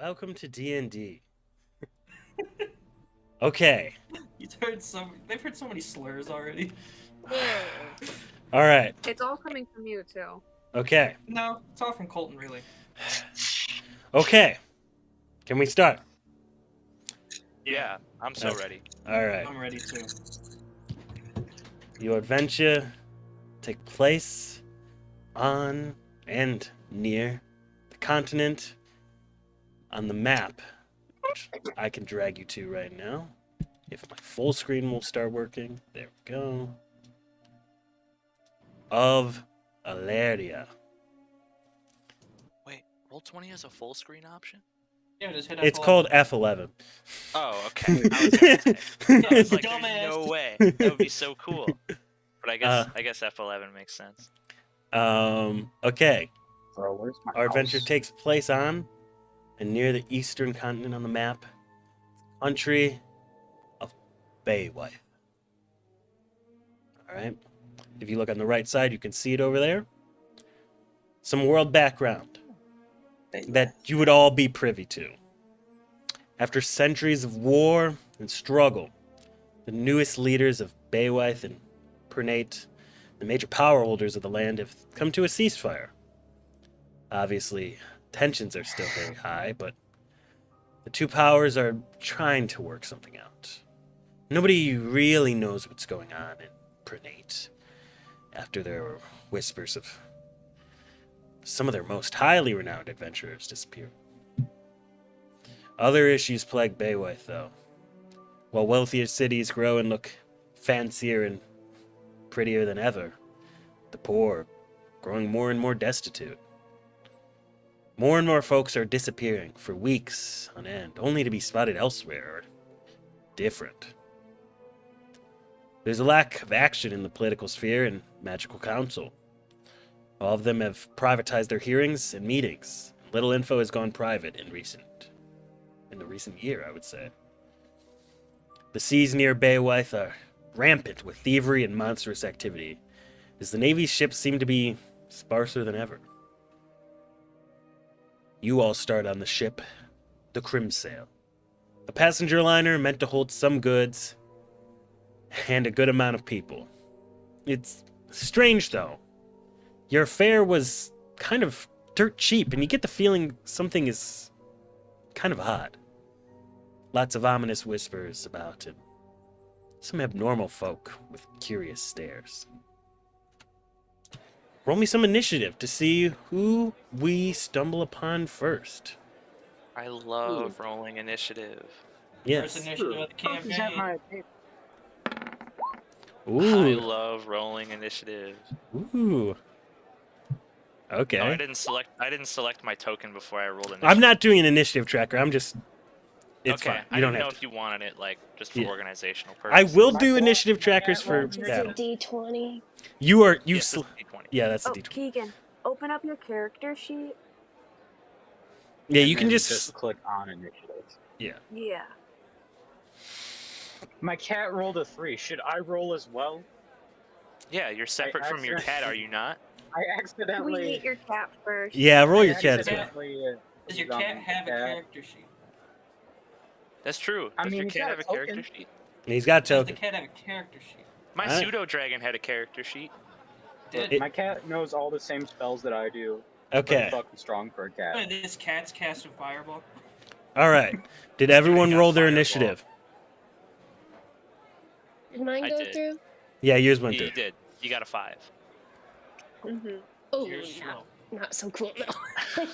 Welcome to D&D. Okay. They've heard so many slurs already. All right. It's all coming from you too. Okay. No, it's all from Colton, really. Okay. Can we start? Yeah, I'm so ready. All right. I'm ready too. Your adventure take place on and near the continent on the map, which I can drag you to right now. If my full screen will start working. There we go. Of Alaria. Wait, Roll20 has a full screen option? Yeah, just hit It's F11. called F11. Oh, okay. I was gonna say. I was like, there's Dumbass. no way. That would be so cool. But I guess F11 makes sense. Okay. Bro, where's my Our adventure house? takes place on and near the eastern continent on the map, country of Baywife. All right. If you look on the right side, you can see it over there. Some world background that you would all be privy to. After centuries of war and struggle, the newest leaders of Baywife and Pernate, the major power holders of the land, have come to a ceasefire. Obviously, tensions are still very high, but the two powers are trying to work something out. Nobody really knows what's going on in Pernate after there were whispers of some of their most highly renowned adventurers disappearing. Other issues plague Baywife, though. While wealthier cities grow and look fancier and prettier than ever, the poor are growing more and more destitute. More and more folks are disappearing for weeks on end, only to be spotted elsewhere or different. There's a lack of action in the political sphere and magical council. All of them have privatized their hearings and meetings. Little info has gone private in the recent year, I would say. The seas near Baywife are rampant with thievery and monstrous activity, as the Navy's ships seem to be sparser than ever. You all start on the ship, the Crimsail, a passenger liner meant to hold some goods and a good amount of people. It's strange, though. Your fare was kind of dirt cheap, and you get the feeling something is kind of odd. Lots of ominous whispers about it. Some abnormal folk with curious stares. Roll me some initiative to see who we stumble upon first. I love rolling initiative. Yes. First initiative of the Is that campaign. my paper? I Ooh. love rolling initiative. Ooh. Okay. Oh, I didn't select my token before I rolled initiative. I'm not doing an initiative tracker. I'm just. It's okay, fine. I You don't didn't know have to. if you wanted it just for Yeah. organizational I purposes. will My do cat- initiative my trackers cat for rolls It's battle. a D20. You are you. Yes, Sl- it's D20. yeah, that's a Oh, D20. Keegan, open up your character sheet. Yeah, and you can then just. click on initiative. Yeah. Yeah. My cat rolled a 3. Should I roll as well? Yeah, you're separate from your cat, are you not? I Can we accidentally. meet your cat first? Yeah, roll I your cat as well. accidentally, Does your put cat on have a cat. character sheet? That's true. I Does mean, your he's cat got a have a character token. sheet? He's got Does the token. cat have a character sheet? My Alright. pseudo dragon had a character sheet. Did My cat knows all the same spells that I do. Okay. Pretty fucking strong for a cat. this cat's casting fireball? All right. Did everyone got roll their fireball. initiative? Did mine I go did. through? Yeah, yours went You through. did. You got a 5. Mm-hmm. Oh, You're no. slow. Not so cool, no.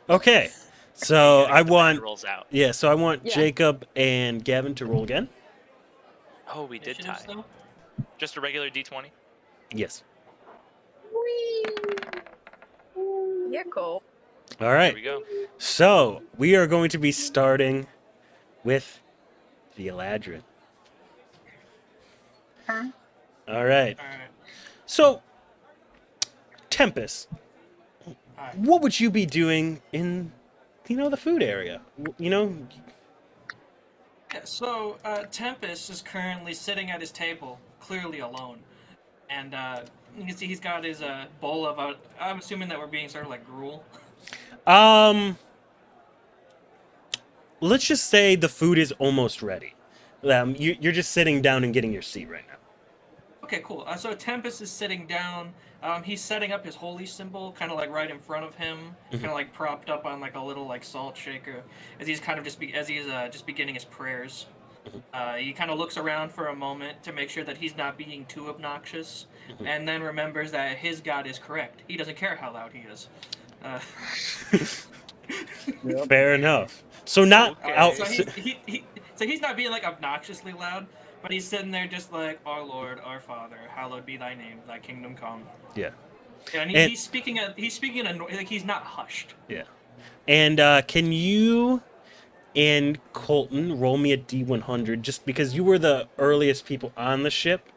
Okay. So Gotta I get the want. bad rolls out. Yeah. So I want Yeah. Jacob and Gavin to roll again. Oh, we did Initiative tie. still? Just a regular D20. Yes. Yeah, Cole. All There right. we go. So we are going to be starting with the Eladrin. Huh? All right. Alright. So, Tempest, Hi. what would you be doing in, the food area? Yeah, so, Tempest is currently sitting at his table, clearly alone. And, you can see he's got his, bowl of, I'm assuming that we're being sort of like gruel. let's just say the food is almost ready. You're just sitting down and getting your seat right now. Okay, cool. So Tempest is sitting down. He's setting up his holy symbol, kind of like right in front of him, kind of like propped up on like a little like salt shaker, as he's kind of just beginning his prayers. He kind of looks around for a moment to make sure that he's not being too obnoxious, and then remembers that his god is correct. He doesn't care how loud he is. Fair enough. So not Okay. out. So he's not being like obnoxiously loud, but he's sitting there just like, "Our Lord, our Father, hallowed be Thy name. Thy kingdom come." Yeah. And And- he's speaking. He's speaking like he's not hushed. Yeah. And can you and Colton roll me a D100 just because you were the earliest people on the ship?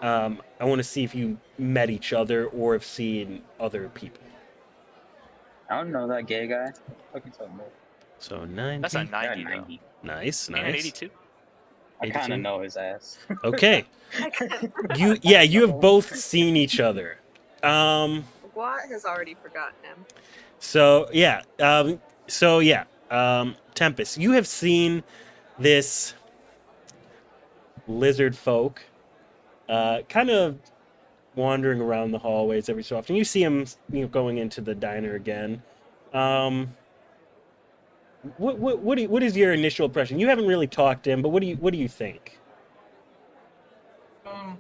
I want to see if you met each other or have seen other people. I don't know that gay guy. Fucking something. So 90. That's a Yeah, 90 though. 90. Nice, And an nice. 82. I kind 82. of know his ass. Okay. I can't- You have both seen each other. Watt has already forgotten him. So yeah. Tempest, you have seen this lizard folk kind of wandering around the hallways every so often. You see him, going into the diner again. What is your initial impression? You haven't really talked to him, but what do you think? Hold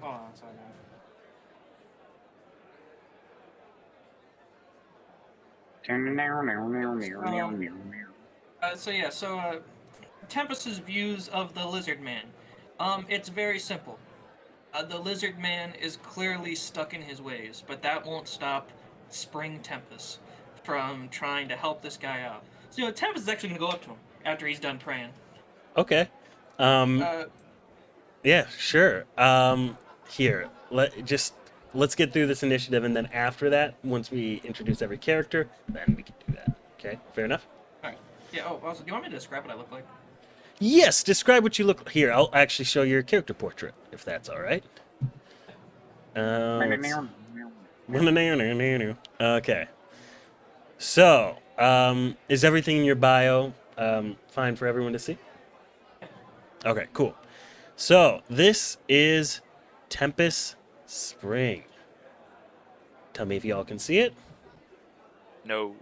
on a second. Tempest's views of the Lizard Man. It's very simple. The Lizard Man is clearly stuck in his ways, but that won't stop Spring Tempest from trying to help this guy out. So, Tempest is actually going to go up to him after he's done praying. Okay. Yeah, sure. Here, let's get through this initiative, and then after that, once we introduce every character, then we can do that. Okay, fair enough. Alright. Yeah, also, do you want me to describe what I look like? Yes, describe what you look. Here, I'll actually show your character portrait, if that's all right. Okay. So, is everything in your bio fine for everyone to see? Okay, cool. So, this is Tempest Spring. Tell me if y'all can see it. No.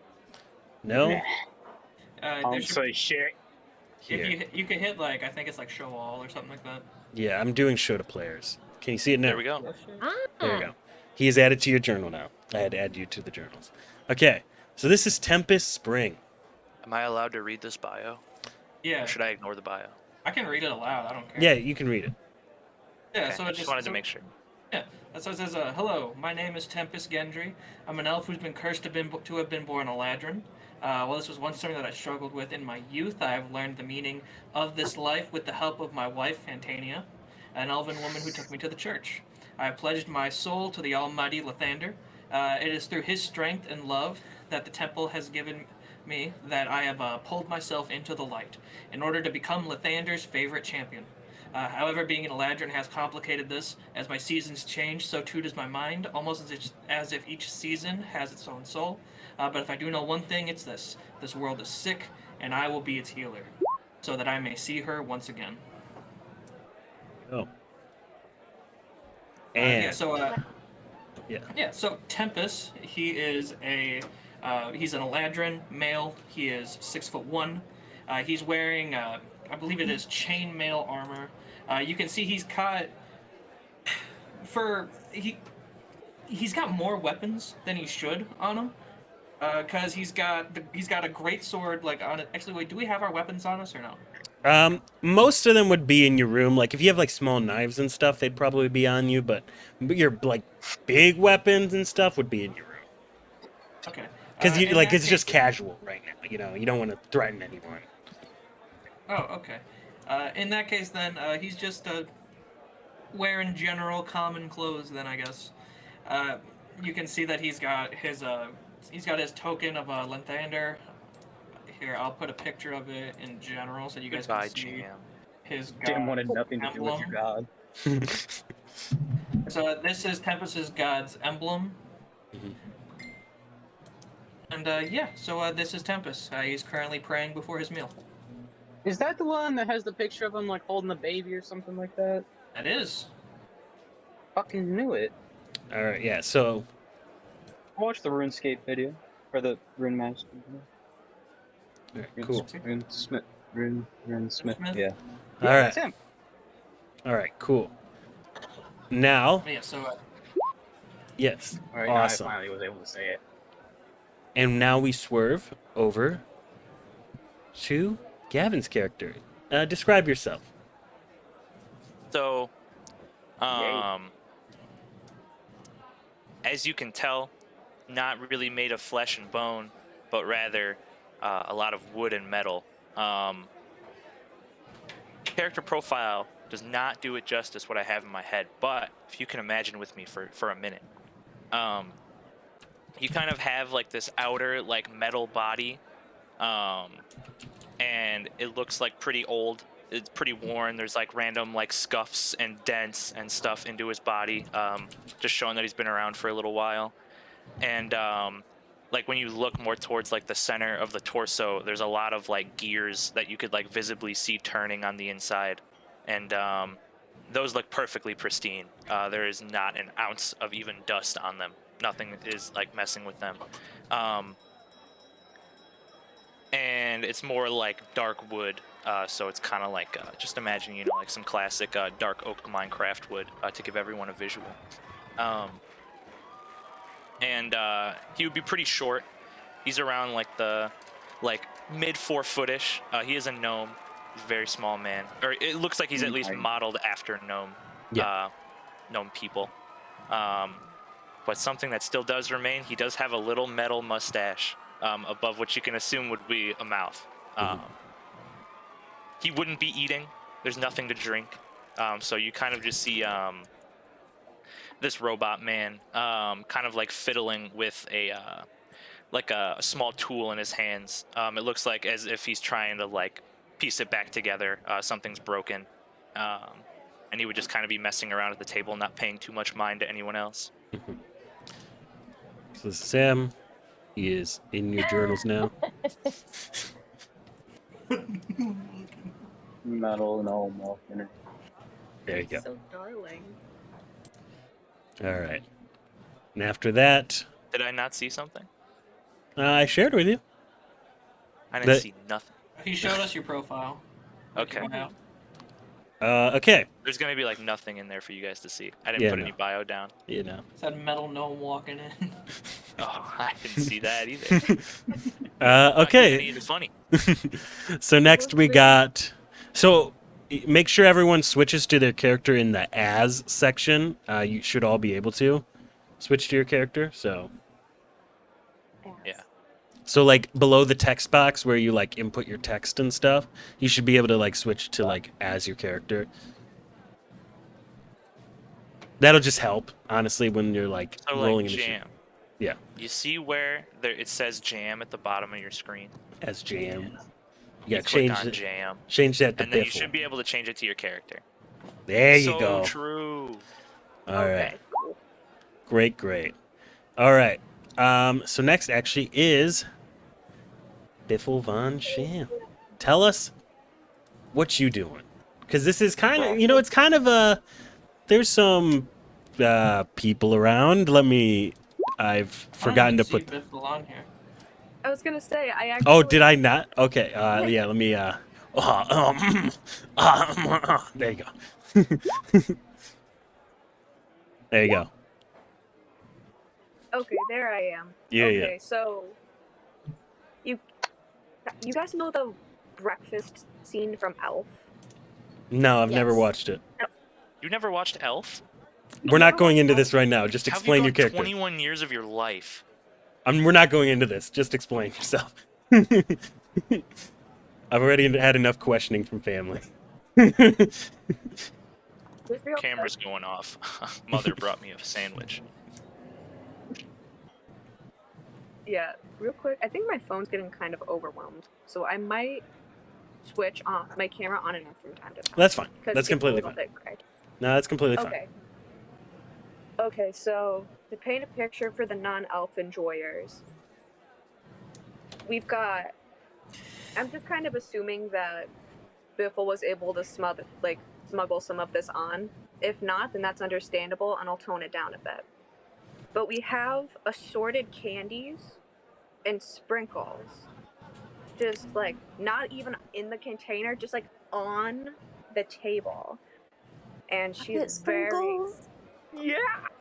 No? There Don't should, say shit. Here. you can hit like I think it's like show all or something like that. Yeah, I'm doing show to players. Can you see it now? There we go. There you go. He is added to your journal now. I had to add you to the journals. Okay, so this is Tempest Spring. Am I allowed to read this bio? Yeah, Or should I ignore the bio? I can read it aloud. I don't care. Yeah, you can read it. Yeah. Okay, So I it just wanted to make sure. Yeah, so it says, "Hello, my name is Tempest Gendry. I'm an elf who's been cursed to have been born a ladron. While this was once something that I struggled with in my youth, I have learned the meaning of this life with the help of my wife, Fantania, an elven woman who took me to the church. I have pledged my soul to the almighty Lathander. It is through his strength and love that the temple has given me that I have pulled myself into the light in order to become Lathander's favorite champion. However, being an Eladrin has complicated this. As my seasons change, so too does my mind, almost as if each season has its own soul. But if I do know one thing, it's this. This world is sick, and I will be its healer, so that I may see her once again." Oh. Yeah, And so Tempest, he is he's an Eladrin male. He is 6'1". He's wearing, I believe it is chainmail armor. You can see he's got he's got more weapons than he should on him. Because he's got a great sword like on it. Actually, wait, do we have our weapons on us or no? most of them would be in your room. Like if you have like small knives and stuff, they'd probably be on you. But your like big weapons and stuff would be in your room. Okay. Because in that it's just case- casual right now. You don't want to threaten anyone. Oh, okay. In that case, then he's just wearing general common clothes. Then I guess you can see that he's got his token of Lanthander. Here, I'll put a picture of it in general so you guys Goodbye, can see GM. his god Didn't want nothing to do with your emblem. god. So this is Tempest's god's emblem. And yeah, so this is Tempest. He's currently praying before his meal. Is that the one that has the picture of him like holding the baby or something like that? That is. Fucking knew it. All right, yeah. So I watched the RuneScape video or the Rune Master video. all right, cool. Rune Smith. Rune Smith. Smith? Yeah. All Yeah, right, that's him. all right, cool. Now, Yeah, so yes, All right, awesome. now I finally was able to say it. And now we swerve over to Gavin's character. Describe yourself. So, as you can tell, not really made of flesh and bone, but rather a lot of wood and metal. Character profile does not do it justice what I have in my head, but if you can imagine with me for a minute, you kind of have like this outer like metal body, and it looks like pretty old. It's pretty worn. There's like random like scuffs and dents and stuff into his body, just showing that he's been around for a little while. And like when you look more towards like the center of the torso, there's a lot of like gears that you could like visibly see turning on the inside, and those look perfectly pristine. There is not an ounce of even dust on them. Nothing is like messing with them. And it's more like dark wood, so it's kind of like just imagine, you know, like some classic dark oak Minecraft wood, to give everyone a visual. And he would be pretty short. He's around like the mid 4-footish. He is a gnome. He's a very small man, or it looks like he's at least modeled after gnome. Yeah. Gnome people. But something that still does remain, he does have a little metal mustache above what you can assume would be a mouth. He wouldn't be eating. There's nothing to drink. So you kind of just see this robot man kind of like fiddling with a small tool in his hands. It looks like as if he's trying to like piece it back together. Something's broken. And he would just kind of be messing around at the table, not paying too much mind to anyone else. So Sam, he is in your journals now. Metal gnome walking. There you go. So darling. All right. And after that, Did I not see something? I shared with you. I didn't That- see nothing. he showed us your profile. Okay. Wow. Okay. There's gonna be like nothing in there for you guys to see. I didn't Yeah, put no. any bio down. You know. It's that metal gnome walking in. Oh, I didn't see that either. Okay. It's funny. So next we got. So make sure everyone switches to their character in the as section. You should all be able to switch to your character. So. Yeah. So like below the text box where you like input your text and stuff, you should be able to like switch to like as your character. That'll just help, honestly, when you're like So rolling like into shit. jam. Yeah, You see where there it says jam at the bottom of your screen? as jam. You You gotta click change on it. jam, Change that to and then you biffle. should be able to change it to your character. There you So go. true. All Okay, right. cool. Great, great. All right. So next actually is Biffle Von Sham. Tell us what you doing, because this is kind of, you know, it's kind of a. There's some people around. I've forgotten to put. Biffle on here. I was gonna say I actually. Oh, did I not? Okay. Yeah. Let me. There you go. There you go. Okay, there I am. Yeah, okay, yeah. so you guys know the breakfast scene from Elf? No, I've never Yes. watched it. You never watched Elf? We're not going into this right now. Just How explain have your you character. gone 21 years of your life? We're not going into this. Just explain yourself. I've already had enough questioning from family. Just real Camera's going off. Mother brought me a sandwich. Yeah, real quick. I think my phone's getting kind of overwhelmed, so I might switch on my camera on and off from time to time. That's fine. 'cause That's it's a completely little fine. bit gray. No, that's completely fine. Okay. Okay, so to paint a picture for the non-elf enjoyers, we've got. I'm just kind of assuming that Biffle was able to smuggle some of this on. If not, then that's understandable, and I'll tone it down a bit. But we have assorted candies and sprinkles, just like not even in the container, just like on the table. And she's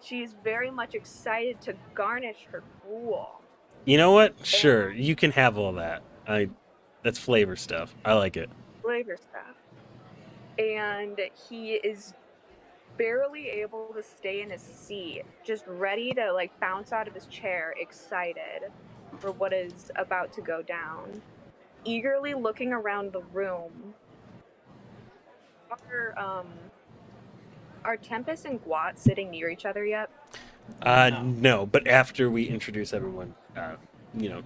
she's very much excited to garnish her gruel. You know what? Sure, you can have all that. That's flavor stuff. I like it. Flavor stuff. And he is barely able to stay in his seat, just ready to like bounce out of his chair, excited for what is about to go down. Eagerly looking around the room. Are Tempest and Guat sitting near each other yet? No, but after we introduce everyone,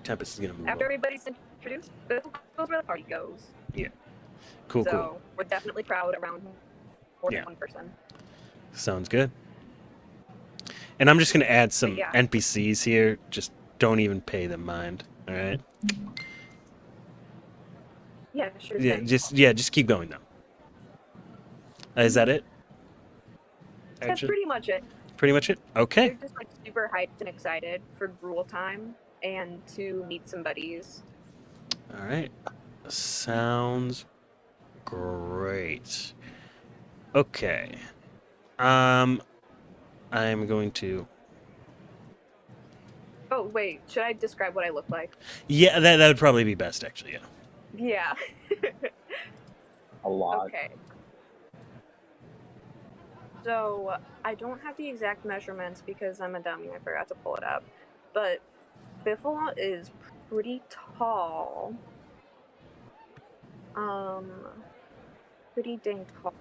Tempest is gonna move After on. everybody's introduced, Biffle goes where the party goes. Yeah. Cool. So we're definitely proud around more Yeah. than one person. Sounds good. And I'm just gonna add some Yeah. NPCs here. Just don't even pay them mind. All right. Yeah, sure. Yeah. Just keep going though. Is that it? That's Actually, pretty much it. pretty much it. Okay. They're just like super hyped and excited for gruel time and to meet some buddies. All right. Sounds great. Okay. I'm going to. Oh wait, should I describe what I look like? Yeah, that would probably be best, actually. Yeah. Yeah. A lot. Okay. So I don't have the exact measurements because I'm a dummy. I forgot to pull it up. But Biffle is pretty tall. Pretty dang tall.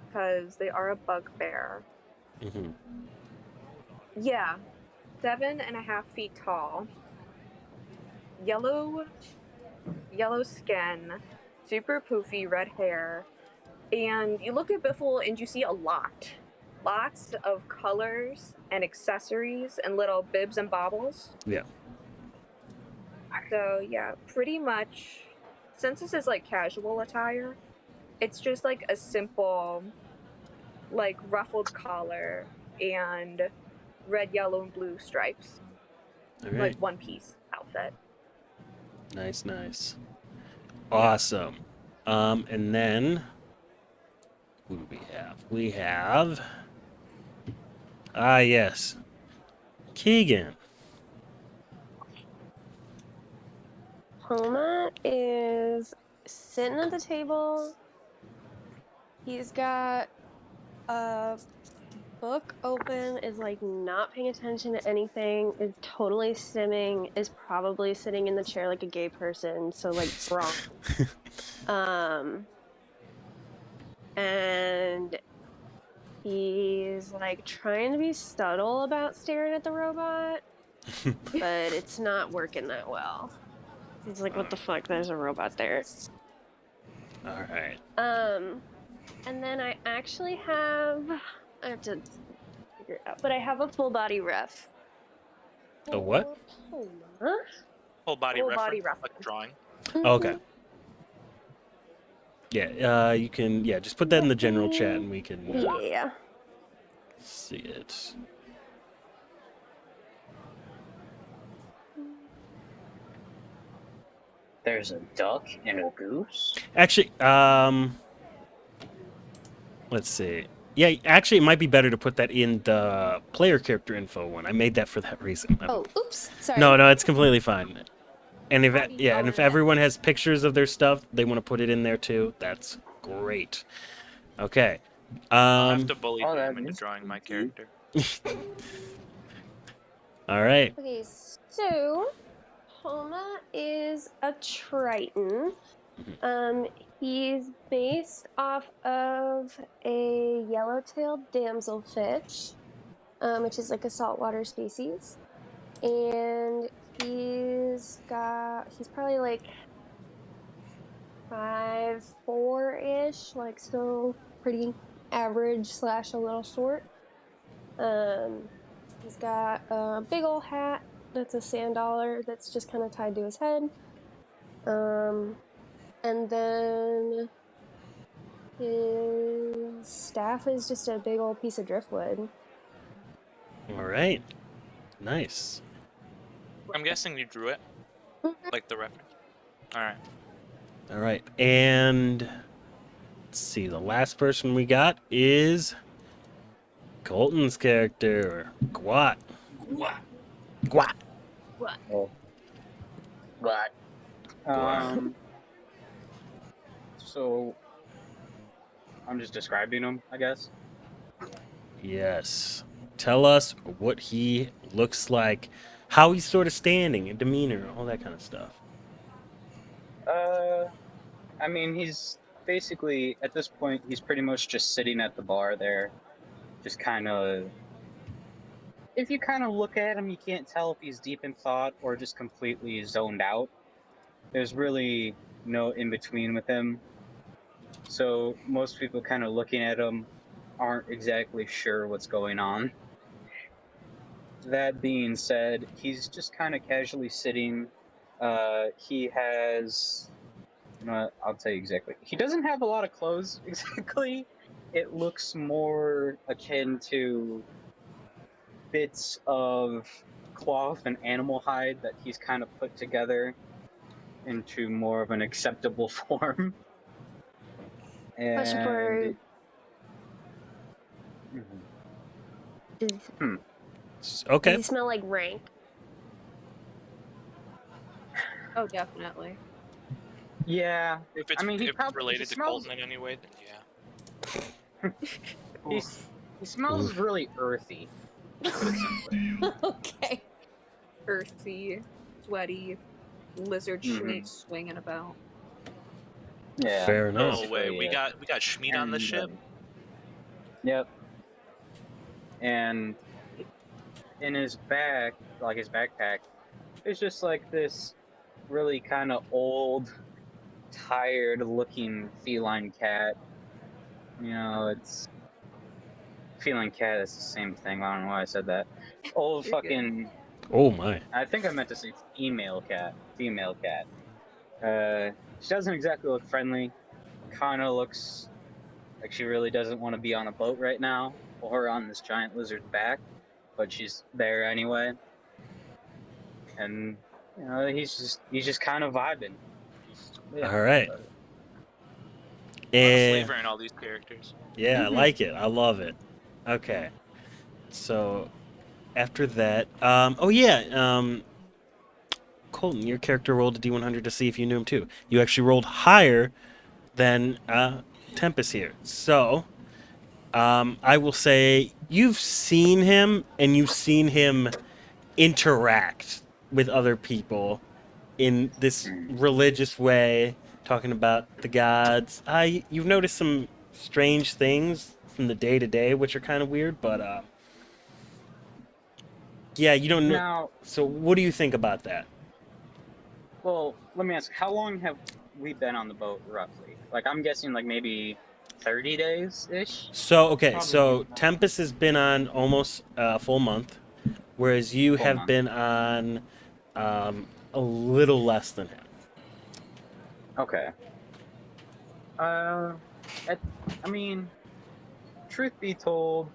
Because they are a bugbear. Mm-hmm. Yeah. 7.5 feet tall. Yellow skin. Super poofy red hair. And you look at Biffle and you see lots of colors and accessories and little bibs and baubles. Yeah. So yeah, pretty much, since this is like casual attire, it's just like a simple, like ruffled collar and red, yellow, and blue stripes. All right. Like one piece outfit. Nice. Awesome. And then who do we have? We have yes. Keegan. Homa is sitting at the table. He's got a book open, is like not paying attention to anything, is totally stimming, is probably sitting in the chair like a gay person, so like wrong. And he's like trying to be subtle about staring at the robot, but it's not working that well. He's like, what the fuck? There's a robot there. All right. And then I actually I have to figure it out, but I have a full body ref. A what? Huh? Whole body Full reference, body like reference. drawing. Okay. Yeah, you can, just put that in the general chat and we can Yeah. see it. There's a duck and a goose. Actually, let's see. Yeah, actually, it might be better to put that in the player character info one. I made that for that reason. Oh, oops. Sorry. No, it's completely fine. And if everyone has pictures of their stuff, they want to put it in there too. That's great. Okay. I'll have to bully Oh, him that into is drawing my cute. character. All right. Okay, so Homa is a Triton. He's based off of a yellow-tailed damselfish, which is like a saltwater species. And he's probably like 5'4"-ish, like still pretty average / a little short. He's got a big old hat That's a sand dollar that's just kind of tied to his head. And then his staff is just a big old piece of driftwood. All right. Nice. I'm guessing you drew it, like the reference. All right. All right. And let's see. The last person we got is Colton's character, Gwat. What? Gwat. Oh. But So I'm just describing him, I guess. Yes. Tell us what he looks like, how he's sort of standing, and demeanor, all that kind of stuff. I mean, he's basically at this point he's pretty much just sitting at the bar there, just kind of. If you kind of look at him, you can't tell if he's deep in thought or just completely zoned out. There's really no in between with him. So most people kind of looking at him aren't exactly sure what's going on. That being said, he's just kind of casually sitting. He has, I'll tell you exactly. He doesn't have a lot of clothes exactly. It looks more akin to bits of cloth and animal hide that he's kind of put together into more of an acceptable form. Question for And does Okay. he smell like rank? Oh, definitely. yeah, If it's, I mean, if it's he related to smells. Colton in any way, then yeah. He smells Oof. really earthy. To put it simply. Okay. Earthy, sweaty, lizard snake swinging about. Yeah. Fair enough. No way. basically We it. got Schmied on the ship. Yep. And in his back, like his backpack, there's just like this really kind of old, tired-looking feline cat. It's feline cat is the same thing. I don't know why I said that. Old You're good. fucking. Oh my. I think I meant to say female cat. Female cat. She doesn't exactly look friendly. Kind of looks like she really doesn't want to be on a boat right now or on this giant lizard's back, but she's there anyway. And he's just kind of vibing. Yeah. All right. A lot of And flavor in all these characters. yeah, I like it. I love it. Okay. So after that, oh yeah, Colton, your character rolled a D100 to see if you knew him too. You actually rolled higher than Tempest here. So I will say you've seen him and you've seen him interact with other people in this religious way, talking about the gods. You've noticed some strange things from the day to day, which are kind of weird, but yeah, you don't know. Now, So, what do you think about that? well, let me ask, how long have we been on the boat roughly? Like, I'm guessing like maybe 30 days ish. So, okay, Probably so more than that. Tempest has been on almost a full month, whereas you Full have month. been on a little less than him. Okay. I mean, truth be told,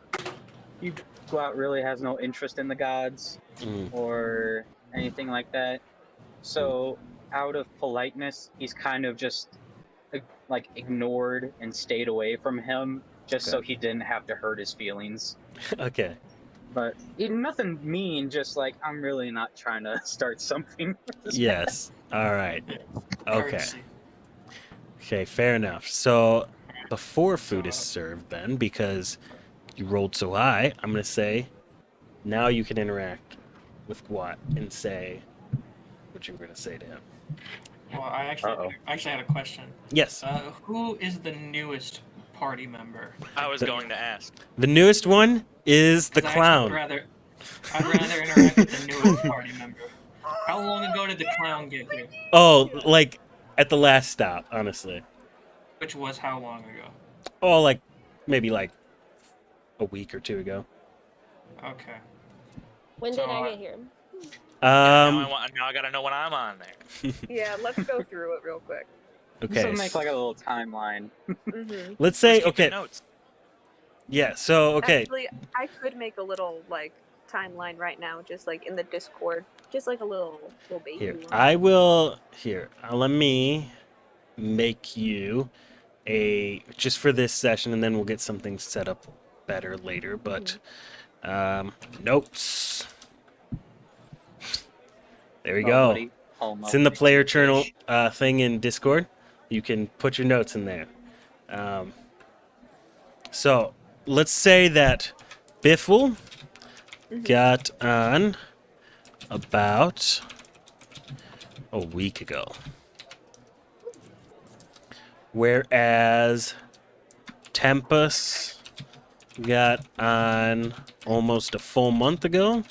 Gout really has no interest in the gods Mm, or anything like that. So, out of politeness, he's kind of just like ignored and stayed away from him just Okay. so he didn't have to hurt his feelings. okay. But nothing mean, just like I'm really not trying to start something. with this guy. Yes. All right. Okay. Courtesy. Okay, fair enough. So, before food is served, then, because you rolled so high, I'm going to say now you can interact with Gwat and say what you were going to say to him. Well, I Uh-oh. actually had a question. Yes. Who is the newest party member? I was The- going to ask. The newest one is the 'Cause clown. I'd rather interact with the newest party member. How long ago did the clown get here? Oh, like at the last stop, honestly. Which was how long ago? Oh, like maybe like a week or two ago. Okay. When So, did I get here? Now I gotta know when I'm on there. Yeah, let's go through it real quick. This okay. will make like a little timeline. Mm-hmm. Let's Who's say keeping okay. notes? Yeah. So okay. Actually, I could make a little like timeline right now, just like in the Discord, just like a little Here, baby one. I will. Here, let me make you a just for this session, and then we'll get something set up better later. But notes. There we Oh, go. buddy. Home It's up in the my player deep journal dish. thing in Discord. You can put your notes in there. Um, so let's say that Biffle got on about a week ago, whereas Tempest got on almost a full month ago.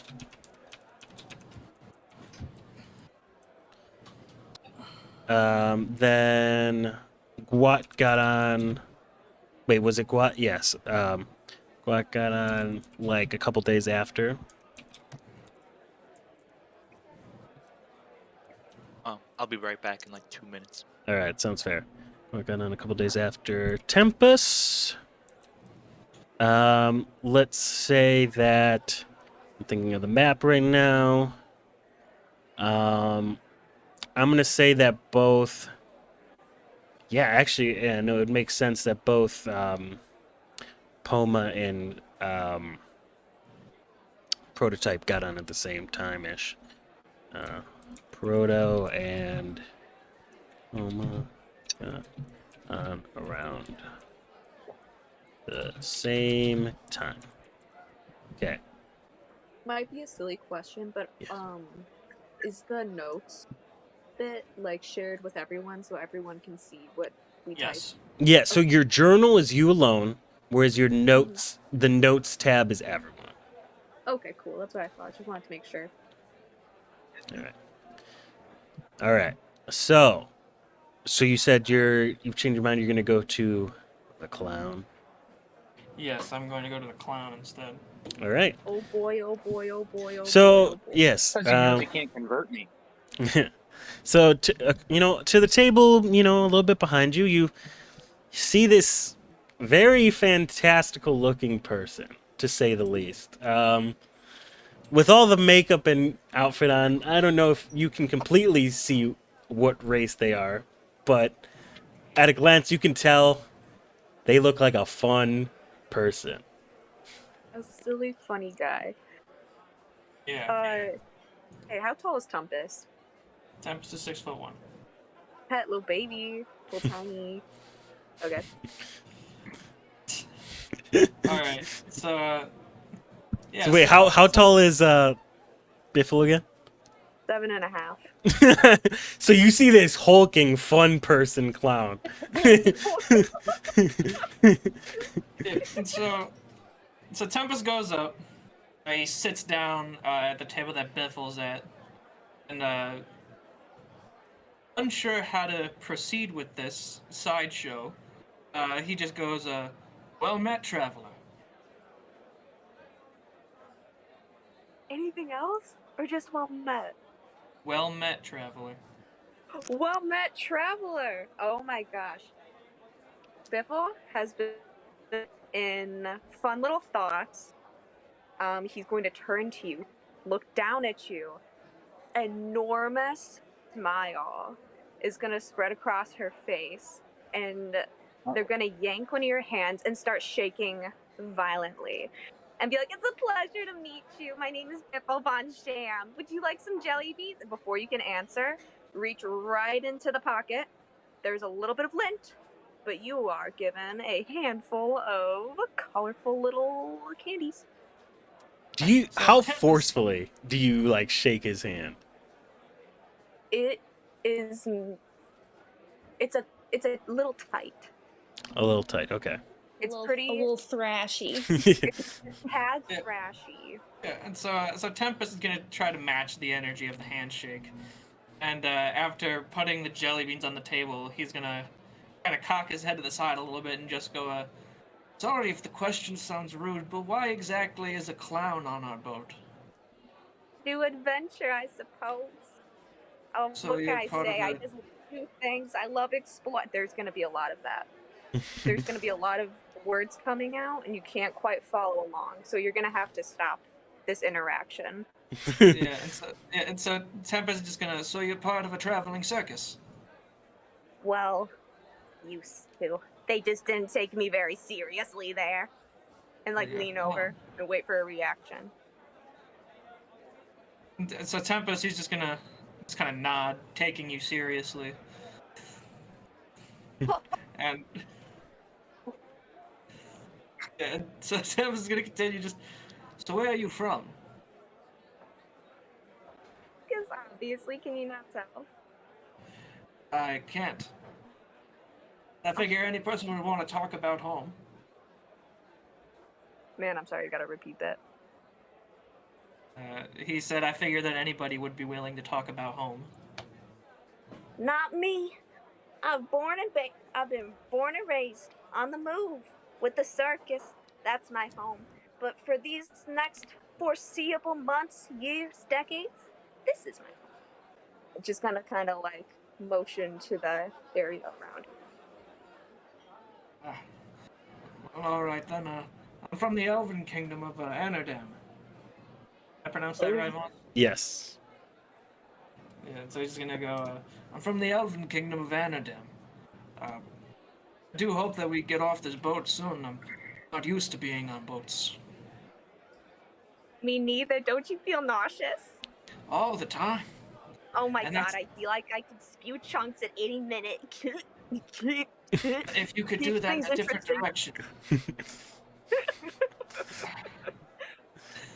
Then Guat got on. Wait, was it Guat? Yes. Guat got on like a couple days after. I'll be right back in like 2 minutes. All right, sounds fair. Guat got on a couple days after Tempest. Let's say that I'm thinking of the map right now. I'm gonna say that both. Yeah, actually, yeah, no, it makes sense that both Poma and Prototype got on at the same time ish. Proto and Poma got on around the same time. Okay. Might be a silly question, but Yes. is the notes bit like shared with everyone so everyone can see what we Yes. Yeah, so your journal is you alone, whereas your notes, the notes tab is everyone. type? Okay, cool. That's what I thought. Just wanted to make sure. All right. So you said you've changed your mind. You're gonna go to the clown. Yes, I'm going to go to the clown instead. All right. Oh boy! Oh boy! Oh boy! Oh boy! So Oh boy. yes. Because you know they can't convert me. So to the table, a little bit behind you, you see this very fantastical looking person, to say the least. With all the makeup and outfit on, I don't know if you can completely see what race they are, but at a glance, you can tell they look like a fun person. A silly, funny guy. Yeah. Hey, how tall is Tempest? Tempest is 6'1". Pet little baby, little tiny. Okay. All right. So yeah. So wait, how tall is Biffle again? 7.5. So you see this hulking, fun person clown. Yeah, and so Tempest goes up. He sits down at the table that Biffle's at, and unsure how to proceed with this sideshow, he just goes, "Well met, traveler." Anything else? Or just well met? Well met, traveler. Well met, traveler! Oh my gosh. Biffle has been in fun little thoughts. He's going to turn to you, look down at you. Enormous smile is going to spread across her face, and they're going to yank one of your hands and start shaking violently. And be like, "It's a pleasure to meet you. My name is Biffle Von Sham. Would you like some jelly beans?" And before you can answer, reach right into the pocket. There's a little bit of lint, but you are given a handful of colorful little candies. How forcefully do you shake his hand? It is. It's a little tight. A little tight, okay. It's a pretty. little thrashy. Tad thrashy. Yeah, and so Tempest is gonna try to match the energy of the handshake, and after putting the jelly beans on the table, he's gonna kind of cock his head to the side a little bit and just go, "Sorry if the question sounds rude, but why exactly is a clown on our boat?" do adventure, I suppose. Oh, So what can you're I part of say? I the. just do things. I love explore. There's going to be a lot of that. There's going to be a lot of words coming out, and you can't quite follow along. So you're going to have to stop this interaction. And so Tempest is just gonna. So you're part of a traveling circus. Well, used to. They just didn't take me very seriously there. And like Yeah, lean well, over and wait for a reaction. and so Tempest, he's just gonna just kind of nod, taking you seriously, and yeah, so Tempest is gonna continue just. So where are you from? Because obviously, can you not tell? I can't. I figure any person would want to talk about home. Man, I'm sorry, you gotta repeat that. He said, I figure that anybody would be willing to talk about home. Not me. I've been born and raised on the move with the circus. That's my home. But for these next foreseeable months, years, decades, this is my home. Just kind of like motion to the area around. Ah, well, all right then. I'm from the Elven Kingdom of Anardam. I pronounced that right, Vaughn? Yes. Yeah, so he's gonna go. I'm from the Elven Kingdom of Anardam. I do hope that we get off this boat soon. I'm not used to being on boats Me neither. Don't you feel nauseous? all the time. Oh my And god, that's I feel like I could spew chunks at any minute. if you could do Keeps that in things a different interesting. direction.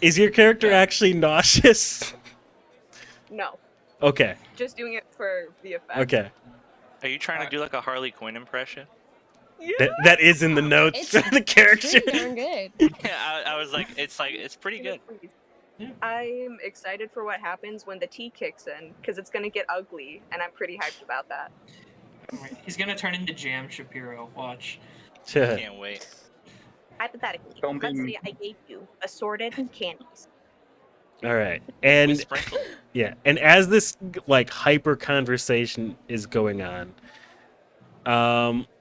Is your character Yeah. actually nauseous? No, Okay. just doing it for the effect. Okay. Are you trying to do like a Harley Quinn impression? Yeah. That is in the notes It's for the character. pretty darn good. Yeah, I was like, it's pretty good. I'm excited for what happens when the tea kicks in, because it's gonna get ugly, and I'm pretty hyped about that. He's gonna turn into Jam Shapiro. Watch. Can't wait. Hypothetically, Don't be let's m- say I gave you assorted candies. All right. With And sprinkle. yeah, and as this like hyper conversation is going on,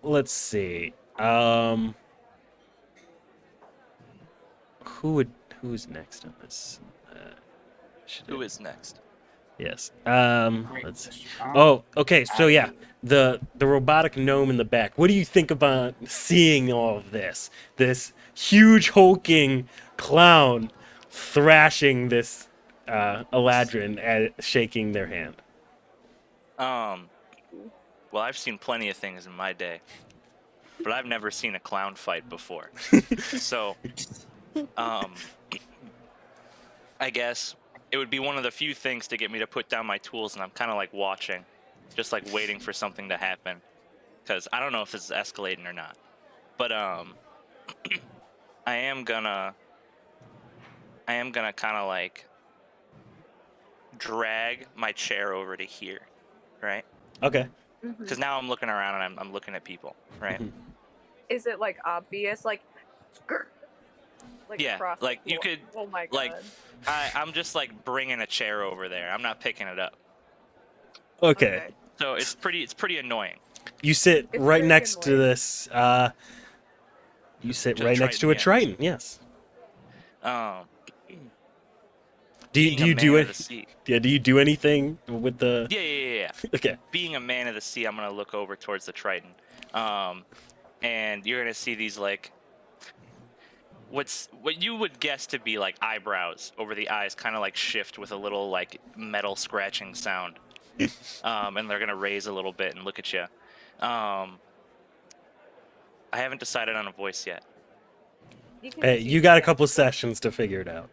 let's see. Who's next on this? Should Who it- is next? Yes. Great. Let's see. Um, Oh, okay. So yeah, actually, the robotic gnome in the back. What do you think about seeing all of this? This huge hulking clown thrashing this Aladrin and shaking their hand. Well, I've seen plenty of things in my day, but I've never seen a clown fight before. So, I guess it would be one of the few things to get me to put down my tools, and I'm kind of like watching, just like waiting for something to happen, because I don't know if this is escalating or not. But I am gonna kind of like drag my chair over to here, right? Okay. Because now I'm looking around and I'm looking at people, right? Mhm. Is it like obvious, like Yeah, across like the you floor? could, Oh my god. like, I'm just like bringing a chair over there. I'm not picking it up. Okay. So it's pretty annoying. You sit It's right very next to annoying. this. You sit To the right next to Triton, a yeah. Triton. Yes. Um, Do being you a man do of it? the sea. Yeah. Do you do anything with the? Yeah. Okay. Being a man of the sea, I'm gonna look over towards the Triton, and you're gonna see these like what you would guess to be like eyebrows over the eyes, kind of like shift with a little like metal scratching sound, and they're gonna raise a little bit and look at you. I haven't decided on a voice yet. You can Hey, just you use got a the couple gesture. sessions to figure it out.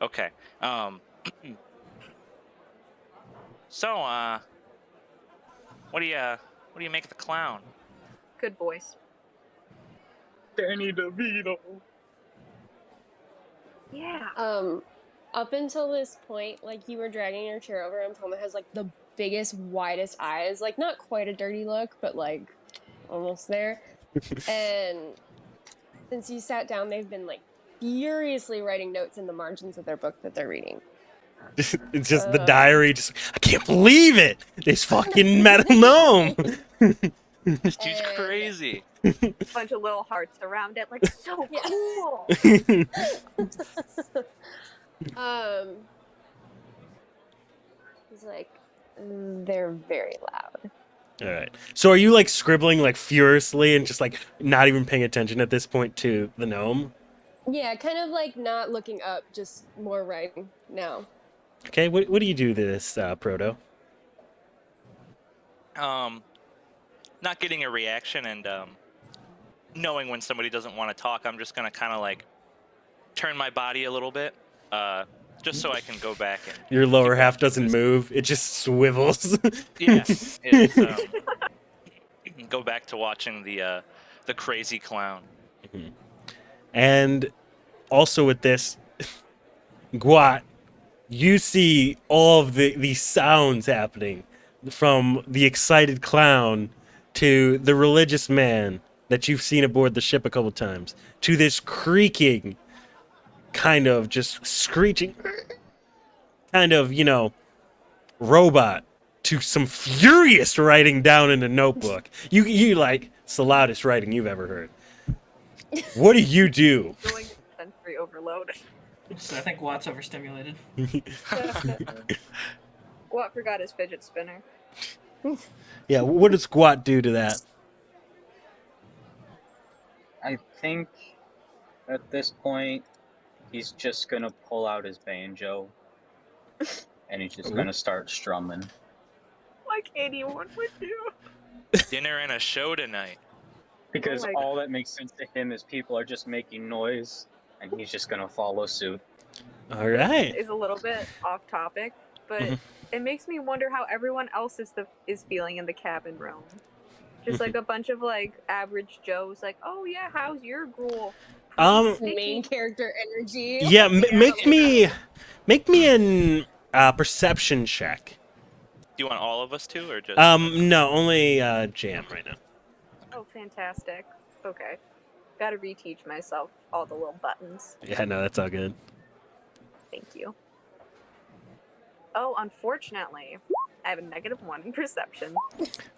Okay. So, what do you make of the clown? Good voice. Danny DeVito. Yeah. Up until this point, like you were dragging your chair over, and Toma has like the biggest, widest eyes, like not quite a dirty look, but like almost there. And since you sat down, they've been like furiously writing notes in the margins of their book that they're reading. It's just the diary. Just I can't believe it. This fucking metal gnome. This dude's And- crazy. Bunch of little hearts around it, like so Yeah. cool. He's like, they're very loud. All right. So are you like scribbling like furiously and just like not even paying attention at this point to the gnome? Yeah, kind of like not looking up, just more writing now. Okay. What do you do to this Proto? Not getting a reaction and knowing when somebody doesn't want to talk, I'm just gonna kind of like turn my body a little bit, just so I can go back and Your lower keep half up with doesn't this. move. It just swivels. Yeah, it's, go back to watching the crazy clown. And also with this, Guat, you see all of these sounds happening from the excited clown to the religious man that you've seen aboard the ship a couple times to this creaking kind of just screeching kind of, robot to some furious writing down in a notebook. You like, it's the loudest writing you've ever heard. What do you do? Going sensory overload. So I think Watt's overstimulated. What forgot his fidget spinner? Yeah, what does Squat do to that? I think at this point he's just gonna pull out his banjo and he's just gonna start strumming. Like anyone would do. Dinner and a show tonight. Because Oh my all that makes sense to him is people are just making noise and he's just gonna follow suit. All right. Is a little bit off topic, but it makes me wonder how everyone else is feeling in the cabin room. Just like a bunch of like average Joes, like, oh yeah, how's your gruel? Main character energy. Yeah, make me an perception check. Do you want all of us to, or just? No, only Jam right now. Oh, fantastic. Okay. Gotta reteach myself all the little buttons. Yeah, no, that's all good. Thank you. Oh, unfortunately, I have a -1 in perception.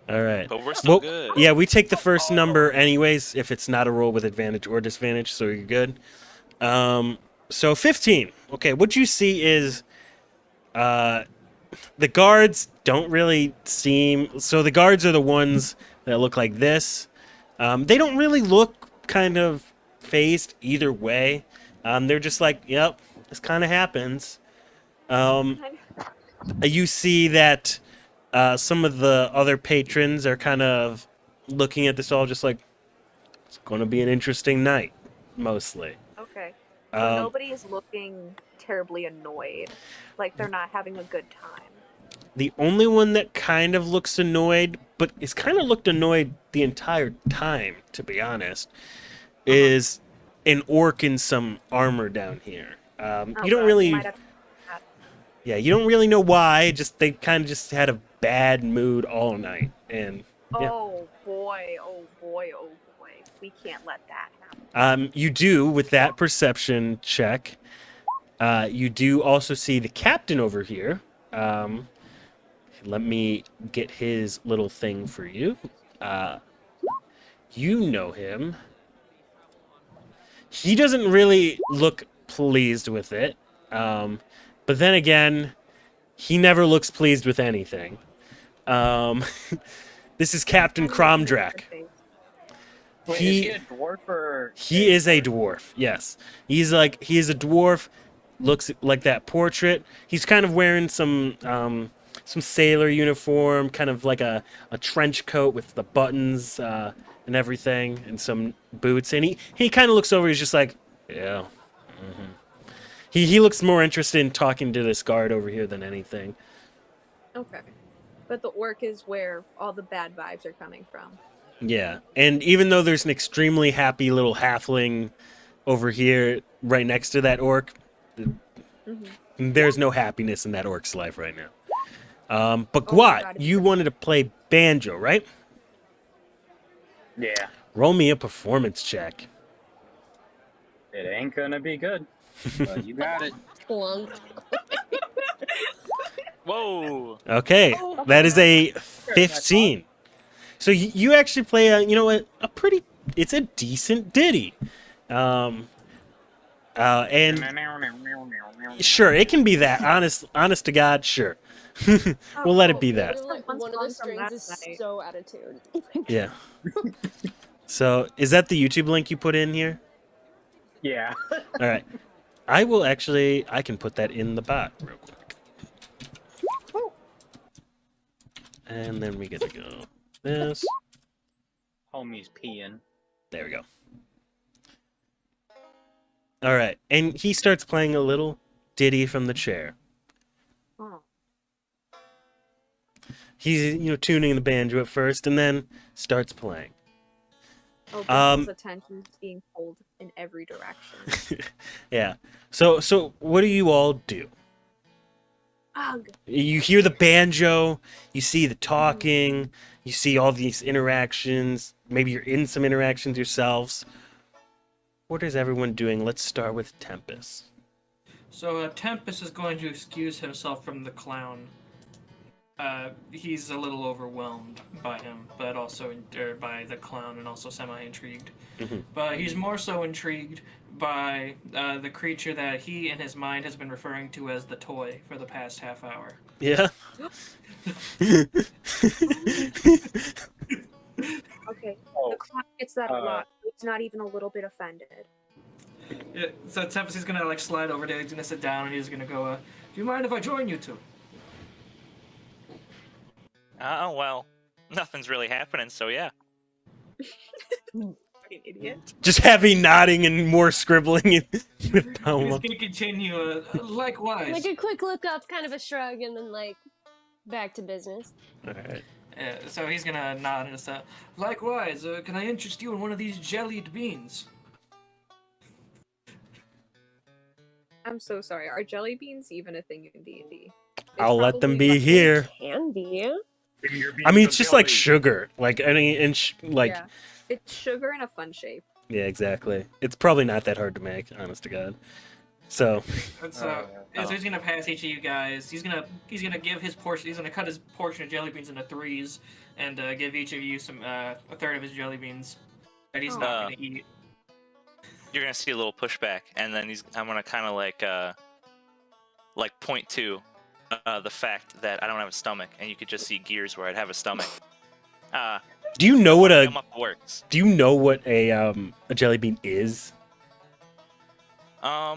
All right. But we're still good. Yeah, we take the first number anyways if it's not a roll with advantage or disadvantage, so you're good. So 15. Okay, what you see is the guards don't really seem... So the guards are the ones that look like this. They don't really look kind of phased either way. They're just like, yep, this kind of happens. You see that some of the other patrons are kind of looking at this all just like, it's going to be an interesting night, mostly. Okay. So nobody is looking terribly annoyed. Like they're not having a good time. The only one that kind of looks annoyed, but is kind of looked annoyed the entire time, to be honest, is an orc in some armor down here. You don't really... Might have to- Yeah, you don't really know why. Just they kind of just had a bad mood all night, and yeah. Oh boy, oh boy, oh boy. We can't let that happen. You do with that perception check. You do also see the captain over here. Let me get his little thing for you. You know him. He doesn't really look pleased with it. But then again, he never looks pleased with anything. This is Captain Cromdrak. Wait, is he a dwarf or? He is a dwarf, yes. He is a dwarf, looks like that portrait. He's kind of wearing some sailor uniform, kind of like a trench coat with the buttons and everything, and some boots. And he kind of looks over, he's just like, yeah. He looks more interested in talking to this guard over here than anything. Okay. But the orc is where all the bad vibes are coming from. Yeah, and even though there's an extremely happy little halfling over here right next to that orc, there's no happiness in that orc's life right now. But Gwat, you wanted to play banjo, right? Yeah. Roll me a performance check. It ain't gonna be good. But you got it. Plunk. Whoa. Okay, Oh, that is a Sure, that's 15. So you actually play you know what, a pretty, it's a decent ditty. Um, and sure, it can be that. Honest to God, sure. We'll let it be that. literally, One one of the song from strings is last night. so out of tune. Yeah. So is that the YouTube link you put in here? Yeah. All right. I can put that in the bot real quick. And then we get to go this. Homie's peeing. There we go. All right. And he starts playing a little ditty from the chair. Oh. He's, tuning the banjo at first and then starts playing. Oh, Bill's attention is being pulled in every direction. Yeah. So what do you all do? Ugh. You hear the banjo, you see the talking, you see all these interactions. Maybe you're in some interactions yourselves. What is everyone doing? Let's start with Tempest. So Tempest is going to excuse himself from the clown. He's a little overwhelmed by him, but also by the clown, and also semi-intrigued. Mhm. But he's more so intrigued by the creature that he, in his mind, has been referring to as the toy for the past half hour. Yeah. Okay, Oh, the clown gets that a lot. It's not even a little bit offended. Yeah, so Tempest is gonna slide over there. He's gonna sit down, and he's gonna go, "Do you mind if I join you two?" Oh, well, nothing's really happening, so yeah. Fucking idiot. Just heavy nodding and more scribbling with He's Palma. gonna continue, likewise. Like a quick look up, kind of a shrug, and then like back to business. All right. So he's gonna nod and say, "Likewise, can I interest you in one of these jellied beans?" I'm so sorry. Are jelly beans even a thing in D&D? I'll let them be here. Can be. I mean, it's just like sugar. Like any inch, like Yeah. It's sugar in a fun shape. yeah, exactly. It's probably not that hard to make, honest to God. So And so he's gonna pass each of you guys. He's gonna give his portion. He's gonna cut his portion of jelly beans into threes, and give each of you some a third of his jelly beans that he's not gonna eat. You're gonna see a little pushback, and then I'm gonna kind of like point to the fact that I don't have a stomach, and you could just see gears where I'd have a stomach. do you know what Come up works. do you know what a jelly bean is? I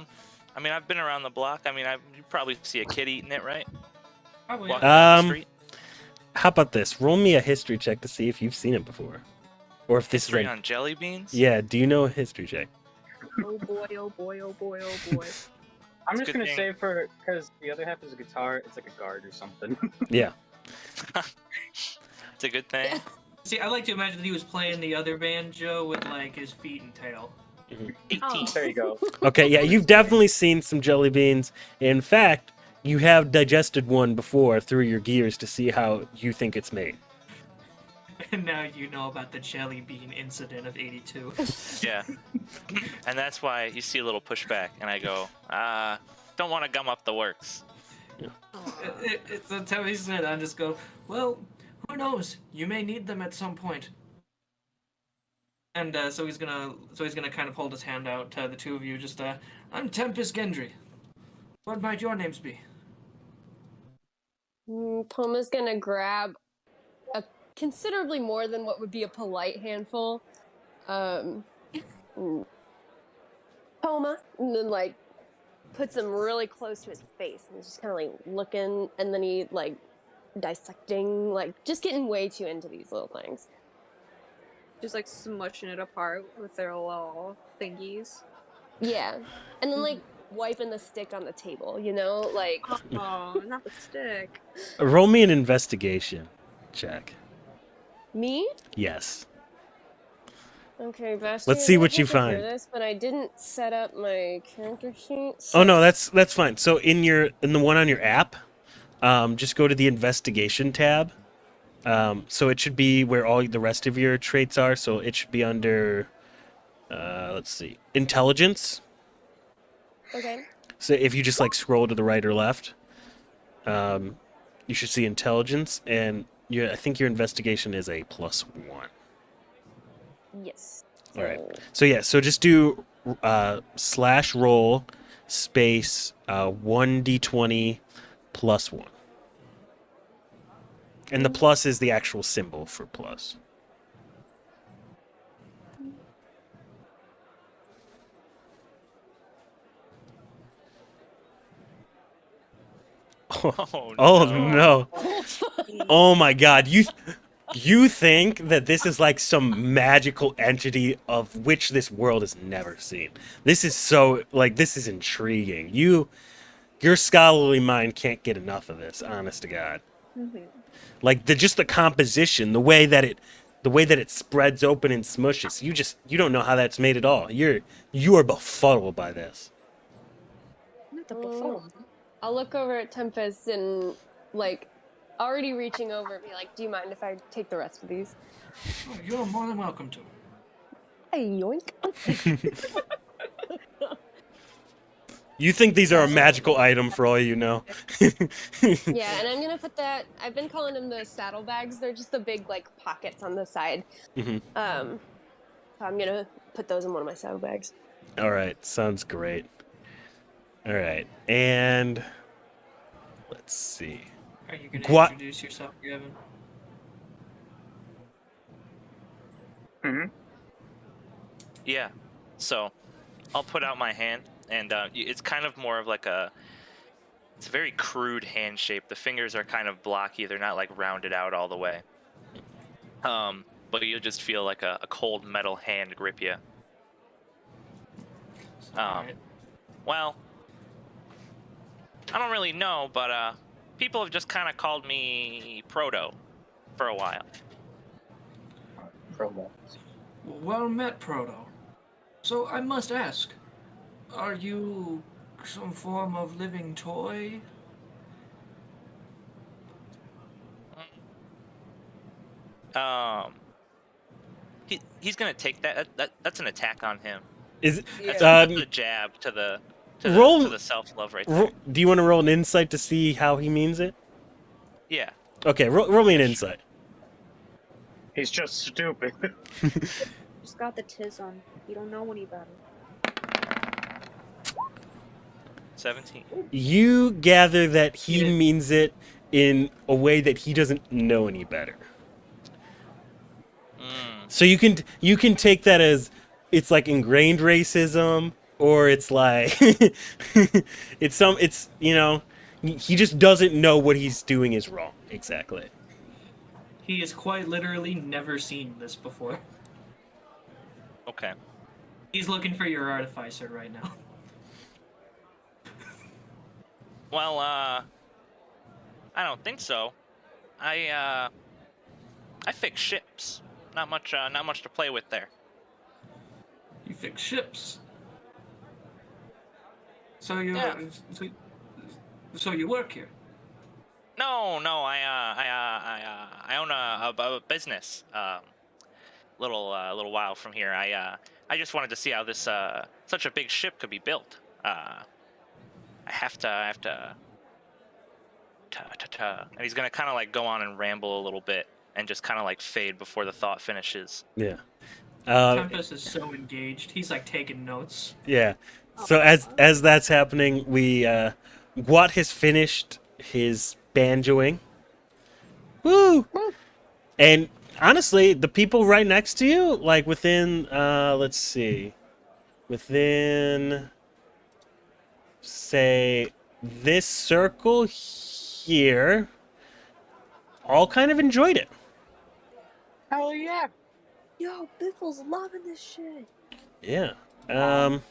mean, I've been around the block. I mean, you probably see a kid eating it, right? Probably. Walking down the street. How about this? Roll me a history check to see if you've seen it before, or if this History is on jelly beans? yeah. Do you know a history check? Oh boy, oh boy, oh boy, oh boy. I'm It's just a good gonna thing. say because the other half is a guitar, it's like a guard or something. Yeah. It's a good thing. See, I like to imagine that he was playing the other banjo with like his feet and tail. 18. There you go. Okay. Yeah, you've definitely seen some jelly beans. In fact, you have digested one before through your gears to see how you think it's made. And now you know about the jelly bean incident of '82. Yeah. And that's why you see a little pushback, and I go, don't want to gum up the works. It's a time he said, I just go, well, who knows? You may need them at some point. And so he's gonna kind of hold his hand out to the two of you. Just I'm Tempest Gendry. What might your names be? Poma's gonna grab a considerably more than what would be a polite handful. Poma, and then like puts them really close to his face and just kind of like looking, and then he like dissecting, like just getting way too into these little things. Just like smushing it apart with their little thingies. Yeah, and then like wiping the stick on the table, you know, like Oh, not the stick. Roll me an investigation check. me. Yes. Okay, Basti, Let's see I what don't you think I hear find. This, but I didn't set up my character sheet. Oh no, that's fine. So in the one on your app, just go to the investigation tab. So it should be where all the rest of your traits are. So it should be under, let's see, intelligence. Okay. So if you just like scroll to the right or left, You should see intelligence, and I think your investigation is a +1. Yes. All right. So yeah, so just do /roll space 1d20 +1. And the plus is the actual symbol for plus. Oh no. Oh my god. You think that this is like some magical entity of which this world has never seen. This is so like this is intriguing. Your scholarly mind can't get enough of this, honest to God. Mm-hmm. Like just the composition, the way that it spreads open and smushes. You don't know how that's made at all. You are befuddled by this. Not the befuddled. I'll look over at Tempest and, like, already reaching over and be like, do you mind if I take the rest of these? Oh, you're more than welcome to. Hey, yoink. You think these are a magical item for all you know. Yeah, and I'm gonna put that. I've been calling them the saddlebags. They're just the big like pockets on the side. Mhm. So I'm gonna put those in one of my saddlebags. All right, sounds great. All right, and let's see. Are you gonna Gua- introduce yourself, Gavin? Mm-hmm. Yeah. So I'll put out my hand, and it's kind of more of like it's a very crude hand shape. The fingers are kind of blocky. They're not like rounded out all the way. But you'll just feel like a cold metal hand grip you. Alright. Well, I don't really know, but people have just kind of called me Proto for a while. Prolapse. Well met, Proto. So I must ask, are you some form of living toy? He's gonna take that. That's an attack on him. Is That's uh, a jab to the roll- self love right there. do you want to roll an insight to see how he means it? Yeah. Okay, roll me an insight. He's just stupid. Just got the tiz on. You don't know any better. 17. You gather that he Yeah. means it in a way that he doesn't know any better. So you can take that as it's like ingrained racism, or it's like it's you know, he just doesn't know what he's doing is wrong exactly. He has quite literally never seen this before. Okay. He's looking for your artificer right now. Well, I don't think so. I fix ships. Not much to play with there. You fix ships. So you Yeah. so you work here. No, I own a business. Little while from here. I just wanted to see how this such a big ship could be built. I have to. And he's gonna kind of like go on and ramble a little bit and just kind of like fade before the thought finishes. Yeah. Tempest is so engaged. He's like taking notes. Yeah. So as that's happening, we Guat has finished his banjoing. Woo! And honestly, the people right next to you, like within let's see. Within say this circle here all kind of enjoyed it. Hell yeah. Yo, Biffle's loving this shit. Yeah. Job.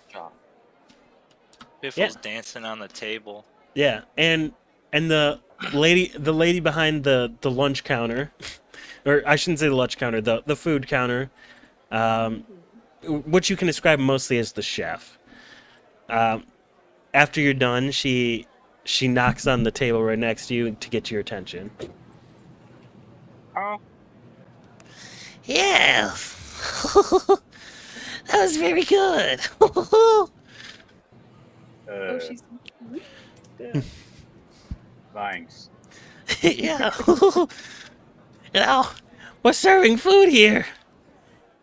Biffle's dancing on the table. Yeah, and the lady behind the lunch counter, or I shouldn't say the lunch counter, the food counter, which you can describe mostly as the chef. After you're done, she knocks on the table right next to you to get your attention. Oh, Yeah, that was very good. Oh, she's. thanks. Yeah. We're serving food here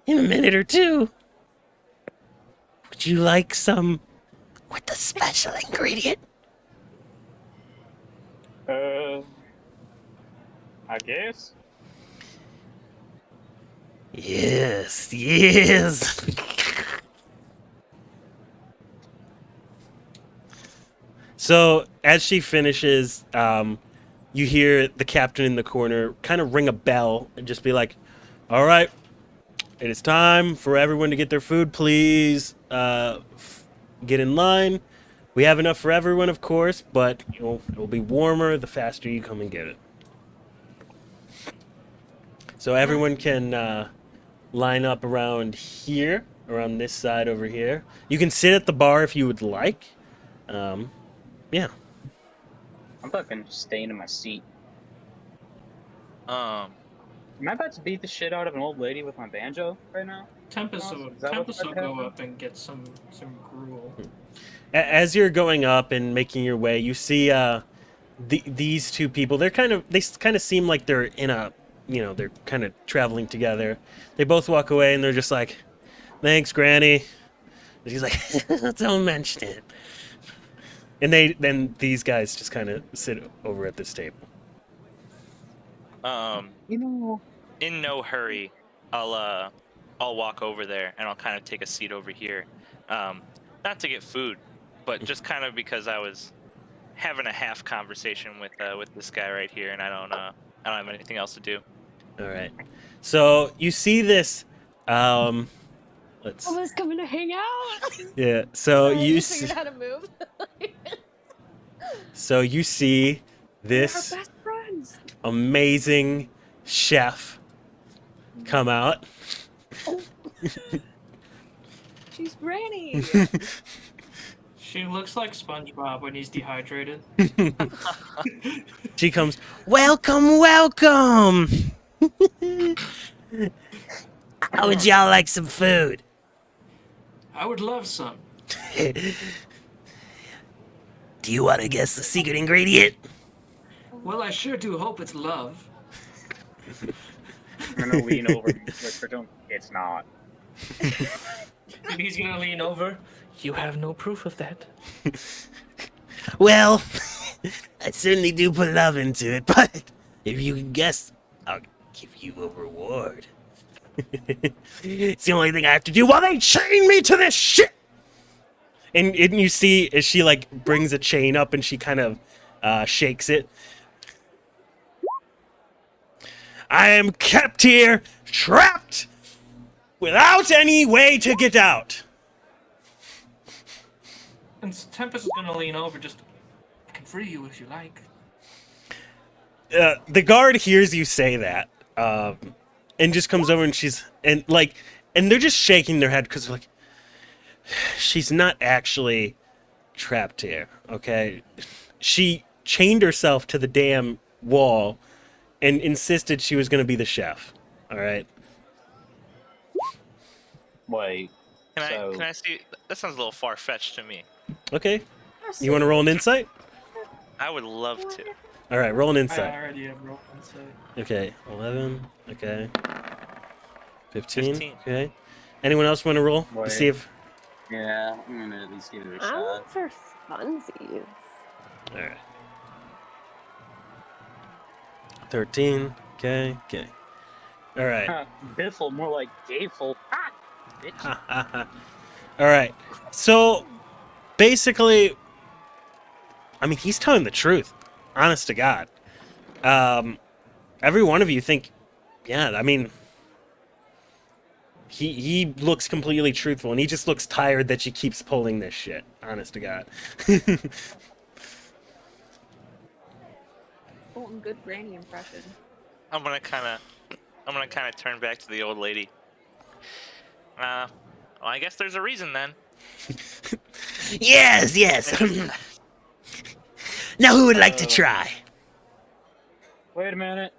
in a minute or two. Would you like some with the special ingredient? I guess. Yes, yes. So as she finishes, you hear the captain in the corner kind of ring a bell and just be like, "All right, it is time for everyone to get their food. Please get in line. We have enough for everyone, of course, but it will be warmer the faster you come and get it." So everyone can line up around here, around this side over here. You can sit at the bar if you would like. Yeah. I'm fucking staying in my seat. Um, Am I about to beat the shit out of an old lady with my banjo right now? Tempest Is will, that what's Tempest about will to go happen? up and get some gruel. As you're going up and making your way, you see these two people. They kind of seem like they're in a, they're kind of traveling together. They both walk away and they're just like, "Thanks, Granny." And she's like, "Don't mention it." And then these guys just kind of sit over at this table. You know, in no hurry, I'll walk over there and I'll kind of take a seat over here. Not to get food, but just kind of because I was having a half conversation with this guy right here, and I don't have anything else to do. All right. So you see this. Let's. Someone's coming to hang out. Yeah. So Sorry, I you. just figured out how to move. So you see We're our this best friends. amazing chef come out. She's Granny. She looks like SpongeBob when he's dehydrated. She comes, "Welcome, welcome. How would y'all like some food?" I would love some. Do you want to guess the secret ingredient? Well, I sure do hope it's love. I'm gonna lean over and whisper to him, "It's not." And he's gonna lean over. You have no proof of that. Well, I certainly do put love into it, but if you can guess, I'll give you a reward. It's the only thing I have to do while they chain me to this shit. And you see, as she like brings a chain up and she kind of shakes it. "I am kept here, trapped, without any way to get out." And Tempest is gonna lean over. Just, I can free you if you like. The guard hears you say that, and just comes over and and they're just shaking their head because like, she's not actually trapped here. Okay, she chained herself to the damn wall and insisted she was going to be the chef. All right. Wait. Can I see? That sounds a little far fetched to me. Okay. You want to roll an insight? I would love to. All right, roll an I insight. already have rolled insight. Okay, 11. Okay. 15. 15. Okay. Anyone else want to roll to Wait. see if? Yeah, I'm gonna at least give it a I shot. want for funsies. All right. 13. Okay. Okay. All right. Biffle, more like gayful. Ah, bitch. All right. So basically, I mean, he's telling the truth. Honest to God. Every one of you think, yeah, I mean, he looks completely truthful, and he just looks tired that she keeps pulling this shit. Honest to God. Oh, and good Granny impression. I'm gonna kind of turn back to the old lady. Well, I guess there's a reason then. Yes, yes. Now, who would like to try? Wait a minute.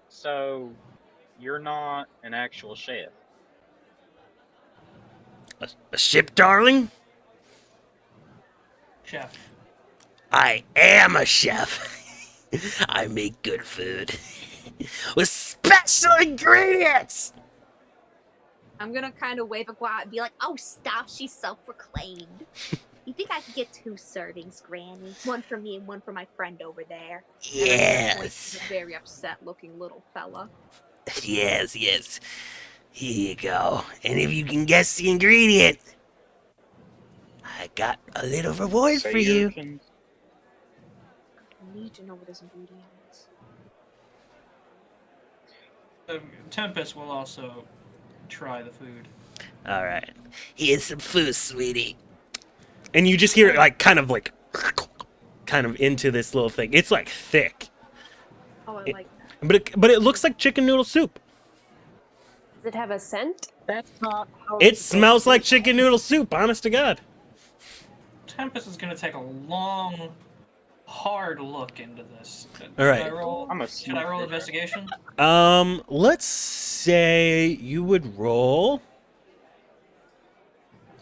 So, you're not an actual chef? A ship, darling? Chef. I am a chef. I make good food with special ingredients. I'm gonna kind of wave a guat and be like, Oh, stop. She's self-proclaimed. You think I could get 2 servings, Granny? One for me and one for my friend over there. and I'm gonna point Yes, to the very upset-looking little fella. yes, yes. Here you go. And if you can guess the ingredient, I got a little reward Say for your you. chins. I need to know what this ingredient is. Tempest will also try the food. All right, here's some food, sweetie. And you just hear it like kind of into this little thing. It's like thick, Oh, I It- like that. but it looks like chicken noodle soup. Does it have a scent? That's not how It it's supposed smells to like be. chicken noodle soup. Honest to God. Tempest is gonna take a long, hard look into this. All right. I'm a Should I roll smoker. investigation? Let's say you would roll.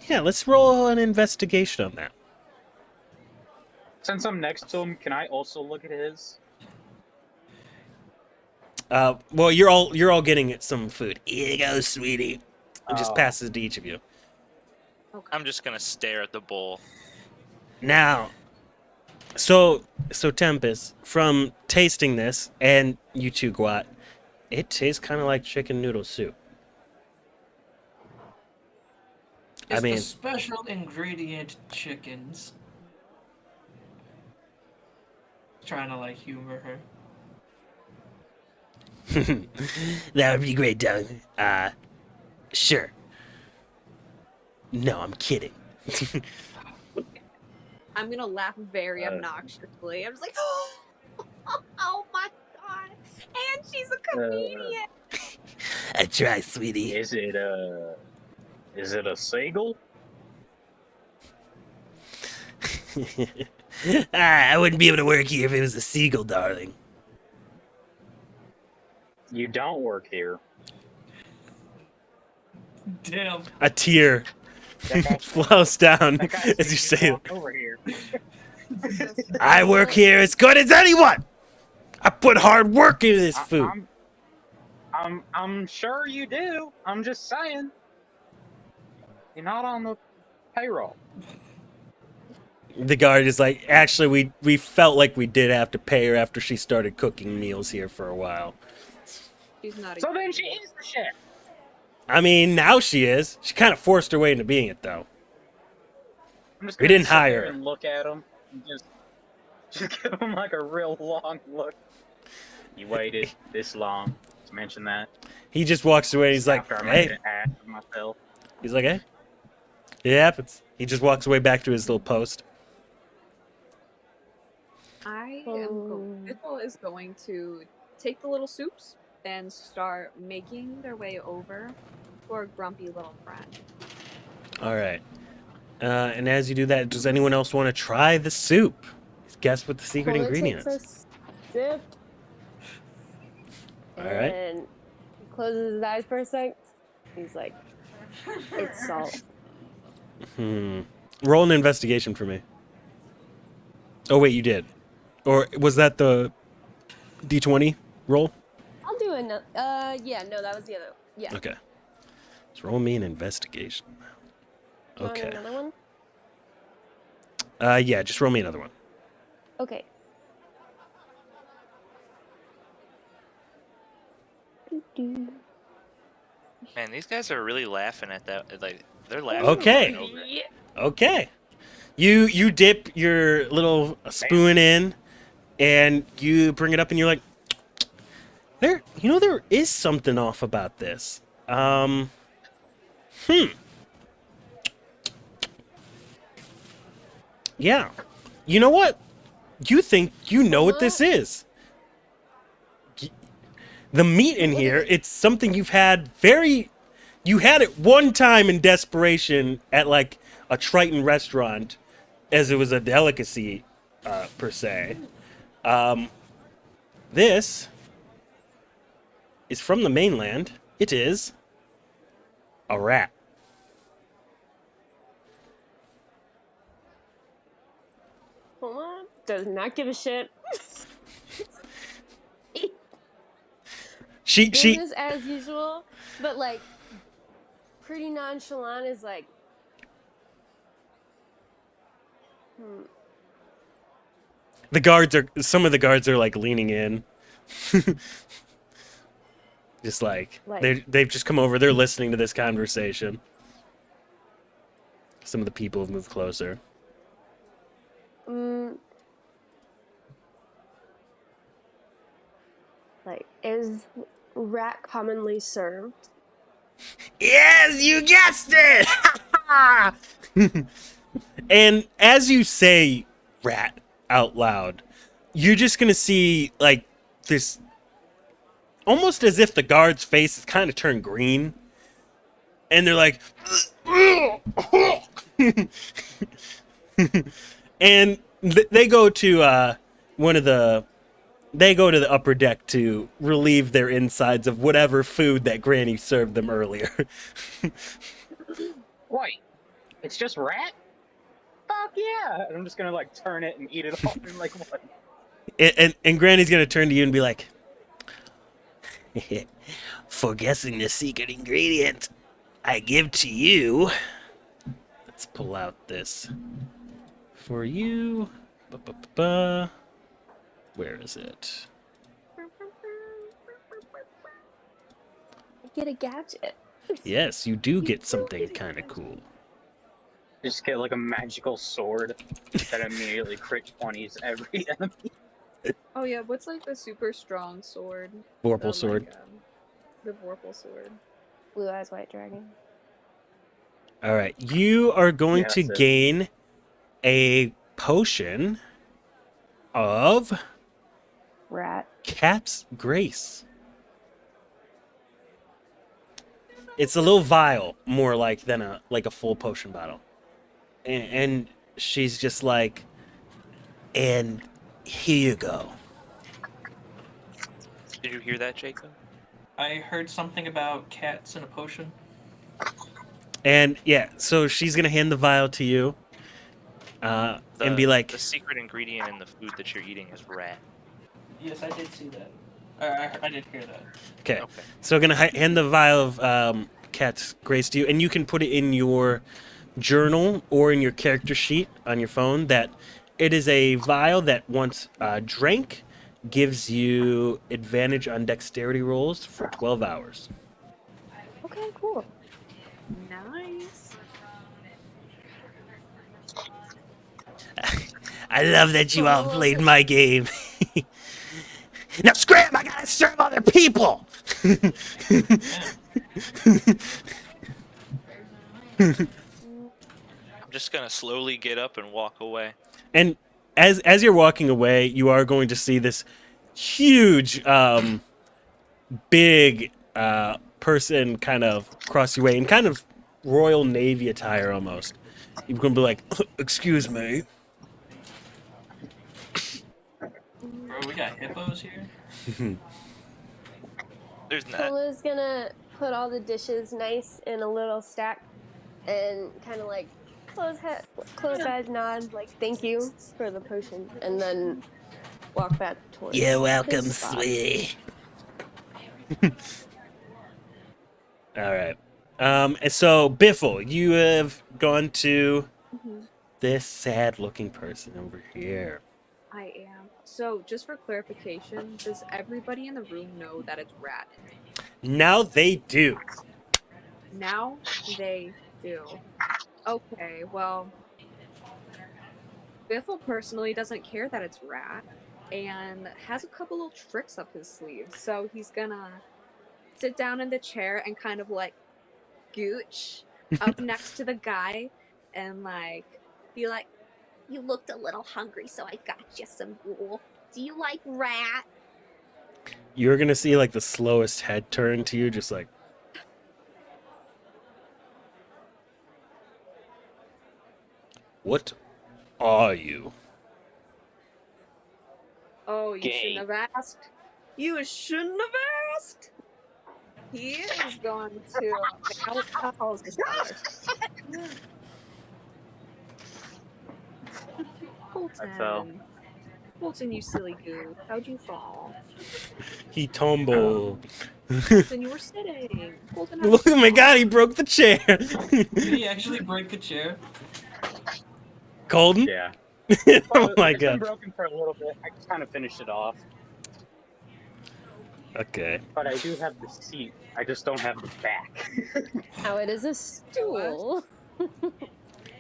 Yeah, let's roll an investigation on that. Since I'm next to him, can I also look at his? Well, you're all getting some food. Here you go, sweetie. It just Oh. passes to each of you. Okay. I'm just gonna stare at the bowl. Now, so Tempest, from tasting this, and you too, Guat, it tastes kind of like chicken noodle soup. Is I mean, the special ingredient chickens? Trying to like humor her. that would be great, Doug. Sure. No, I'm kidding. I'm gonna laugh very obnoxiously. I'm just like, oh my god! And she's a comedian. I try, sweetie. Is it a seagull? I wouldn't be able to work here if it was a seagull, darling. You don't work here. Damn. A tear That guy- flows down that guy's as you say it. over here. I work here as good as anyone. I put hard work into this food. I'm sure you do. I'm just saying. You're not on the payroll. The guard is like, actually, we felt like we did have to pay her after she started cooking meals here for a while. She's not. So then she is the chef. I mean, now she is. She kind of forced her way into being it, though. I'm just We gonna didn't sit hire there her. and look at him and just give him like a real long look. You waited this long to mention that. He just walks away. And he's like, After I hey. made an ass of myself. He's like, hey. It happens. He just walks away back to his little post. I am. Bithel is going to take the little soups and start making their way over to our grumpy little friend. All right. And as you do that, does anyone else want to try the soup? Guess what the secret Connor ingredient takes is. a sip. All right. And he closes his eyes for a sec. He's like, it's salt. Roll an investigation for me. Oh, wait, you did. Or was that the D20 roll? I'll do another. Yeah, no, that was the other. Yeah. Okay. Just roll me an investigation. You want Okay. another one? Yeah, just roll me another one. Okay. Man, these guys are really laughing at that. Like they're laughing. Okay. over and over. Yeah. Okay. You dip your little spoon in, and you bring it up, and you're like, there is something off about this. Yeah. You know what? You think you know what this is. The meat in here, it's something you had it one time in desperation at like a Triton restaurant, as it was a delicacy, per se. This is from the mainland. It is a rat. Homa does not give a shit. she business as usual, but like pretty nonchalant is like, some of the guards are like leaning in. Just like they've just come over, they're listening to this conversation. Some of the people have moved closer. like, is rat commonly served? Yes, you guessed it! And as you say rat out loud, you're just gonna see like this, almost as if the guard's face has kind of turned green. And they're like, and they go to they go to the upper deck to relieve their insides of whatever food that Granny served them earlier. Wait, it's just rat? Fuck yeah! And I'm just gonna like turn it and eat it all in like one. And Granny's gonna turn to you and be like, for guessing the secret ingredient I give to you. Let's pull out this for you. Where is it? I get a gadget. Yes, you do get something kind of cool. Just get like a magical sword that immediately crit 20s every enemy. Oh yeah, what's like the super strong sword? Vorpal sword. The Vorpal sword. Blue Eyes White Dragon. All right, you are going Yeah, to that's it. gain a potion of Rat. Cat's Grace. It's a little vial, more like than a full potion bottle. And she's just like, and here you go. Did you hear that, Jacob? I heard something about cats and a potion. And yeah, so she's gonna hand the vial to you, and be like, the secret ingredient in the food that you're eating is rat. Yes, I did see that. I did hear that. okay. Okay. So gonna hand the vial of Cat's Grace to you, and you can put it in your journal or in your character sheet on your phone that it is a vial that once drank gives you advantage on dexterity rolls for 12 hours. Okay, cool. Nice. I love that you all played my game. Now scram! I gotta serve other people. I'm just gonna slowly get up and walk away. And as you're walking away, you are going to see this huge, big person kind of cross your way in kind of Royal Navy attire almost. You're going to be like, excuse me. Bro, we got hippos here. There's not. Cola's gonna put all the dishes nice in a little stack and kind of like close eyes, nod, like thank you for the potion, and then walk back towards You're welcome, his spot. sweetie. All right. And so, Biffle, you have gone to this sad-looking person over here. I am. So, just for clarification, does everybody in the room know that it's rat? Now they do. Now they do. Okay, well, Biffle personally doesn't care that it's rat and has a couple little tricks up his sleeve. So he's gonna sit down in the chair and kind of like gooch up next to the guy and like be like, You looked a little hungry, so I got you some gruel. Do you like rat? You're going to see like the slowest head turn to you, just like, what are you? oh, you Gay. shouldn't have asked. You shouldn't have asked. He is going to. How tall is this fella? I fell. Colton, you silly goo. How'd you fall? He tumbled. Then you were sitting. Colton had Look, a oh my god, he spot. broke the chair. Did he actually break the chair? Colton? Yeah. Oh Well, my it's been god. broken for a little bit. I just kind of finished it off. Okay. But I do have the seat. I just don't have the back. How it is a stool.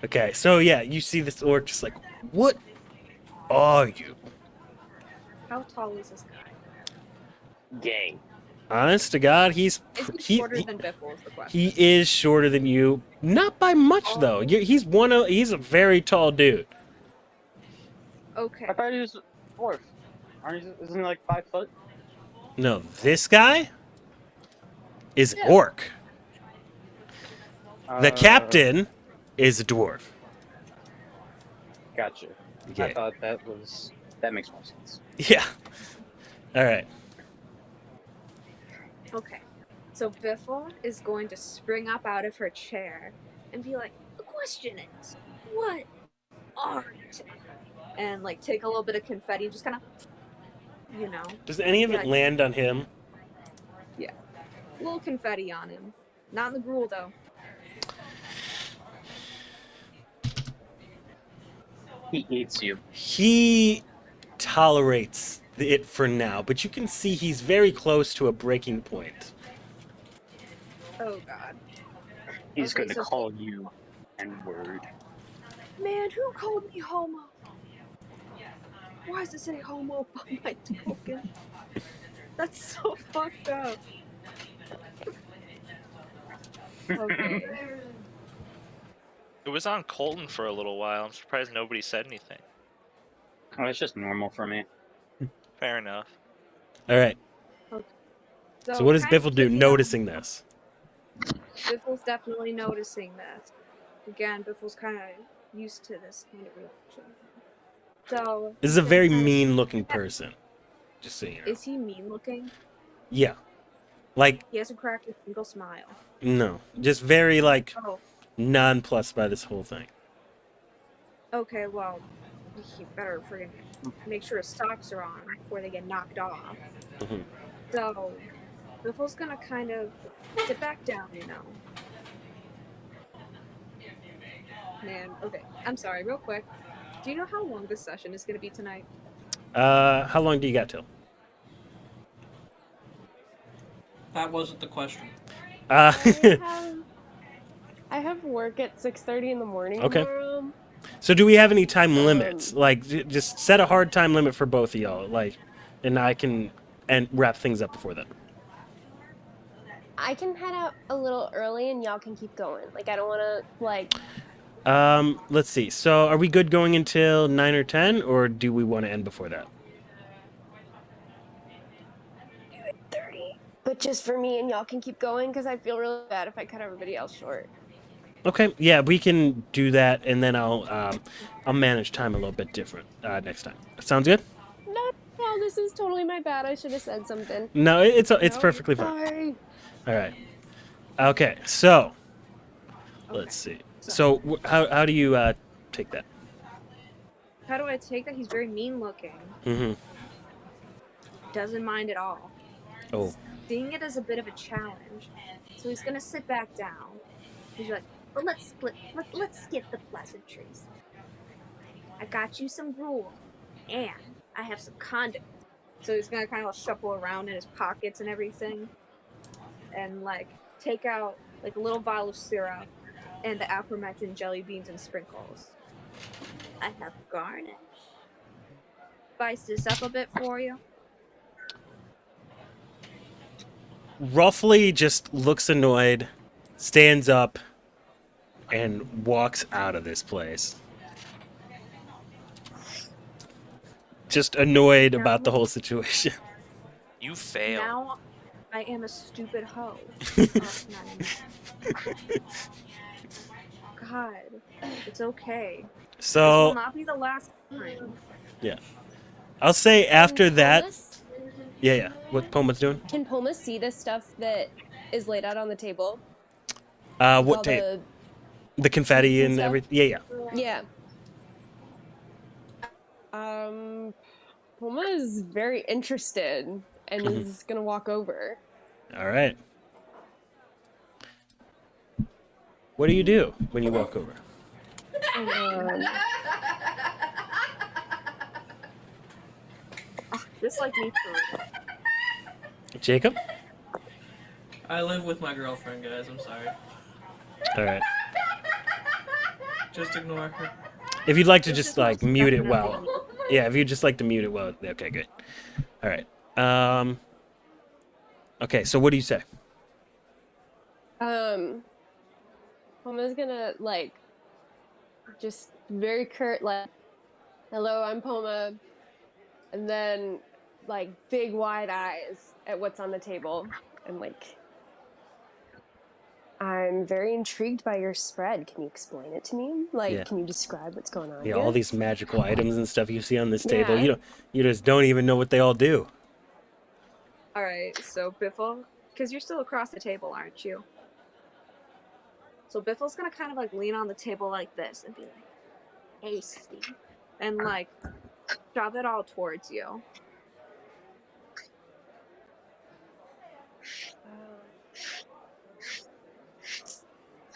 Okay, so yeah, you see this orc just like, what are you? How tall is this guy? Gay. Honest to God, he's Is he he, shorter he than Biffle is the question. he is shorter than you, not by much though. Oh. He's a very tall dude. Okay. I thought he was a dwarf. Isn't he like 5 foot? No, this guy is an Yeah. orc. The captain is a dwarf. Gotcha. I Yeah. thought that makes more sense. Yeah. All right. Okay. So Biffle is going to spring up out of her chair and be like, the question is, what art? And like take a little bit of confetti and just kind of, Does any of Yeah. it land on him? a little confetti on him. Not in the gruel though. He eats you. He tolerates it for now, but you can see he's very close to a breaking point. Oh god. He's Okay, going to so- call you N-word. Man, who called me homo? Why does it say homo on my token? That's so fucked up. Okay. It was on Colton for a little while. I'm surprised nobody said anything. Oh, it's just normal for me. Fair enough. All right. So what does kind of Biffle do kicking noticing this? Biffle's definitely noticing this. Again, Biffle's kind of used to this kind of reaction. So This is a very kinda- mean-looking person. Just so you know. Is he mean looking? Yeah. Like, He hasn't cracked a single smile. no. Just very, like, Oh, nonplussed by this whole thing. okay. Well, he better friggin' make sure his socks are on before they get knocked off. Mhm. So Biffle's gonna kind of sit back down, Man, okay. I'm sorry, real quick. Do you know how long this session is gonna be tonight? How long do you got till? That wasn't the question. Uh, I have work at 6:30 in the morning Okay. tomorrow. so do we have any time limits? Like, just set a hard time limit for both of y'all. Like, and I can wrap things up before then. I can head out a little early and y'all can keep going. Like, I don't want to, like... Let's see. So, are we good going until 9 or 10, or do we want to end before that? 30. But just for me and y'all can keep going because I feel really bad if I cut everybody else short. Okay. Yeah, we can do that, and then I'll manage time a little bit different next time. Sounds good? No, this is totally my bad. I should have said something. No, it's No, perfectly fine. Sorry. All right. Okay. So, Okay. let's see. So, how do you take that? How do I take that? He's very mean looking. Mm-hmm. Doesn't mind at all. Oh. Seeing it as a bit of a challenge. So he's gonna sit back down. He's like, But let's skip the pleasantries. I got you some gruel. And I have some condiments. So he's gonna kind of shuffle around in his pockets and everything. And like take out like a little vial of syrup and the aforementioned jelly beans and sprinkles. I have garnish. Spice this up a bit for you. Roughly just looks annoyed, stands up, and walks out of this place. Just annoyed about the whole situation. You fail. Now I am a stupid hoe. Oh, not anymore. God, it's okay. This will So, not be the last time. I'll say after Can that... Pomus- Yeah. What Poma's doing? Can Poma see the stuff that is laid out on the table? What With all tape? The confetti treats and and stuff? everything? Yeah. Yeah. Poma is very interested and is gonna walk over. All right. What do you do when you walk over? Just like me too. Jacob? I live with my girlfriend, guys. I'm sorry. All right. Just ignore her. If you'd like to This just is like most mute it definitely well. me. Yeah, if you'd just like to mute it well. Okay, good. All right. Okay, so what do you say? Poma's gonna like just very curt like, "Hello, I'm Poma," and then like big wide eyes at what's on the table, and like, "I'm very intrigued by your spread. Can you explain it to me? Like, Yeah. can you describe what's going on Yeah, here?" all these magical items and stuff you see on this table. Yeah. You just don't even know what they all do. All right, so Biffle, because you're still across the table, aren't you? So Biffle's gonna kind of like lean on the table like this and be like, "Hey, Steve," and like shove it all towards you.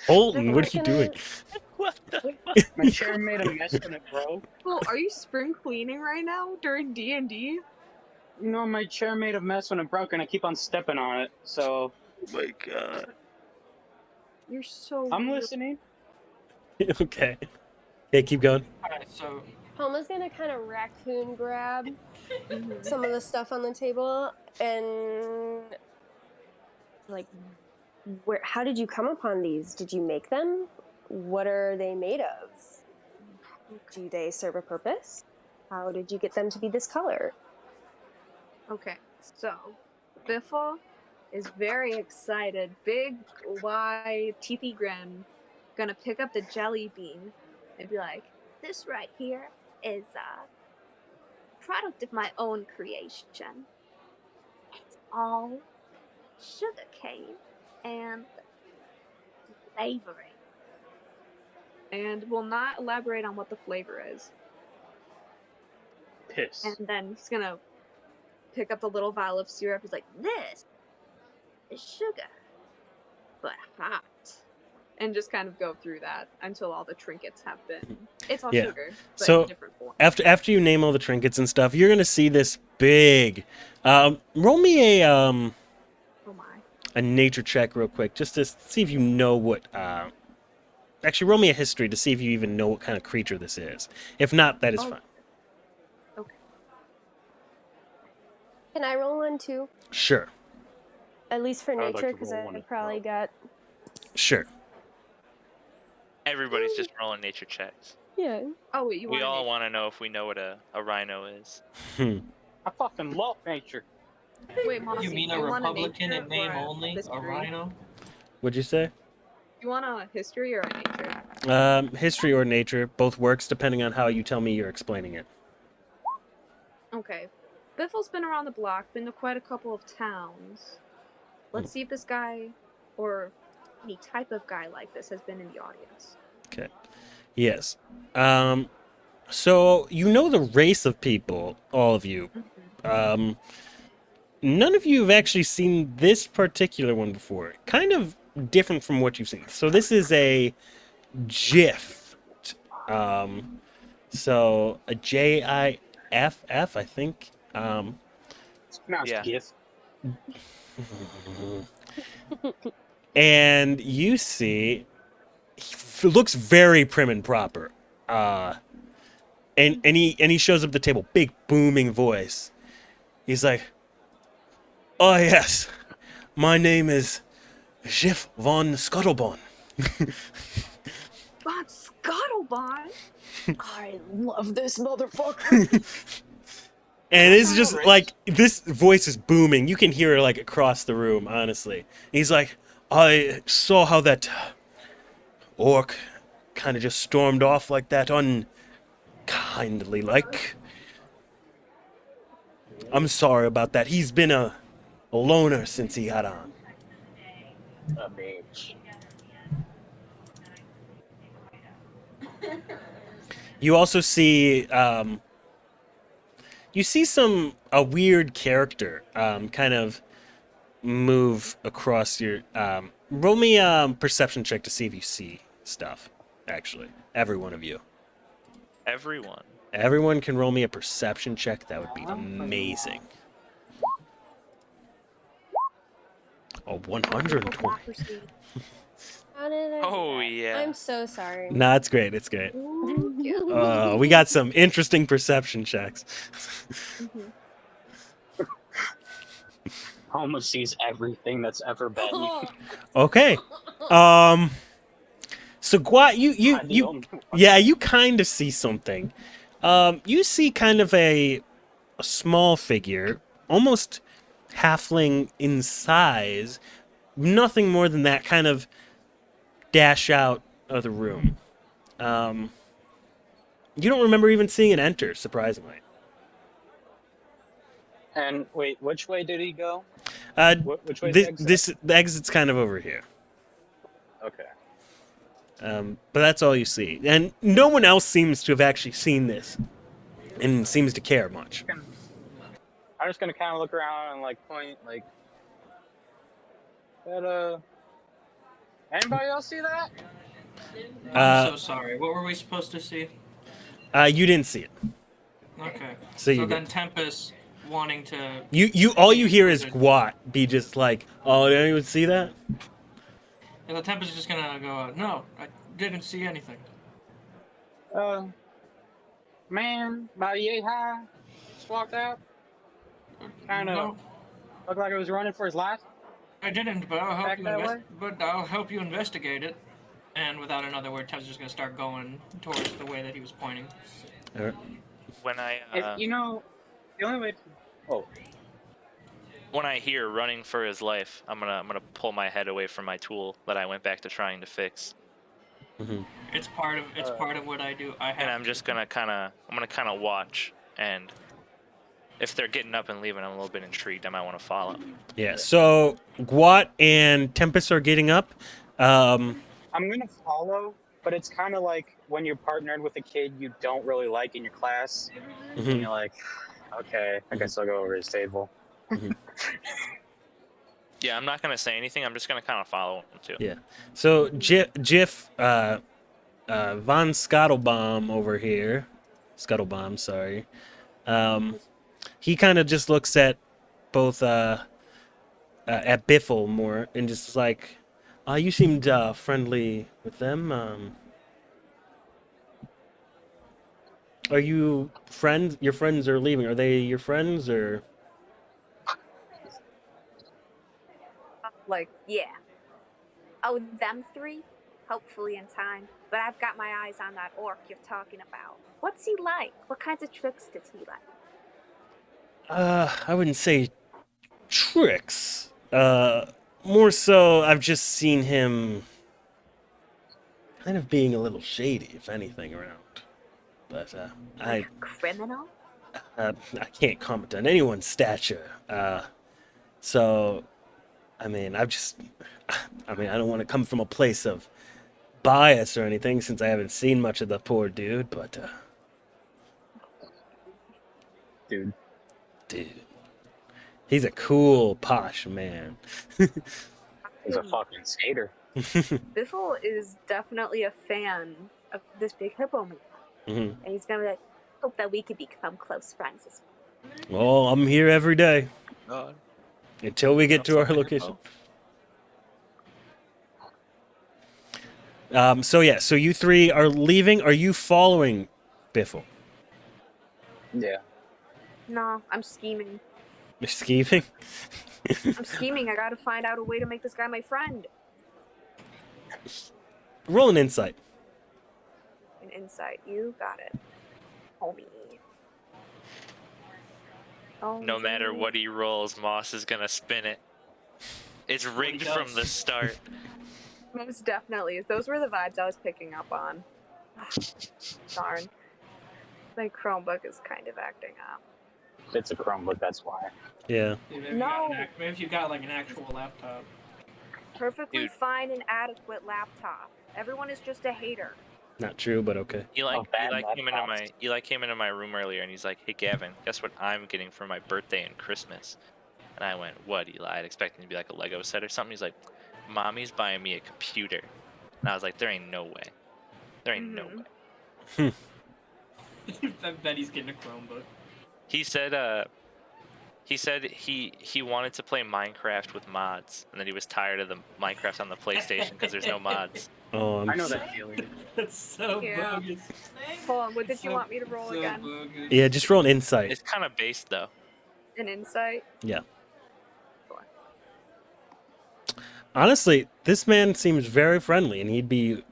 Bolton, what Poma's are you gonna doing? What the Wait, fuck? My chair made a mess when it broke. Biffle, are you spring cleaning right now during D&D? No, my chair made a mess when it broke, and I keep on stepping on it. So Oh my god. You're so I'm weird. listening. Okay. Okay, keep going. Alright, so Poma's gonna kind of raccoon grab Mhm. some of the stuff on the table and like, where? How did you come upon these? Did you make them? What are they made of? Do they serve a purpose? How did you get them to be this color? Okay, so Biffle is very excited, big, wide, teethy grin, gonna pick up the jelly bean and be like, "This right here is a product of my own creation. It's all sugar cane and flavoring." And will not elaborate on what the flavor is. Piss. And then he's gonna pick up the little vial of syrup. He's like, "This is sugar, but hot." And just kind of go through that until all the trinkets have been. It's all Yeah. sugar, but So, in different form. After you name all the trinkets and stuff, you're gonna see this big. Roll me Oh my. a nature check real quick, just to see if you know what. Actually, roll me a history to see if you even know what kind of creature this is. If not, that is Oh. fine. Okay. Can I roll one too? Sure, At least for I would like nature, to because roll one I as probably well. got sure. Everybody's just rolling nature checks. yeah. Oh wait, you We want all to want to know if we know what a rhino is. I fucking love nature. wait, Mossy, you mean do a you want a Republican nature in name or a only? A history? rhino? What'd you say? You want a history or a nature? History or nature, both works depending on how you tell me you're explaining it. Okay. Biffle's been around the block, been to quite a couple of towns. Let's see if this guy, or any type of guy like this, has been in the audience. Okay. Yes. So you know the race of people, all of you. Um, None of you have actually seen this particular one before. Kind of different from what you've seen. So this is a GIF. So a GIFF, I think. It's pronounced Yeah. GIF. And you see, he looks very prim and proper. And he shows up at the table, big booming voice. He's like, "Oh yes, my name is Gif von Scuttlebon." Von Scuttlebon? I love this motherfucker. And it's just like this voice is booming. You can hear it like across the room, honestly. He's like, "I saw how that orc kind of just stormed off like that unkindly like. I'm sorry about that. He's been a loner since he got on." A bitch. You also see you see a weird character kind of move across your. Roll me a perception check to see if you see stuff. Actually, every one of you. Everyone. Everyone can roll me a perception check. That would be amazing. Oh, 120. Democracy. How did I do Oh, that? yeah. I'm so sorry. Nah, it's great. It's great. Ooh. We got some interesting perception checks. Mhm. Homa sees everything that's ever been. Okay. So Guat, I'm the only one. yeah, you kind of see something. You see kind of a small figure, almost halfling in size, nothing more than that, kind of dash out of the room. You don't remember even seeing it enter, surprisingly. And wait, which way did he go? Which way This, the exit? the exit's kind of over here. Okay. But that's all you see, and no one else seems to have actually seen this, and seems to care much. I'm just gonna kind of look around and like point like. But anybody else see that? I'm so sorry. What were we supposed to see? You didn't see it. Okay. So you then Tempest wanting to. All you hear is Wizard. Gwat be just like, oh, did anyone see that? And the Tempest is just gonna go. No, I didn't see anything. Man, about yay high, just walked out. Kind of No, looked like it was running for his life. I didn't. But I'll help Back you that way? But I'll help you investigate it. And without another word, Tempest is just gonna start going towards the way that he was pointing. All right. When I If you know, the only way. Oh, when I hear running for his life, I'm gonna pull my head away from my tool that I went back to trying to fix, It's part of what I do. I have. and I'm just gonna kind of watch, and if they're getting up and leaving, I'm a little bit intrigued. I might want to follow. Yeah. So Gwat and Tempest are getting up. I'm gonna follow, but it's kind of like when you're partnered with a kid you don't really like in your class, and you're like, okay, I guess I'll go over his table. Yeah, I'm not gonna say anything. I'm just gonna kind of follow him too. Yeah. So Jiff, Von Scuttlebaum over here, Scuttlebomb, sorry. He kind of just looks at both at Biffle more and just like, you seemed friendly with them. Are you friends? Your friends are leaving. Are they your friends or? Like, yeah. Oh, them three? Hopefully in time. But I've got my eyes on that orc you're talking about. What's he like? What kinds of tricks does he like? I wouldn't say tricks. More so, I've just seen him kind of being a little shady, if anything, around. But Like a criminal? I can't comment on anyone's stature. So, I mean, I don't want to come from a place of bias or anything since I haven't seen much of the poor dude, but Dude. He's a cool, posh man. He's a fucking skater. Biffle is definitely a fan of this big hippo man. And he's gonna be like, hope that we could become close friends as well. Well, I'm here every day until we get to our location. So you three are leaving. Are you following Biffle? Yeah. No, I'm scheming. You're scheming? I'm scheming. I gotta find out a way to make this guy my friend. Roll an insight. An insight. You got it. Homie. Oh, No matter what he rolls, Moss is gonna spin it. It's rigged from the start. Most definitely. Those were the vibes I was picking up on. Darn. My Chromebook is kind of acting up. It's a Chromebook, that's why. Yeah. No. Maybe if you got like an actual laptop. Perfectly Dude. fine and adequate laptop. Everyone is just a hater. Not true, but okay. Eli bad came into my room earlier, and he's like, "Hey, Gavin, guess what I'm getting for my birthday and Christmas?" And I went, what, Eli? I'd expecting it to be like a Lego set or something. He's like, Mommy's buying me a computer. And I was like, there ain't no way. There ain't no way. I bet he's getting a Chromebook. He said he wanted to play Minecraft with mods, and then he was tired of the Minecraft on the PlayStation because there's no mods. Oh, I know that feeling. That's so Yeah. bogus. Hold on, what did you want me to roll so again? bogus. Yeah, just roll an insight. It's kind of based though. An insight? Yeah. Honestly, this man seems very friendly, and he'd be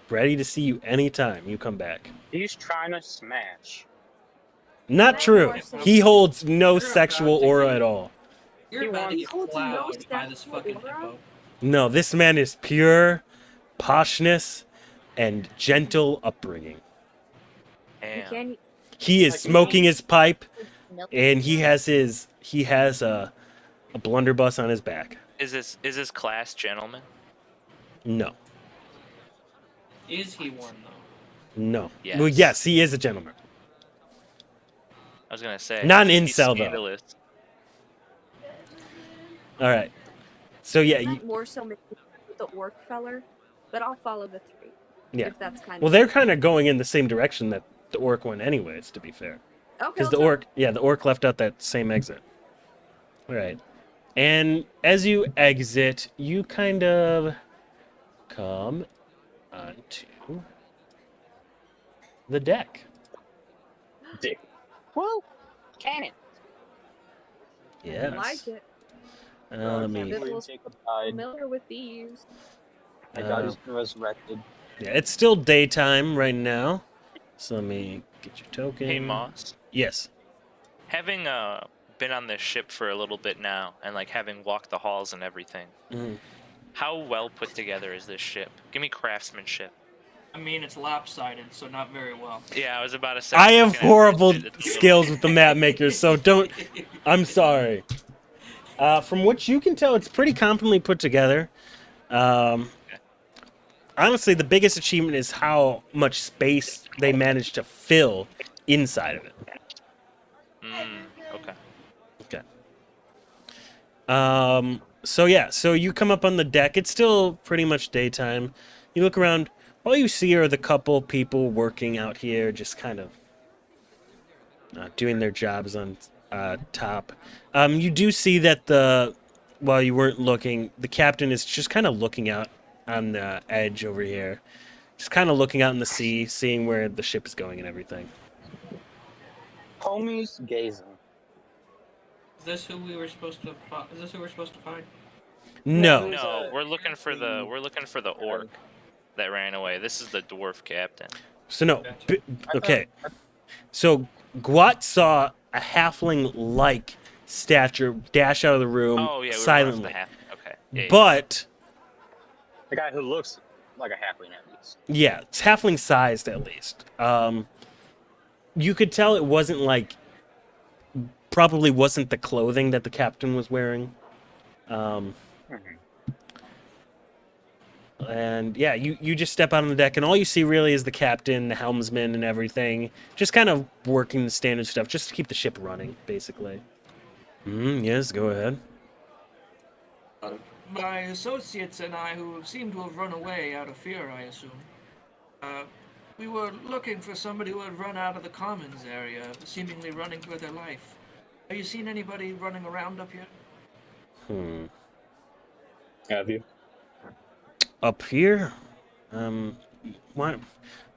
ready to see you anytime you come back. He's trying to smash. Not true. He holds no You're sexual about to aura get- at all. You're about to He get wants no plowed by this sexual fucking aura? hippo. No, this man is pure poshness and gentle upbringing. You Damn. can He is Like, smoking his pipe, milk and he has a blunderbuss on his back. Is this class gentleman? No, Is he one though? no. Yes. Well, yes, he is a gentleman. I was gonna say. Not an he's incel, though. scandalous. All right. So yeah, I meant more so maybe with the orc feller, but I'll follow the three. Yeah. If that's kind well, of they're kind of going in the same direction that the orc went, anyways. To be fair, okay. because the orc left out that same exit. All right. And as you exit, you kind of come onto the deck. Dick. Whoa! Cannon! Yes. like it. Let me. Invisible Jacob died. Familiar with these. I thought he's been resurrected. Yeah, it's still daytime right now. So let me get your token. Hey Moss, Yes. having been on this ship for a little bit now, and like having walked the halls and everything, Mhm. how well put together is this ship? Give me craftsmanship. I mean, it's lopsided, so not very well. Yeah, I was about to say. I have looking at horrible this shit, it's a little- skills with the map maker, so don't. I'm sorry. From what you can tell, it's pretty competently put together. Honestly, the biggest achievement is how much space they managed to fill inside of it. Okay. Okay. So yeah, so you come up on the deck. It's still pretty much daytime. You look around. All you see are the couple people working out here, just kind of doing their jobs on top. You do see that while you weren't looking, the captain is just kind of looking out on the edge over here, just kind of looking out in the sea, seeing where the ship is going and everything. Homies gazing. Is this who we were supposed to? Is this who we're supposed to find? No. No, we're looking for the orc that ran away. This is the dwarf captain. So no. Okay. So Guat saw a halfling-like stature dash out of the room Oh yeah, we were silently. the half. Okay. Yeah, But The guy who looks like a halfling at least. yeah, it's halfling sized at least. You could tell it wasn't probably wasn't the clothing that the captain was wearing. And yeah, you just step out on the deck, and all you see really is the captain, the helmsman, and everything, just kind of working the standard stuff, just to keep the ship running, basically. Yes, go ahead. My associates and I, who seem to have run away out of fear, I assume. We were looking for somebody who had run out of the commons area, seemingly running for their life. Have you seen anybody running around up here? Have you? Up here? Why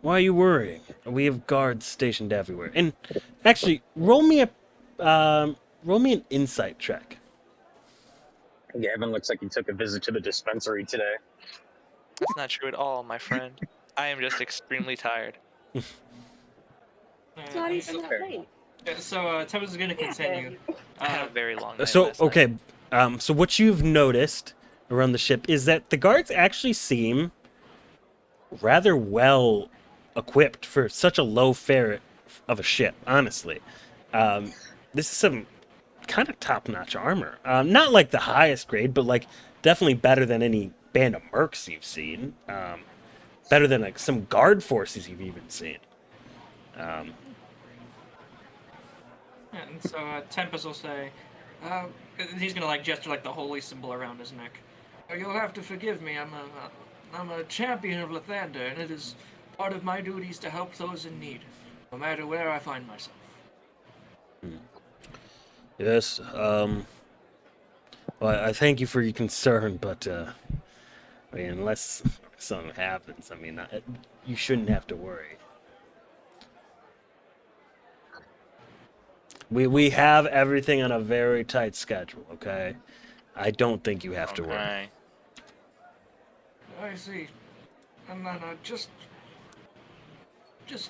are you worrying? We have guards stationed everywhere. And actually, roll me an insight check. Gavin looks like he took a visit to the dispensary today. That's not true at all, my friend. I am just extremely tired. It's not even that late. So Tempest is going to continue. I had a very long night So last night. okay, so what you've noticed around the ship is that the guards actually seem rather well equipped for such a low fare of a ship. Honestly, this is some kind of top-notch armor. Not like the highest grade, but like definitely better than any band of mercs you've seen. Better than like some guard forces you've even seen. And so Tempest will say, And he's gonna like gesture like the holy symbol around his neck. You'll have to forgive me. I'm a champion of Lathander, and it is part of my duties to help those in need, no matter where I find myself. Yes. Well, I thank you for your concern, but I mean, unless something happens, I mean, you shouldn't have to worry. We have everything on a very tight schedule. Okay. I don't think you have to worry. Okay. I see. And then just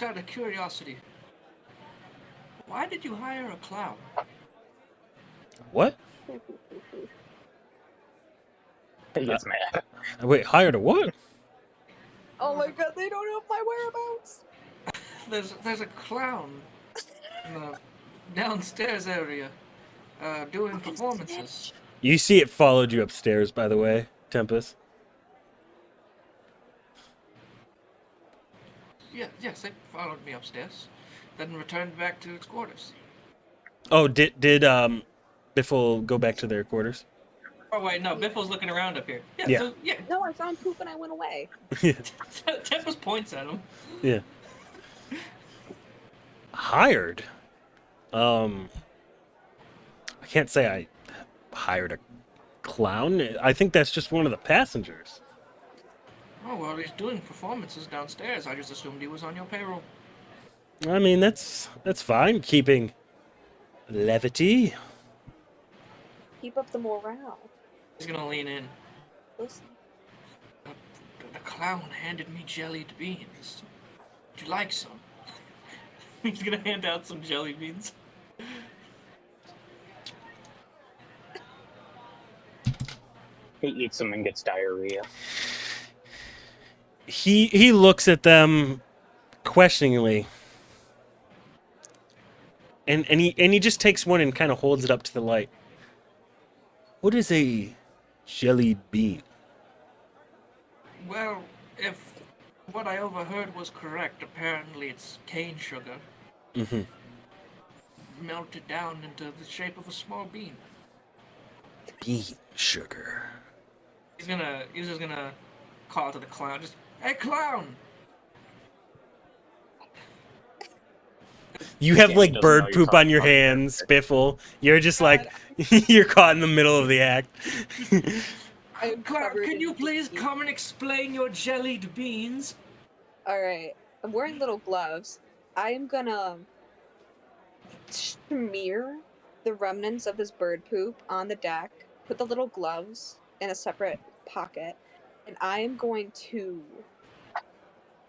out of curiosity, why did you hire a clown? What? He gets mad. Wait, hired a what? Oh my god, they don't know my whereabouts. There's a clown in the downstairs area, doing performances. You see it followed you upstairs, by the way, Tempest. Yes, it followed me upstairs, then returned back to its quarters. Oh, did Biffle go back to their quarters? Oh wait, no, Biffle's looking around up here. Yeah. So, yeah. No, I found poop and I went away. Tempest points at him. Yeah. Hired? I can't say I hired a clown. I think that's just one of the passengers. Oh well, he's doing performances downstairs. I just assumed he was on your payroll. I mean, that's fine. Keeping levity. Keep up the morale. He's gonna lean in. Listen. The clown handed me jellied beans. Would you like some? He's gonna hand out some jelly beans. He eats them and gets diarrhea. He looks at them questioningly. And he just takes one and kind of holds it up to the light. What is a jellied bean? Well, if what I overheard was correct, apparently it's cane sugar Mm-hmm. melted down into the shape of a small bean. Bean sugar. He's just gonna call to the clown. Just, hey, clown! You have Yeah, like doesn't bird know you're poop talking on your about hands, bird. Biffle. You're just like you're caught in the middle of the act. I am Clown, covered can in you please pee. come and explain your jellied beans? Alright. I'm wearing little gloves. I am gonna smear the remnants of this bird poop on the deck, put the little gloves in a separate pocket, and I am going to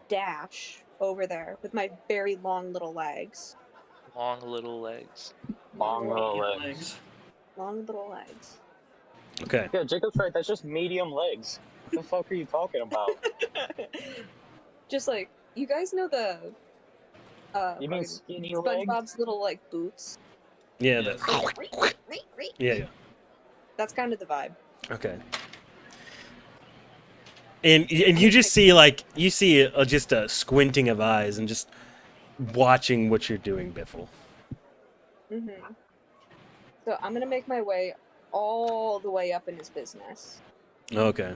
dash over there with my very long little legs. Long little legs. Long little Medium legs. Long little legs. Okay. Yeah, Jacob's right. That's just medium legs. What the fuck are you talking about? Just like, you guys know the You mean fucking skinny legs? SpongeBob's little like boots? Yeah. Yes. Yeah. That's kind of the vibe. Okay. And you just see like just a squinting of eyes and just watching what you're doing, Biffle. Mm-hmm. So I'm gonna make my way all the way up in his business. Okay.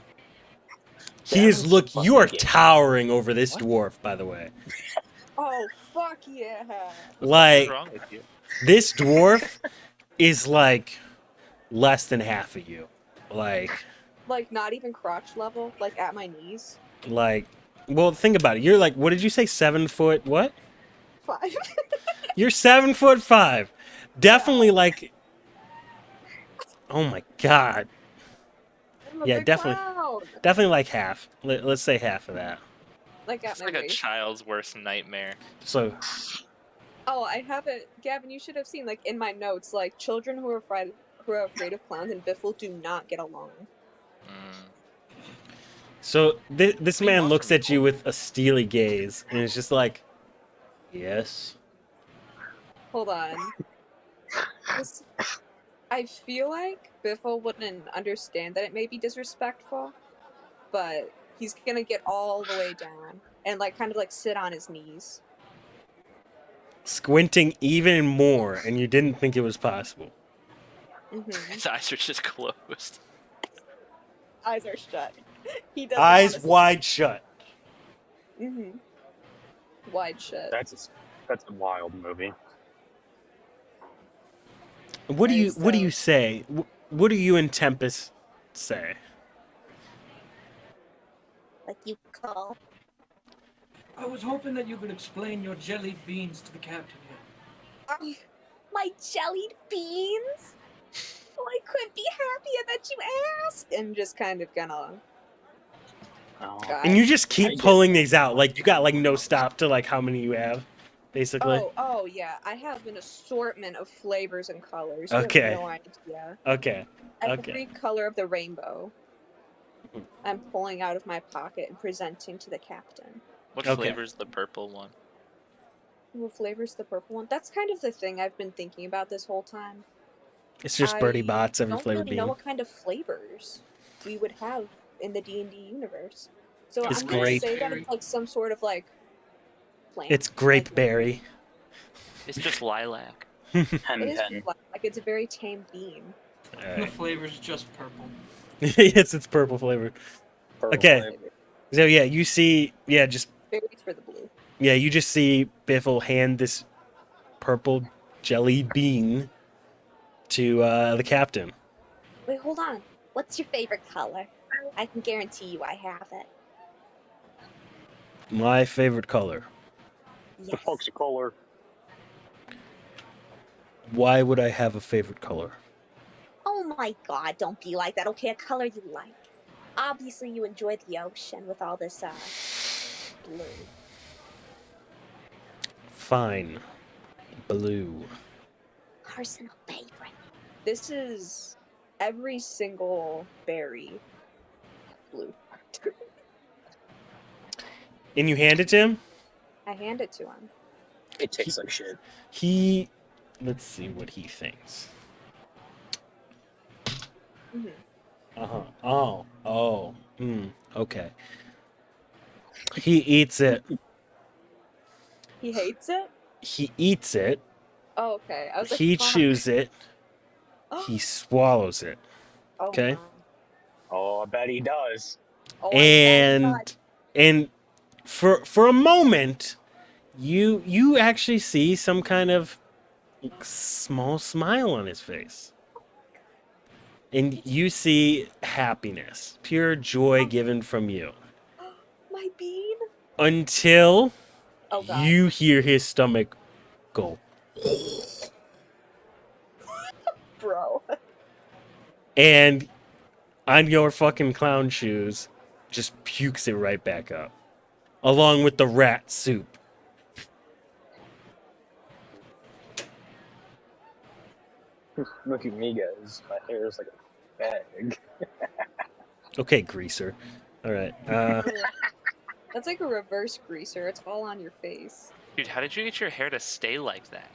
Yeah, He is I'm you are fucking gay. towering over this What? dwarf, by the way. Oh fuck yeah! Like What's wrong with you? this dwarf is like less than half of you. Like not even crotch level, like at my knees. Well, think about it. You're like, what did you say? 7 foot? What? 5. You're 7'5". Definitely like. Oh my god. I'm a Yeah, big definitely. clown. Definitely like half. Let's say half of that. Like at It's my like a waist. child's worst nightmare. So Oh, I have it, Gavin. You should have seen like in my notes, like children who are afraid of clowns and Biffle do not get along. this What do you man want looks from at you with a steely gaze, and it's just like, yes. Hold on. I feel like Biffle wouldn't understand that it may be disrespectful, but he's gonna get all the way down and like kind of like sit on his knees. Squinting even more, and you didn't think it was possible. Mm-hmm. His eyes are just closed. Eyes are shut. He doesn't Eyes wide shut. Mm-hmm. Wide shut. That's a wild movie. What do Okay, you so- say? What do you and Tempest say? Like you call. I was hoping that you could explain your jellied beans to the captain here. My jellied beans? Well, I couldn't be happier that you asked. And just kind of gonna. Oh, God. And you just I keep get pulling that. these out. Like you got like no stop to like how many you have, basically. Oh yeah. I have an assortment of flavors and colors. Okay. You have no idea. Okay. Every color of the rainbow. I'm pulling out of my pocket and presenting to the captain. What Okay. flavor's the purple one? What flavor's the purple one? That's kind of the thing I've been thinking about this whole time. It's just Birdie Bots every don't flavored really know bean. what kind of flavors we would have in the D&D universe. So It's I'm gonna grape. say that it's like some sort of like plant. It's grape berry. It's just lilac. It Hen is hen. like it's a very tame bean. The Alright. flavor's just purple. Yes, it's purple flavored. Purple Okay. flavor. So yeah, you see, just Berries for the blue. you just see Biffle hand this purple jelly bean to the captain. Wait, hold on. What's your favorite color? I can guarantee you I have it. My favorite color. The Yes. foxy color. Why would I have a favorite color? Oh my god, don't be like that. Okay, a color you like. Obviously you enjoy the ocean with all this, blue. Fine. Blue. Personal favorite. This is every single berry blue. And you hand it to him? I hand it to him. It tastes like shit. Let's see what he thinks. Mhm. Okay. He eats it. He hates it? He eats it. Oh, okay. I was like, He fuck. chews it. He swallows it. Oh, okay. no. Oh, I bet he does. Oh, I bet he does. And for a moment, you actually see some kind of small smile on his face. And you see happiness, pure joy given from you. My bean? Until Oh, God. you hear his stomach go. Bro. And on your fucking clown shoes, just pukes it right back up. Along with the rat soup. Look at me, guys. My hair is like a bag. Okay, greaser. Alright. That's like a reverse greaser. It's all on your face. Dude, how did you get your hair to stay like that?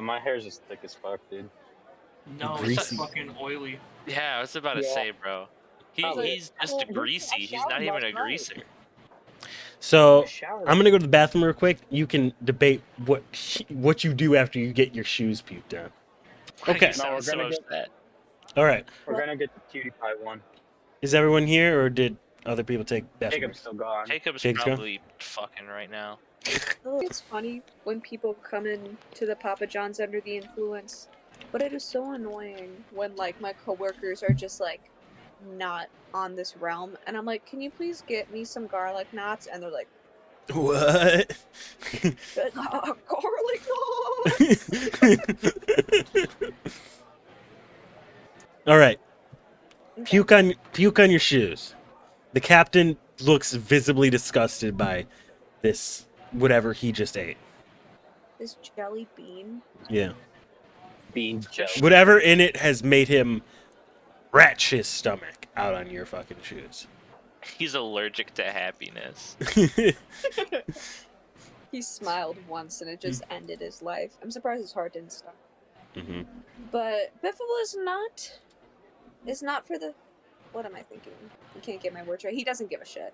My hair's just thick as fuck, dude. No, Greasy. it's fucking oily. Yeah, I was about to Yeah. say, bro. He's just Well, greasy. He's not even a greaser. So Shower. I'm gonna go to the bathroom real quick. You can debate what you do after you get your shoes puked on. Why do Okay. you sound No, we're so gonna get- upset? All right. We're gonna get the cutie pie one. Is everyone here, or did other people take bathroom Jacob's breaks? still gone. Jacob's Jake's gone? probably fucking right now. It's funny when people come in to the Papa John's under the influence, but it is so annoying when like my coworkers are just like not on this realm, and I'm like, "Can you please get me some garlic knots?" And they're like, What? "Garlic knots." All right. Okay. Puke on your shoes. The captain looks visibly disgusted by this whatever he just ate. This jelly bean. Yeah. Bean jelly. Whatever in it has made him retch his stomach out on your fucking shoes. He's allergic to happiness. He smiled once and it just ended his life. I'm surprised his heart didn't stop. Mm-hmm. But Biffle is not for the. What am I thinking? I can't get my words right. He doesn't give a shit.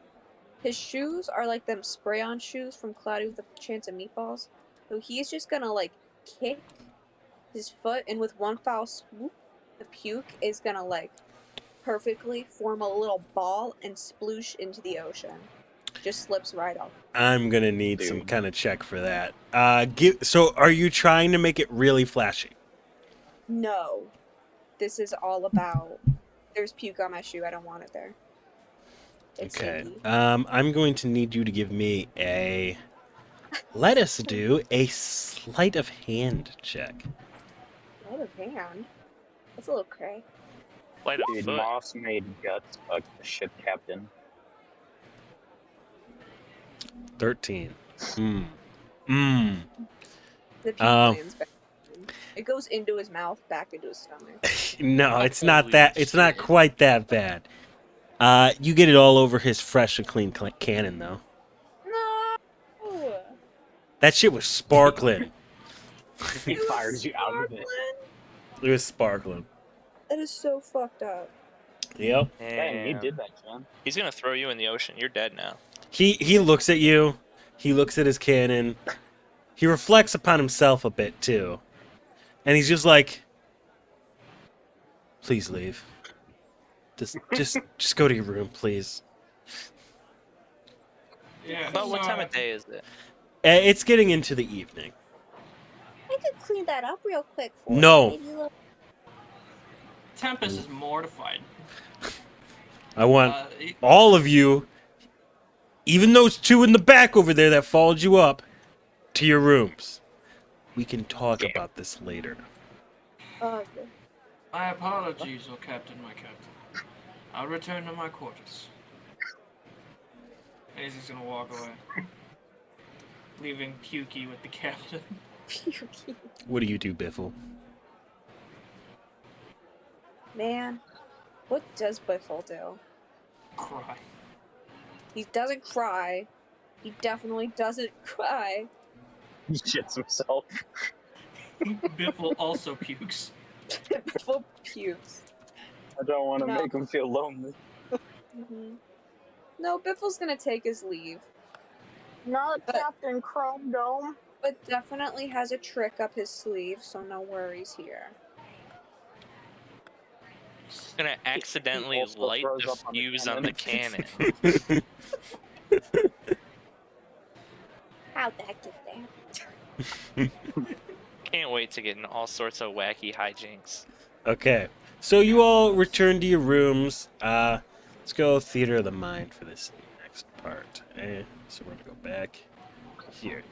His shoes are like them spray-on shoes from Cloudy with a Chance of Meatballs. So he's just gonna like kick his foot, and with one foul swoop, the puke is gonna like perfectly form a little ball and sploosh into the ocean. Just slips right off. I'm gonna need Dude. some kind of check for that. So are you trying to make it really flashy? No, this is all about. There's puke on my shoe. I don't want it there. It's Okay. stinky. I'm going to need you to give me a. Let us do a sleight of hand check. Sleight of hand. That's a little cray. Light of Dude, foot. Moss made guts fuck the ship captain. 13. Mm. The puke Um. lands back. It goes into his mouth, back into his stomach. No, it's not Holy that. It's not shit. quite that bad. You get it all over his fresh and clean cannon, though. No. That shit was sparkling. He It was fires you out of it. sparkling. It was sparkling. That is so fucked up. Yep. Dang, he Damn. did that, John. He's gonna throw you in the ocean. You're dead now. He looks at you. He looks at his cannon. He reflects upon himself a bit too, and he's just like, "Please leave. Just go to your room, please." Yeah. About what so, time of day is it? It's getting into the evening. I could clean that up real quick for No. you. Maybe a little... Tempest is mortified. I want He- all of you, even those two in the back over there that followed you up, to your rooms. We can talk about this later. Ugh. My apologies, oh Captain, my Captain. I'll return to my quarters. And he's just gonna walk away. Leaving Pukey with the captain. Pukey. What do you do, Biffle? Man, what does Biffle do? Cry. He doesn't cry. He definitely doesn't cry. He shits himself. Biffle also pukes. Biffle pukes. I don't want to No. make him feel lonely. Hmm. No, Biffle's gonna take his leave, Not But- Captain Chrome Dome. but definitely has a trick up his sleeve, so no worries here. He's gonna accidentally also light throws the up on the fuse on the cannon. How'd that get there? Can't wait to get in all sorts of wacky hijinks. Okay, so you all return to your rooms. Let's go theater of the mind for this next part. So we're gonna go back here.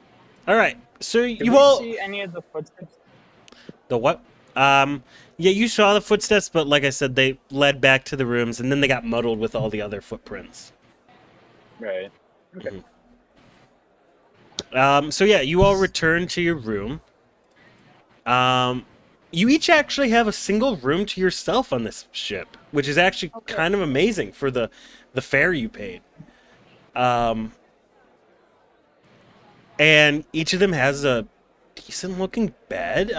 All right, so Did you we all see any of the footsteps? the what? Yeah, you saw the footsteps, but like I said, they led back to the rooms, and then they got muddled with all the other footprints. Right. So yeah, you all return to your room. You each actually have a single room to yourself on this ship, which is actually Okay. kind of amazing for the fare you paid. And each of them has a decent looking bed,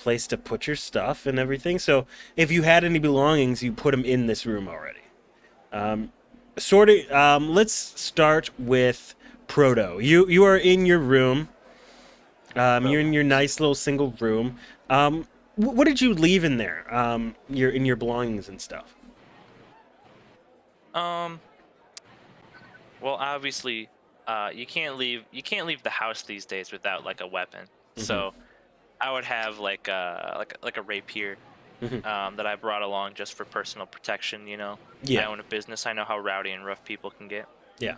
place to put your stuff and everything. So if you had any belongings, you put them in this room already. Let's start with Proto. You are in your room. You're in your nice little single room. What did you leave in there? Your belongings and stuff. Well, obviously, you can't leave the house these days without like a weapon. So, I would have like a rapier, that I brought along just for personal protection. You know, Yeah. I own a business. I know how rowdy and rough people can get. Yeah.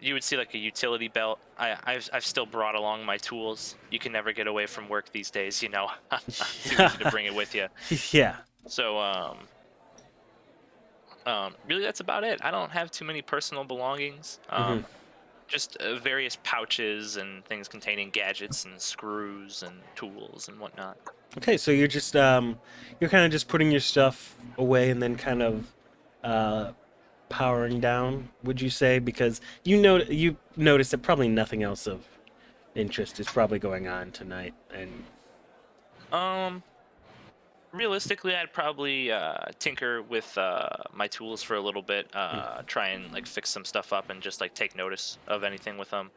You would see like a utility belt. I've still brought along my tools. You can never get away from work these days, you know. Too easy to bring it with you. Yeah. So really that's about it. I don't have too many personal belongings. Just various pouches and things containing gadgets and screws and tools and whatnot. Okay, so you're just you're kind of just putting your stuff away and then kind of powering down, would you say? Because you notice that probably nothing else of interest is probably going on tonight, and Realistically, I'd probably tinker with my tools for a little bit, try and like fix some stuff up and just like take notice of anything with them,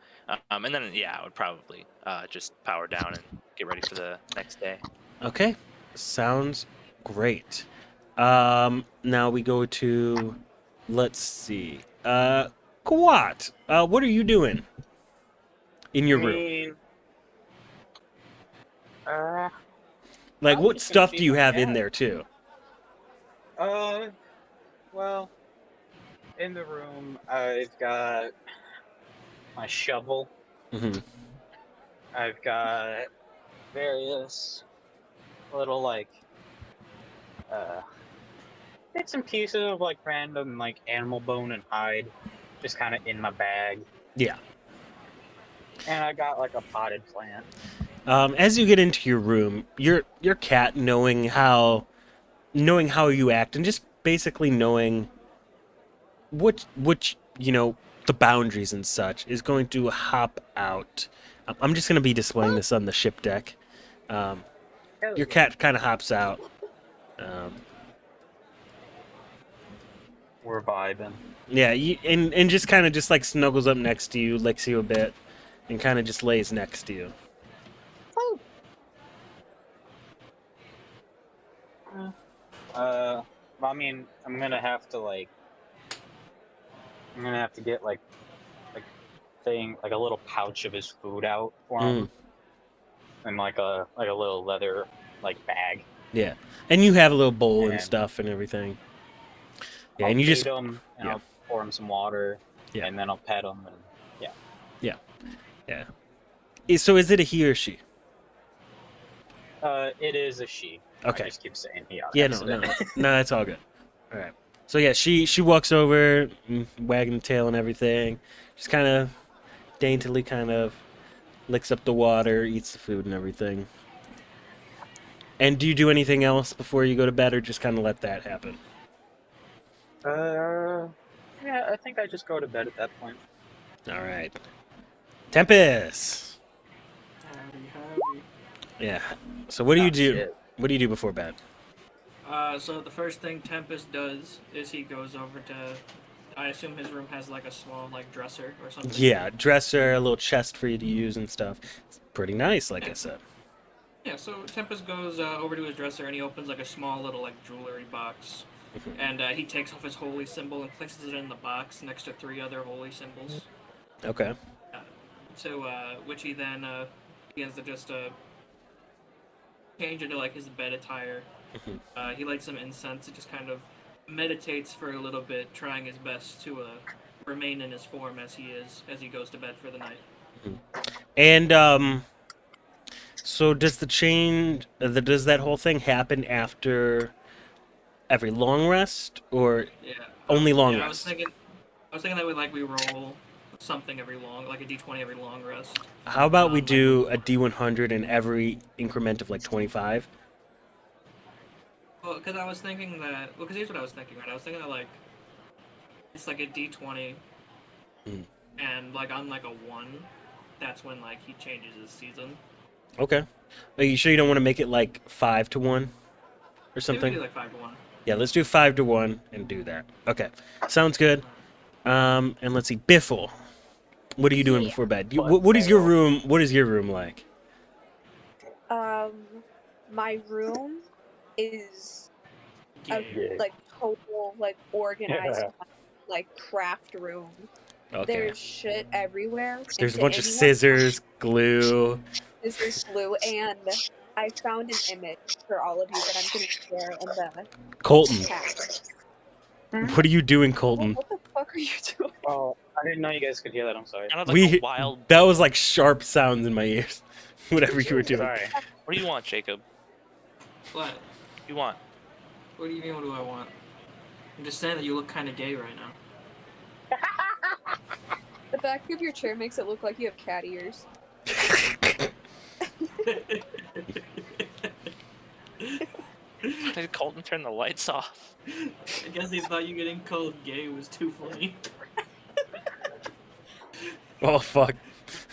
and then yeah, I would probably just power down and get ready for the next day. Okay, sounds great. Now we go to, let's see, Kwat. What are you doing in your I room? mean, Like, I'm what just gonna stuff do feed you my have in cat. there too? Well, in the room, I've got my shovel. Hmm. I've got various little like uh bits and pieces of like random like animal bone and hide, just kind of in my bag. Yeah. And I got like a potted plant. As you get into your room, your cat knowing how you act and just basically knowing which the boundaries and such is going to hop out. I'm just going to be displaying this on the ship deck. Um, your cat kind of hops out. Um, We're vibing. yeah, and just kind of just like snuggles up next to you, licks you a bit, and kind of just lays next to you. I mean, I'm gonna have to get like thing like a little pouch of his food out for Mm, him, and like a little leather like bag. yeah, and you have a little bowl and And stuff and everything. Yeah, I'll and you feed just him, and yeah I'll pour him some water, yeah and then I'll pet him, and yeah. yeah yeah. So is it a he or she? It is a she. I Okay. just keep saying he on Yeah, accident. no, that's all good. All right. So yeah, she walks over, wagging the tail and everything. Just kind of daintily, kind of licks up the water, eats the food and everything. And do you do anything else before you go to bed, or just kind of let that happen? Yeah, I think I just go to bed at that point. All right. Tempest. Howdy. Yeah. So what do you Oh, do? shit. What do you do before bed? So the first thing Tempest does is he goes over to. I assume his room has like a small like dresser or something. Yeah, dresser, a little chest for you to use and stuff. It's pretty nice, like I said. Yeah, so Tempest goes over to his dresser and he opens like a small little like jewelry box, and he takes off his holy symbol and places it in the box next to 3 other holy symbols. Okay. Which he then begins to just change into like his bed attire. He lights some incense and just kind of meditates for a little bit, trying his best to remain in his form as he goes to bed for the night. And so does does that whole thing happen after every long rest, or Yeah. only long yeah, rest? I was thinking that we roll something every long, like a d20 every long rest. How about we Like do a D100 in every increment of like 25? Well, because I was thinking that. Well, because here's what I was thinking, right? I was thinking that like it's like a d20, Mm. and like on like a 1, that's when like he changes his season. Okay. Are you sure you don't want to make it like 5 to 1 or Maybe we something? do like 5 to 1. Yeah, let's do 5 to 1 and do that. Okay. Sounds good. And let's see, Biffle. What are you doing Yeah. before bed? What is your room? What is your room like? My room is a Yeah. like total like organized like craft room. Okay. There's shit everywhere. There's a and to bunch of anyone- scissors, glue. Scissors, glue, and I found an image for all of you that I'm gonna share in the Colton. chat. What are you doing, Colton? What the fuck are you doing? Oh, I didn't know you guys could hear that. I'm sorry. Kind of like a wild. That was like sharp sounds in my ears. Whatever you were doing. Sorry. What do you want, Jacob? What? What do you want? What do you mean? What do I want? I'm just saying that you look kind of gay right now. The back of your chair makes it look like you have cat ears. Did Colton turn the lights off? I guess he thought you getting called gay was too funny. Oh fuck.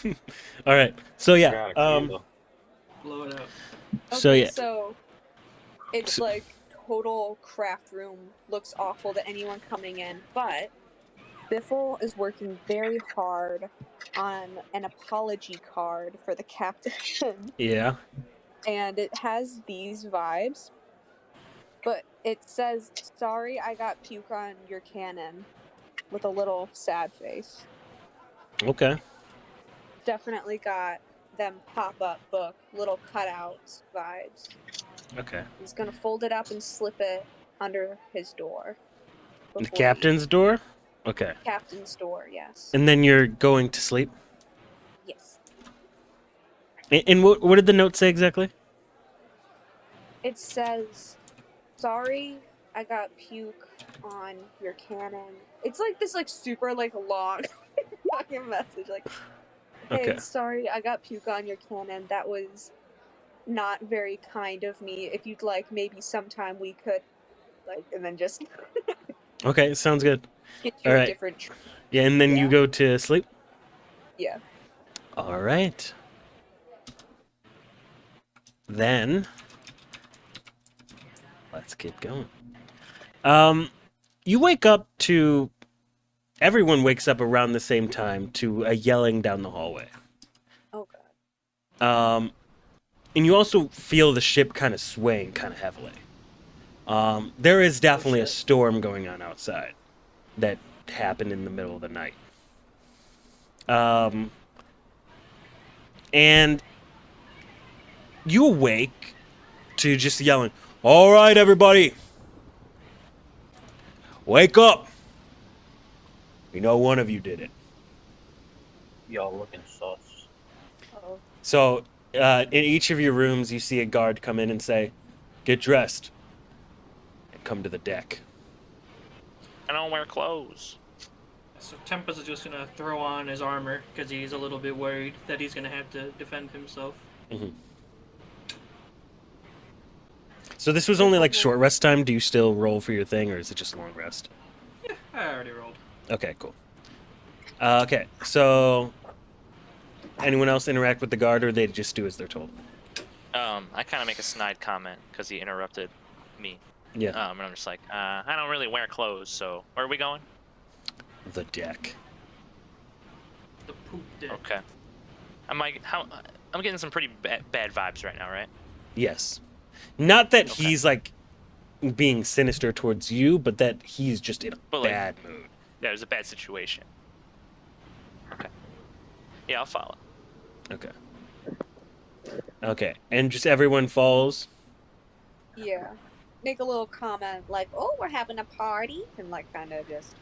All right. So yeah. Blow it up. So yeah. So it's like total craft room, looks awful to anyone coming in, but Biffle is working very hard on an apology card for the captain, Yeah. and it has these vibes, but it says, "Sorry, I got puke on your cannon," with a little sad face. Okay. Definitely got them pop-up book, little cutouts vibes. Okay. He's gonna fold it up and slip it under his door. The before he- captain's door? Okay. Captain's door, yes. And then you're going to sleep? Yes. And what did the note say exactly? It says, "Sorry, I got puke on your cannon." It's like this, like super, like long fucking message. Like, "Hey, Okay. sorry, I got puke on your cannon. That was not very kind of me. If you'd like, maybe sometime we could, like," and then just Okay, sounds good. get you All a right. different. Yeah, and then you Yeah. go to sleep? Yeah. All right. Then let's get going. You wake up to everyone wakes up around the same time to a yelling down the hallway. Oh god. And you also feel the ship kind of swaying kind of heavily. There is definitely a storm going on outside that happened in the middle of the night. And you awake to just yelling, "All right, everybody, wake up! We know one of you did it." Y'all looking sus. Oh. So, in each of your rooms, you see a guard come in and say, "Get dressed and come to the deck." I don't wear clothes. So Tempest is just gonna throw on his armor because he's a little bit worried that he's gonna have to defend himself. So this was only like short rest time. Do you still roll for your thing, or is it just long rest? Yeah, I already rolled. Okay, cool. Okay, so anyone else interact with the guard, or they just do as they're told? I kind of make a snide comment because he interrupted me. Yeah. And I'm just like, I don't really wear clothes, so where are we going? The deck. The poop deck. Okay. I'm getting some pretty bad vibes right now, right? Yes. Not that Okay. he's like being sinister towards you, but that he's just in a But, like, bad mood. Yeah, it was a bad situation. Okay. Yeah, I'll follow. Okay. Okay, and just everyone follows. Yeah. Make a little comment like, "Oh, we're having a party," and like kind of just,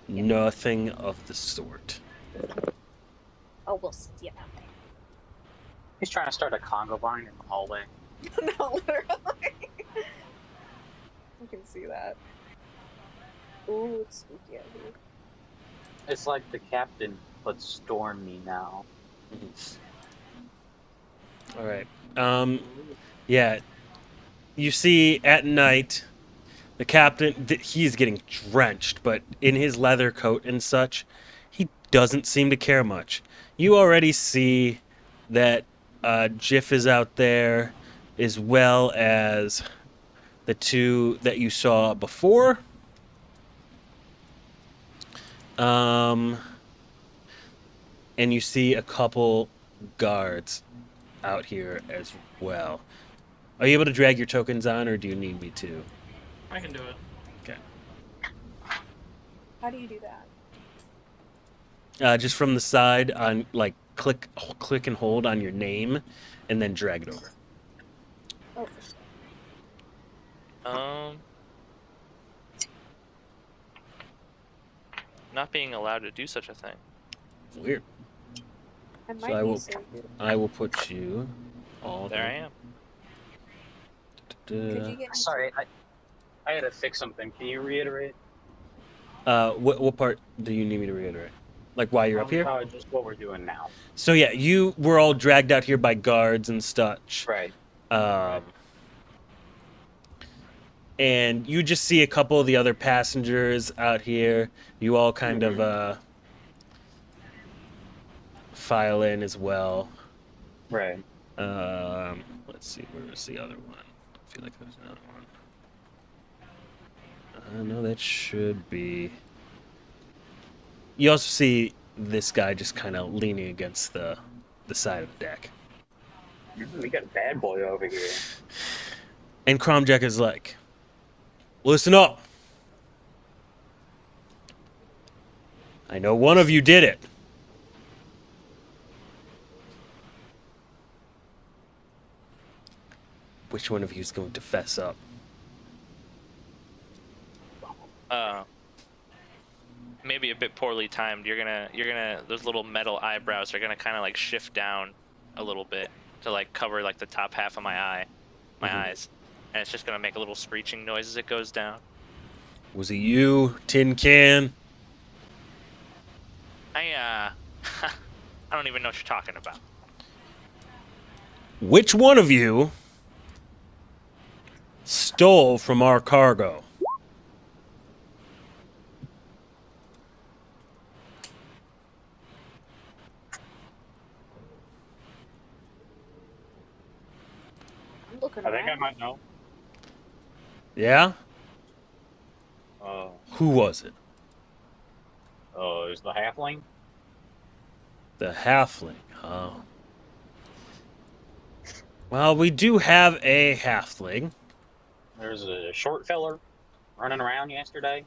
Nothing of the sort. Oh, we'll see about that. He's trying to start a conga line in the hallway. no, literally. I can see that. Ooh, it's spooky out here. It's like the captain, but storm me now. All right. Yeah. You see at night, the captain, he's getting drenched, but in his leather coat and such, he doesn't seem to care much. You already see that Jiff is out there, as well as the two that you saw before. And you see a couple guards out here as well. Are you able to drag your tokens on, or do you need me to? I can do it. Okay. How do you do that? Just from the side on, like, click and hold on your name, and then drag it over. Oh, Not being allowed to do such a thing. Weird. I So might I be will. saved. I will put you all There I am. Could you get Sorry, I had to fix something. Can you reiterate? What part do you need me to reiterate? Like why you're up here? Just what we're doing now. So yeah, you were all dragged out here by guards and such. Right. And you just see a couple of the other passengers out here. You all kind of file in as well. Right. Let's see, where's the other one? I feel like there's another one. No, that should be. You also see this guy just kind of leaning against the side of the deck. We got a bad boy over here. And Cromjack is like, listen up. I know one of you did it. Which one of you is going to fess up? Maybe a bit poorly timed. You're gonna those little metal eyebrows are gonna kind of like shift down a little bit to like cover like the top half of my eyes, and it's just gonna make a little screeching noise as it goes down. Was it you, Tin Can? I don't even know what you're talking about. Which one of you stole from our cargo? I'm looking I think I around. might know. Yeah? Uh, Who was it? it was the halfling. The halfling, huh? Well, we do have a halfling. There's a short feller running around yesterday,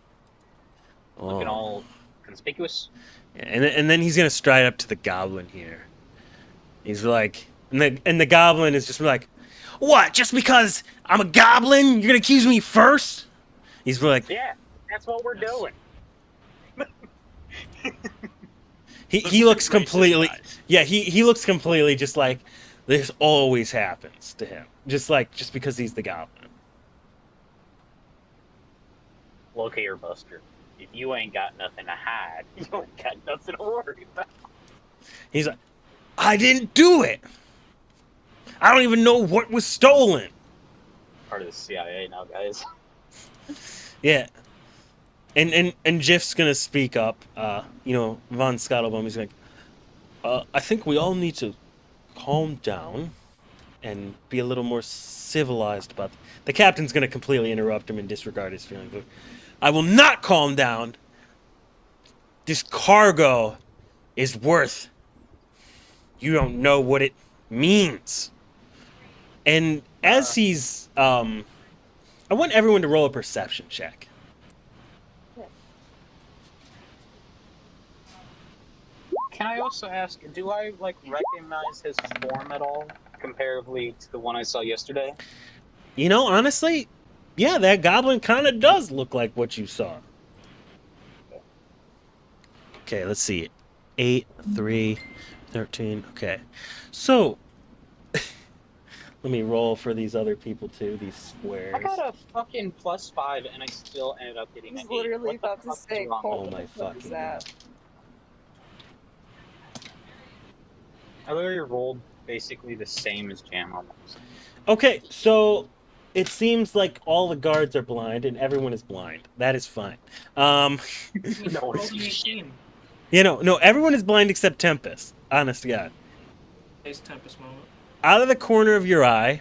looking all conspicuous. And then he's gonna stride up to the goblin here. He's like, and the goblin is just like, what? Just because I'm a goblin, you're gonna accuse me first? He's like, Yeah, that's what we're doing. he looks Racist completely, guys. yeah, he looks completely just like this always happens to him, just because he's the goblin. Look here, Buster. If you ain't got nothing to hide, you ain't got nothing to worry about. He's like, I didn't do it. I don't even know what was stolen. Part of the CIA now, guys. Yeah. And Jeff's gonna speak up. Von Scuttlebum is like, I think we all need to calm down and be a little more civilized about the captain's gonna completely interrupt him and disregard his feelings. But I will not calm down. This cargo is worth. You don't know what it means. And as he's, I want everyone to roll a perception check. Can I also ask, do I recognize his form at all, comparatively to the one I saw yesterday? You know, honestly, yeah, that goblin kind of does look like what you saw. Okay, let's see. 8, 3, 13. Okay. So, let me roll for these other people too, these squares. I got a fucking +5 and I still ended up getting He's an 8. literally What the about to fuck is say, wrong Cole, Oh with my me? what is fucking that? god. I literally rolled basically the same as Jam almost. Okay, so it seems like all the guards are blind and everyone is blind. That is fine. No, Roll it's the shit. 18. No, everyone is blind except Tempest. Honest to God. Face Tempest moment. Out of the corner of your eye,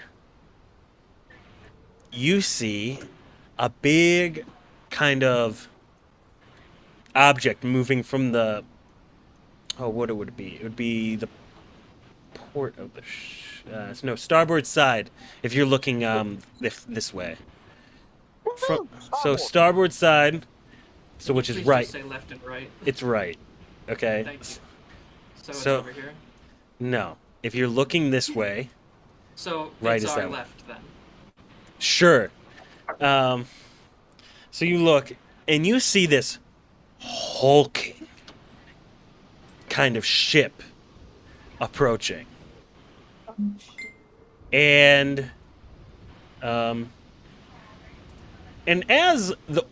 you see a big kind of object moving from the. Oh, what would it be? It would be the port of the. Starboard side. If you're looking this way. So starboard side. So which is Please right. just say left and right. It's right. Okay. Thank you. So it's So- over here. No. If you're looking this way, So Right it's is our that way. left then. sure. So you look and you see this hulking kind of ship approaching. And as the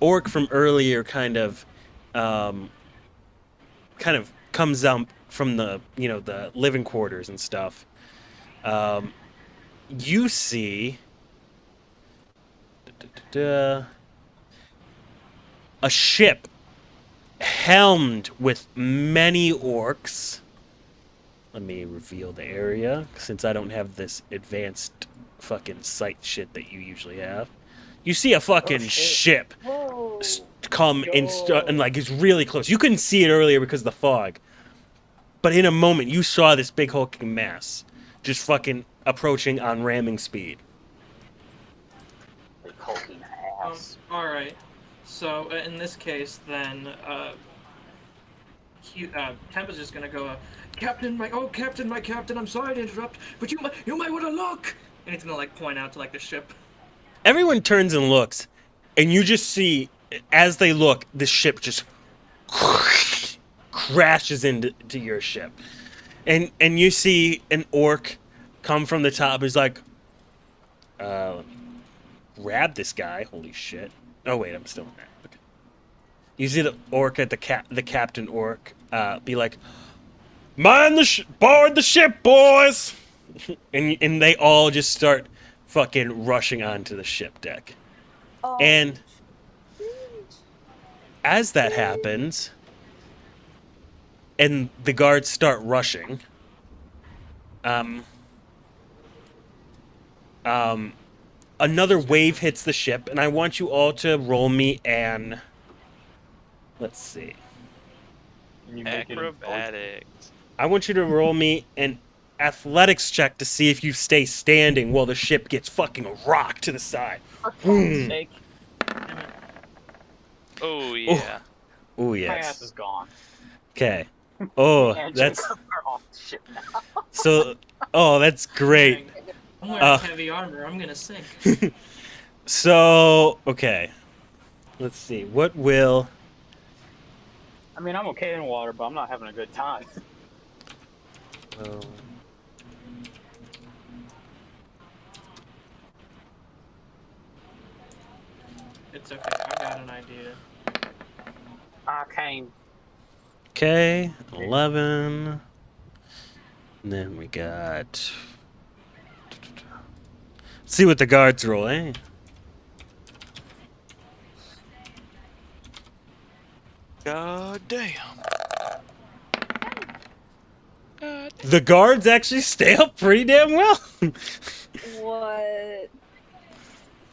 orc from earlier kind of comes out from the the living quarters and stuff, you see a ship helmed with many orcs. Let me reveal the area since I don't have this advanced fucking sight shit that you usually have. You see a fucking shit. ship Whoa. come and like is really close. You couldn't see it earlier because of the fog, but in a moment you saw this big hulking mass just fucking approaching on ramming speed. Big hulking ass. All right. So in this case, then Temp is just gonna go, Captain, my captain, I'm sorry to interrupt, but you might want to look. And he's gonna like point out to like the ship. Everyone turns and looks, and you just see as they look, the ship just crashes into your ship, and you see an orc come from the top. He's like, let me grab this guy. Holy shit! Oh wait, I'm still in there. Okay. You see the orc at the captain orc be like, board the ship, boys, and they all just start fucking rushing onto the ship deck. Oh, And as that happens, and the guards start rushing, another wave hits the ship, and I want you all to roll me an. Let's see. You make it in Acrobatics. I want you to roll me an athletics check to see if you stay standing while the ship gets fucking rocked to the side. For fuck's Boom. sake, Oh yeah. Oh my yes. ass is gone. Okay. Oh, And that's we're off the ship now. so. Oh, that's great. I'm wearing heavy armor. I'm gonna sink. So okay. Let's see. What will? I mean, I'm okay in water, but I'm not having a good time. It's okay. I got an idea. Arcane. Okay, 11. And then we got. Let's see what the guards roll, eh? God damn. The guards actually stay up pretty damn well. What?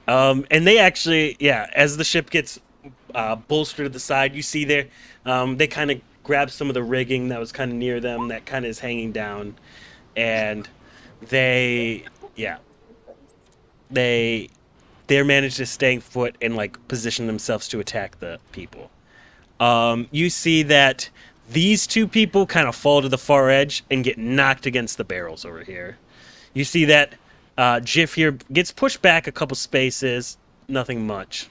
And they actually, yeah, as the ship gets bolstered to the side, you see there, they kind of grab some of the rigging that was kind of near them that kind of is hanging down, and they're managed to stay put and like position themselves to attack the people. You see that these two people kind of fall to the far edge and get knocked against the barrels over here. You see that Jiff here gets pushed back a couple spaces, nothing much.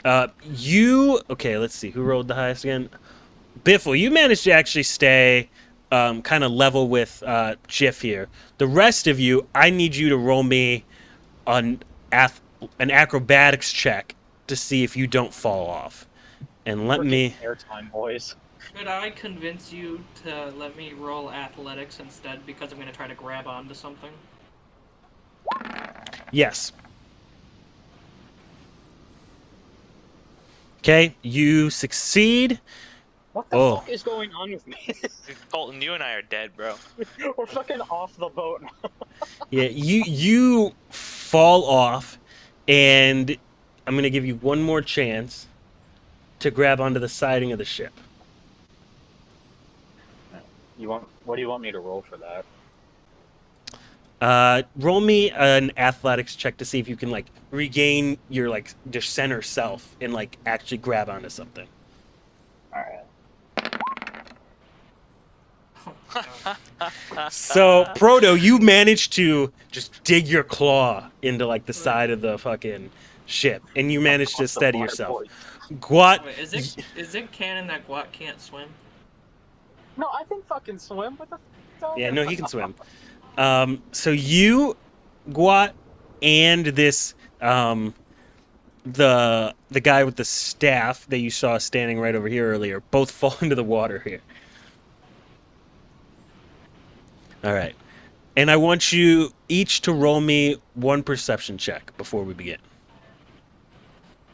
Okay, let's see, who rolled the highest again? Biffle, you managed to actually stay kind of level with Jiff here. The rest of you, I need you to roll me an acrobatics check to see if you don't fall off. And let me... Airtime, boys. Could I convince you to let me roll athletics instead because I'm gonna try to grab onto something? Yes. Okay, you succeed. What the fuck is going on with me? Colton, you and I are dead, bro. We're fucking off the boat now. Yeah, you fall off, and I'm gonna give you one more chance to grab onto the siding of the ship. What do you want me to roll for that? Roll me an athletics check to see if you can like regain your like just center self and like actually grab onto something. Alright. So, Proto, you managed to just dig your claw into like the side of the fucking ship, and you managed to steady yourself. Gwat, Wait, is it canon that Guat can't swim? No, I can fucking swim. What the fuck? yeah, no, he can swim. So you, Gwat, and this the guy with the staff that you saw standing right over here earlier both fall into the water here. All right. And I want you each to roll me one perception check before we begin.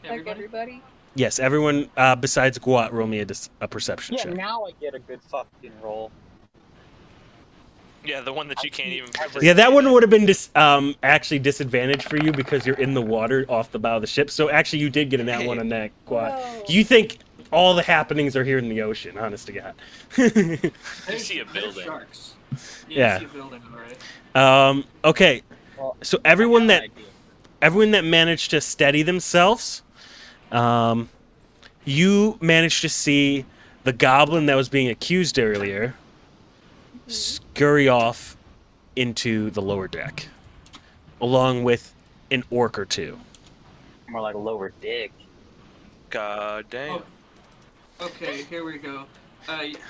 Like everybody? Yes, everyone besides Gwat, roll me a perception Yeah, check. now I get a good fucking roll. Yeah, the one that you can't even. Yeah, that one would have been actually disadvantaged for you because you're in the water off the bow of the ship. So actually, you did get in that one on that quad. No. You think all the happenings are here in the ocean? Honest to God. You see a There's building. sharks. Yeah. You see a building, alright. Okay. Well, So I got everyone an that idea. managed to steady themselves, you managed to see the goblin that was being accused earlier scurry off into the lower deck, along with an orc or two. More like a lower dick. God damn. Okay, here we go.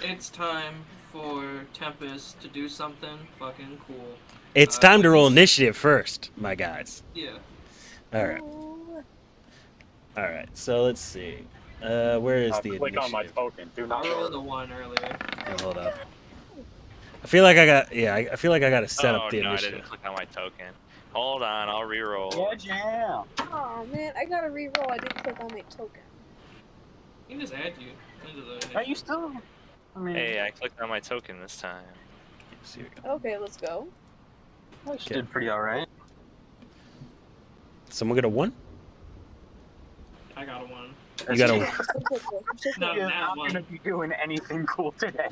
It's time for Tempest to do something fucking cool. It's time to what roll he's- initiative first, my guys. Yeah. All right. All right. So let's see. Where is the Click on my initiative? token. Do I not rolled a 1 earlier. Oh, hold up. I feel like I got. Yeah, I feel like I got to set Oh up the no, I initiative. didn't click on my token. Hold on, I'll reroll. Yeah, jam. Oh man, I gotta re-roll. I didn't click on my token. He can just add you into the. Are you still? I mean, Hey, I clicked on my token this time. Yes, here we go. Okay, let's go. I did pretty alright. Someone get a 1? I got a 1. You got a. Not You're that not one. gonna be doing anything cool today.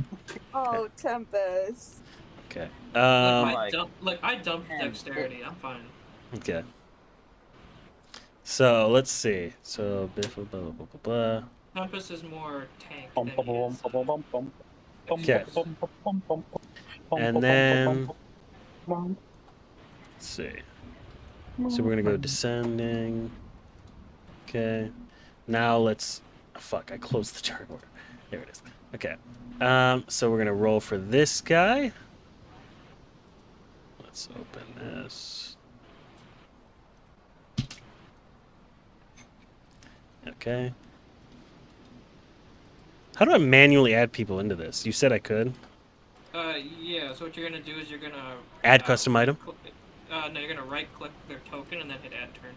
Oh, Tempest. Okay. I dumped dexterity. I'm fine. Okay. So let's see. So blah blah blah blah blah blah. Tempest is more tank Bum, than bum, he bum, is. bum, bum, bum, bum, Okay. bum, bum, bum, bum, bum, And bum, then- bum, bum, bum. Let's see. So we're gonna go descending. Okay. Now let's. Fuck! I closed the turn order. There it is. Okay. So we're gonna roll for this guy. Let's open this. Okay. How do I manually add people into this? You said I could. Yeah. So what you're gonna do is you're gonna Add custom item? No, you're gonna right-click their token and then hit add turn.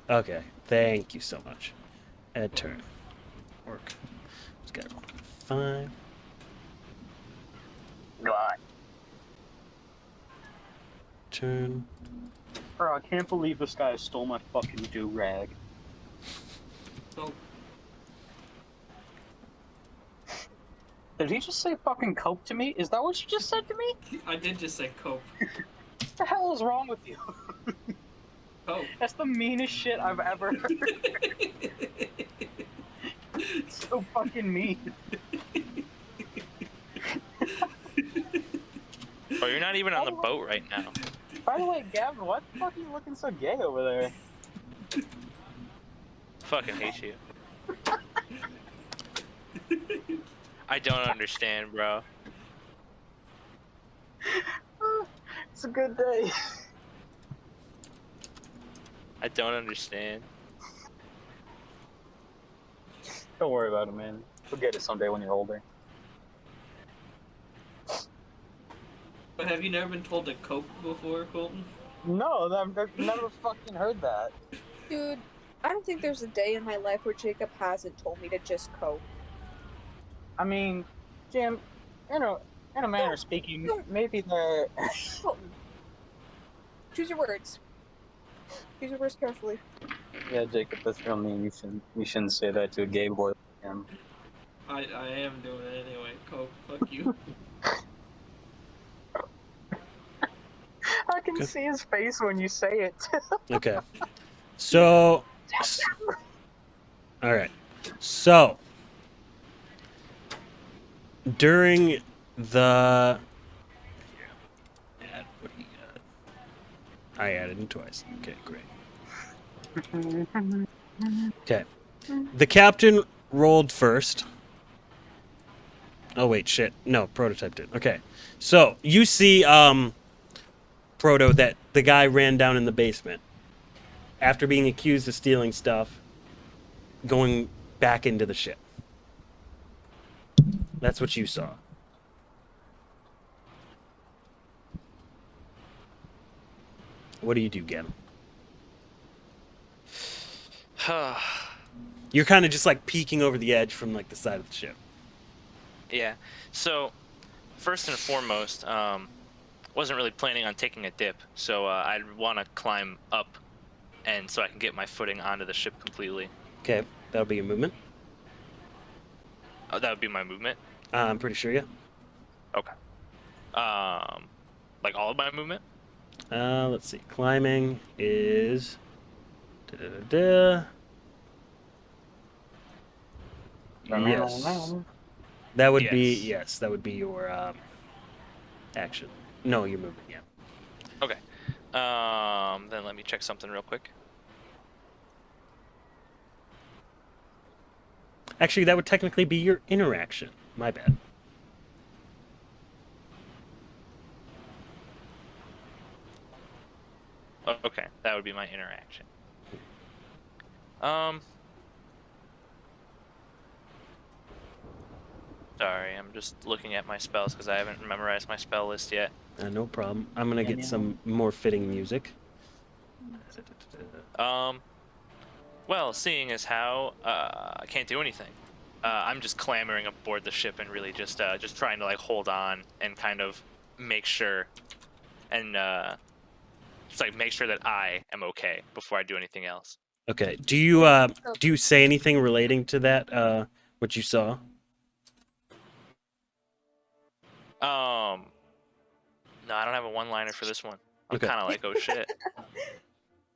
Okay. Thank you so much. Add turn. Work. Let's get 5. God. Turn. Bro, I can't believe this guy stole my fucking do-rag. So Did he just say fucking cope to me? Is that what you just said to me? I did just say cope. What the hell is wrong with you? Cope. That's the meanest shit I've ever heard. So fucking mean. Oh, you're not even on the boat right now. By the way, Gavin, why the fuck are you looking so gay over there? Fucking hate you. I don't understand, bro. It's a good day. I don't understand. Don't worry about it, man. You'll get it someday when you're older. But have you never been told to cope before, Colton? No, I've never fucking heard that. Dude, I don't think there's a day in my life where Jacob hasn't told me to just cope. I mean, Jim, in a manner of speaking, maybe the... Colton. Choose your words. Choose your words carefully. Yeah, Jacob, that's real mean. You shouldn't say that to a gay boy like him. I am doing it anyway. Cope. Fuck you. I can see his face when you say it. Okay. So. All right. So. During the. Add, what do you got? I added him twice. Okay, great. Okay. The captain rolled first. Oh, wait, shit. No, Prototype did. Okay. So, you see, Proto, that the guy ran down in the basement after being accused of stealing stuff, going back into the ship. That's what you saw. What do you do, Gavin? You're kind of just like peeking over the edge from like the side of the ship. Yeah. So, first and foremost, wasn't really planning on taking a dip, so I'd want to climb up, and so I can get my footing onto the ship completely. Okay, that'll be your movement. That would be my movement. I'm pretty sure, yeah. Okay. Like all of my movement. Let's see. Climbing is. Da-da-da-da. Yes. That would be Yes. That would be your action. No, your movement. Yeah. Okay. Then let me check something real quick. Actually, that would technically be your interaction. My bad. Okay, that would be my interaction. Sorry, I'm just looking at my spells because I haven't memorized my spell list yet. No problem. I'm gonna get some more fitting music. Well, seeing as how I can't do anything, I'm just clambering aboard the ship and really just trying to like hold on and kind of make sure, and just like make sure that I am okay before I do anything else. Okay. Do you say anything relating to that? What you saw? No, I don't have a one-liner for this one. I'm Okay. kind of like, oh shit,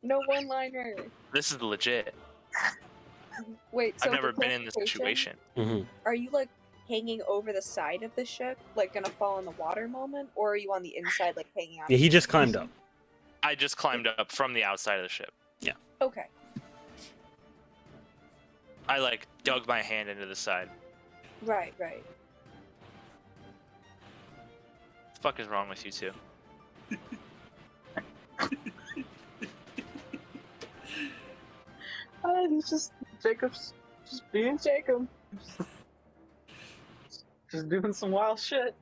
No one-liner. this is legit. Wait, so I've never for been in this clarification, situation. Are you like hanging over the side of the ship, like gonna fall in the water moment, or are you on the inside, like hanging out? Yeah, he just climbed up. I just climbed up from the outside of the ship. Okay. I like dug my hand into the side. Right. What the fuck is wrong with you two? He's just Jacob's just being Jacob. Just doing some wild shit.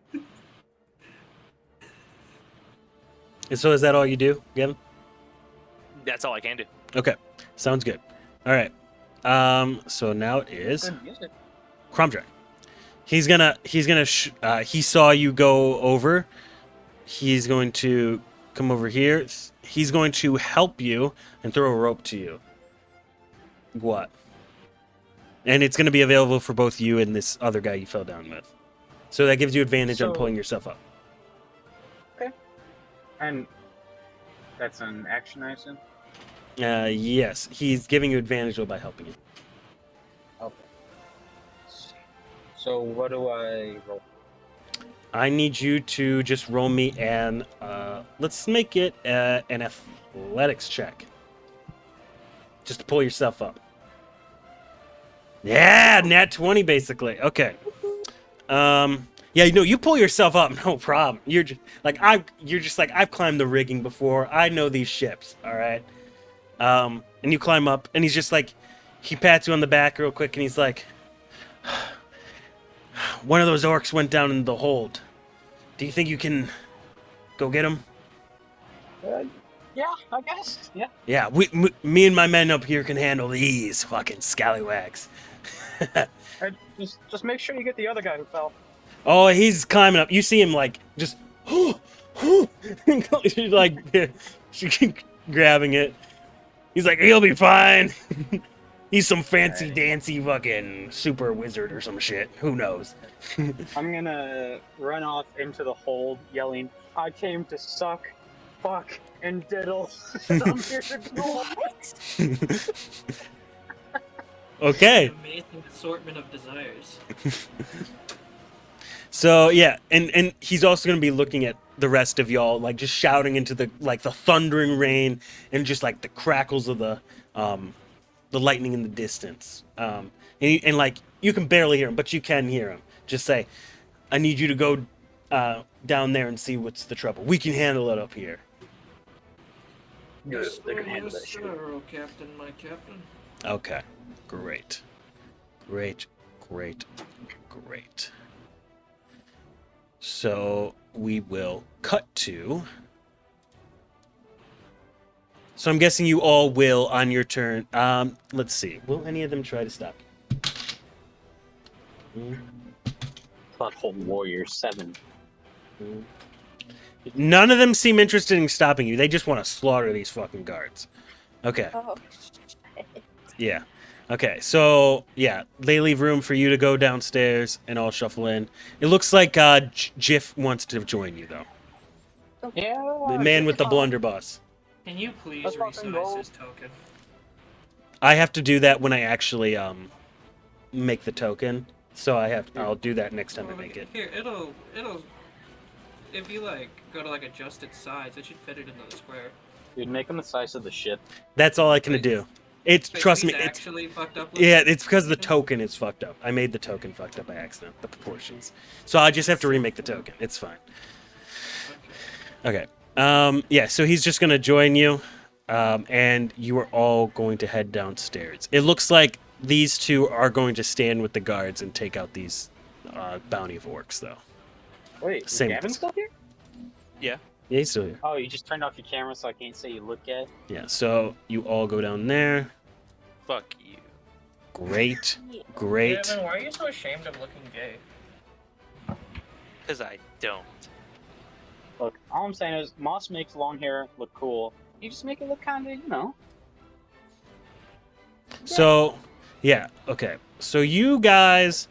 And so is that all you do, Gavin? That's all I can do. Okay. Sounds good. All right. So now it is Good music. Cromdrag. He saw you go over. He's going to come over here. He's going to help you and throw a rope to you. What? And it's going to be available for both you and this other guy you fell down with. So that gives you advantage on So- pulling yourself up. And that's an action, I assume? Yes. He's giving you advantage by helping you. Okay. So what do I roll? I need you to just roll me an, let's make it an athletics check. Just to pull yourself up. Yeah, nat 20 basically. Okay. Yeah, you pull yourself up, no problem. You're just like I've climbed the rigging before. I know these ships, all right? And you climb up and he's just like he pats you on the back real quick and he's like, one of those orcs went down in the hold. Do you think you can go get him? Yeah, I guess. Yeah. Yeah, me and my men up here can handle these fucking scallywags. And just make sure you get the other guy who fell. Oh, he's climbing up. You see him like just like grabbing it. He's like, he'll be fine. He's some fancy dancy fucking super wizard or some shit. Who knows? I'm gonna run off into the hold yelling, I came to suck, fuck, and diddle. I'm here to do What? Okay. Amazing assortment of desires. So yeah, and he's also gonna be looking at the rest of y'all, like just shouting into the thundering rain and just like the crackles of the lightning in the distance. And like you can barely hear him, but you can hear him. Just say, I need you to go down there and see what's the trouble. We can handle it up here. Good. Yes, They can handle that shit. sir, oh captain, my captain. Okay. Great. So we will cut to. So I'm guessing you all will on your turn. Let's see. Will any of them try to stop you? Butthole Warrior 7. None of them seem interested in stopping you. They just want to slaughter these fucking guards. Okay. Oh. Yeah. Okay. So yeah, they leave room for you to go downstairs, and I'll shuffle in. It looks like Jiff wants to join you though. Yeah. The man with the Oh. blunderbuss. Can you please Let's fucking resize go. his token? I have to do that when I actually make the token. So I'll do that next time I Well, make it. Here, it'll. If you like go to like adjusted size, it should fit it into the square. Dude, make him the size of the ship. That's all I can Wait. do. It's Wait, trust so me. he's It's actually fucked up. With yeah. it? It's because the token is fucked up. I made the token fucked up by accident. The proportions. So I just have to remake the token. It's fine. Okay. Yeah. So he's just gonna join you, and you are all going to head downstairs. It looks like these two are going to stand with the guards and take out these bounty of orcs, though. Wait, Same. is Gavin still here? Yeah, he's still here. Oh, you just turned off your camera so I can't say you look at. Yeah. So you all go down there. Fuck you. Great. Great. Gavin, why are you so ashamed of looking gay? Because I don't. Look, all I'm saying is Moss makes long hair look cool. You just make it look kind of, you know. So, yeah, okay. So you guys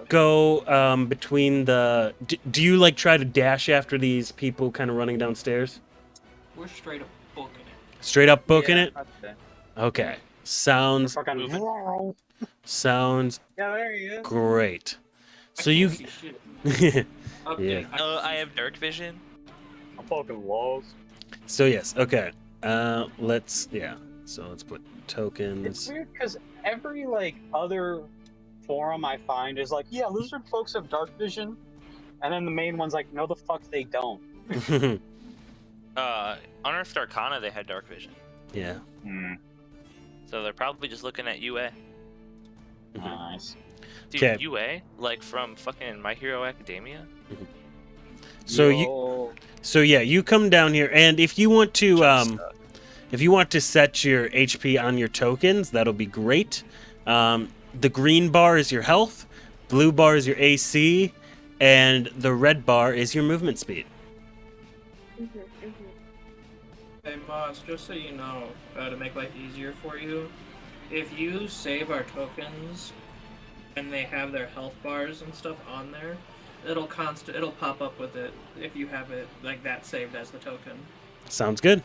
go between the. Do you like try to dash after these people kind of running downstairs? We're straight up booking it. Straight up booking Yeah, it? I'd say. Okay. Sounds Fucking moving. sounds Yeah, there you go. great. So I you can't see shit. Yeah. Okay, can I see have dark vision. I'm fucking lost. So yes, okay. Let's So let's put It's tokens. weird because every like other forum I find is like, yeah, lizard folks have dark vision, and then the main one's like, no, the fuck they don't. Unearthed Arcana, they had dark vision. Yeah. So they're probably just looking at UA. Nice. Dude, 'Kay. UA? Like from fucking My Hero Academia? So yeah, you come down here, and if you want to set your HP on your tokens, that'll be great. The green bar is your health, blue bar is your AC, and the red bar is your movement speed. Hey Moss, just so you know, to make life easier for you, if you save our tokens and they have their health bars and stuff on there, it'll pop up with it if you have it like that saved as the token. Sounds good.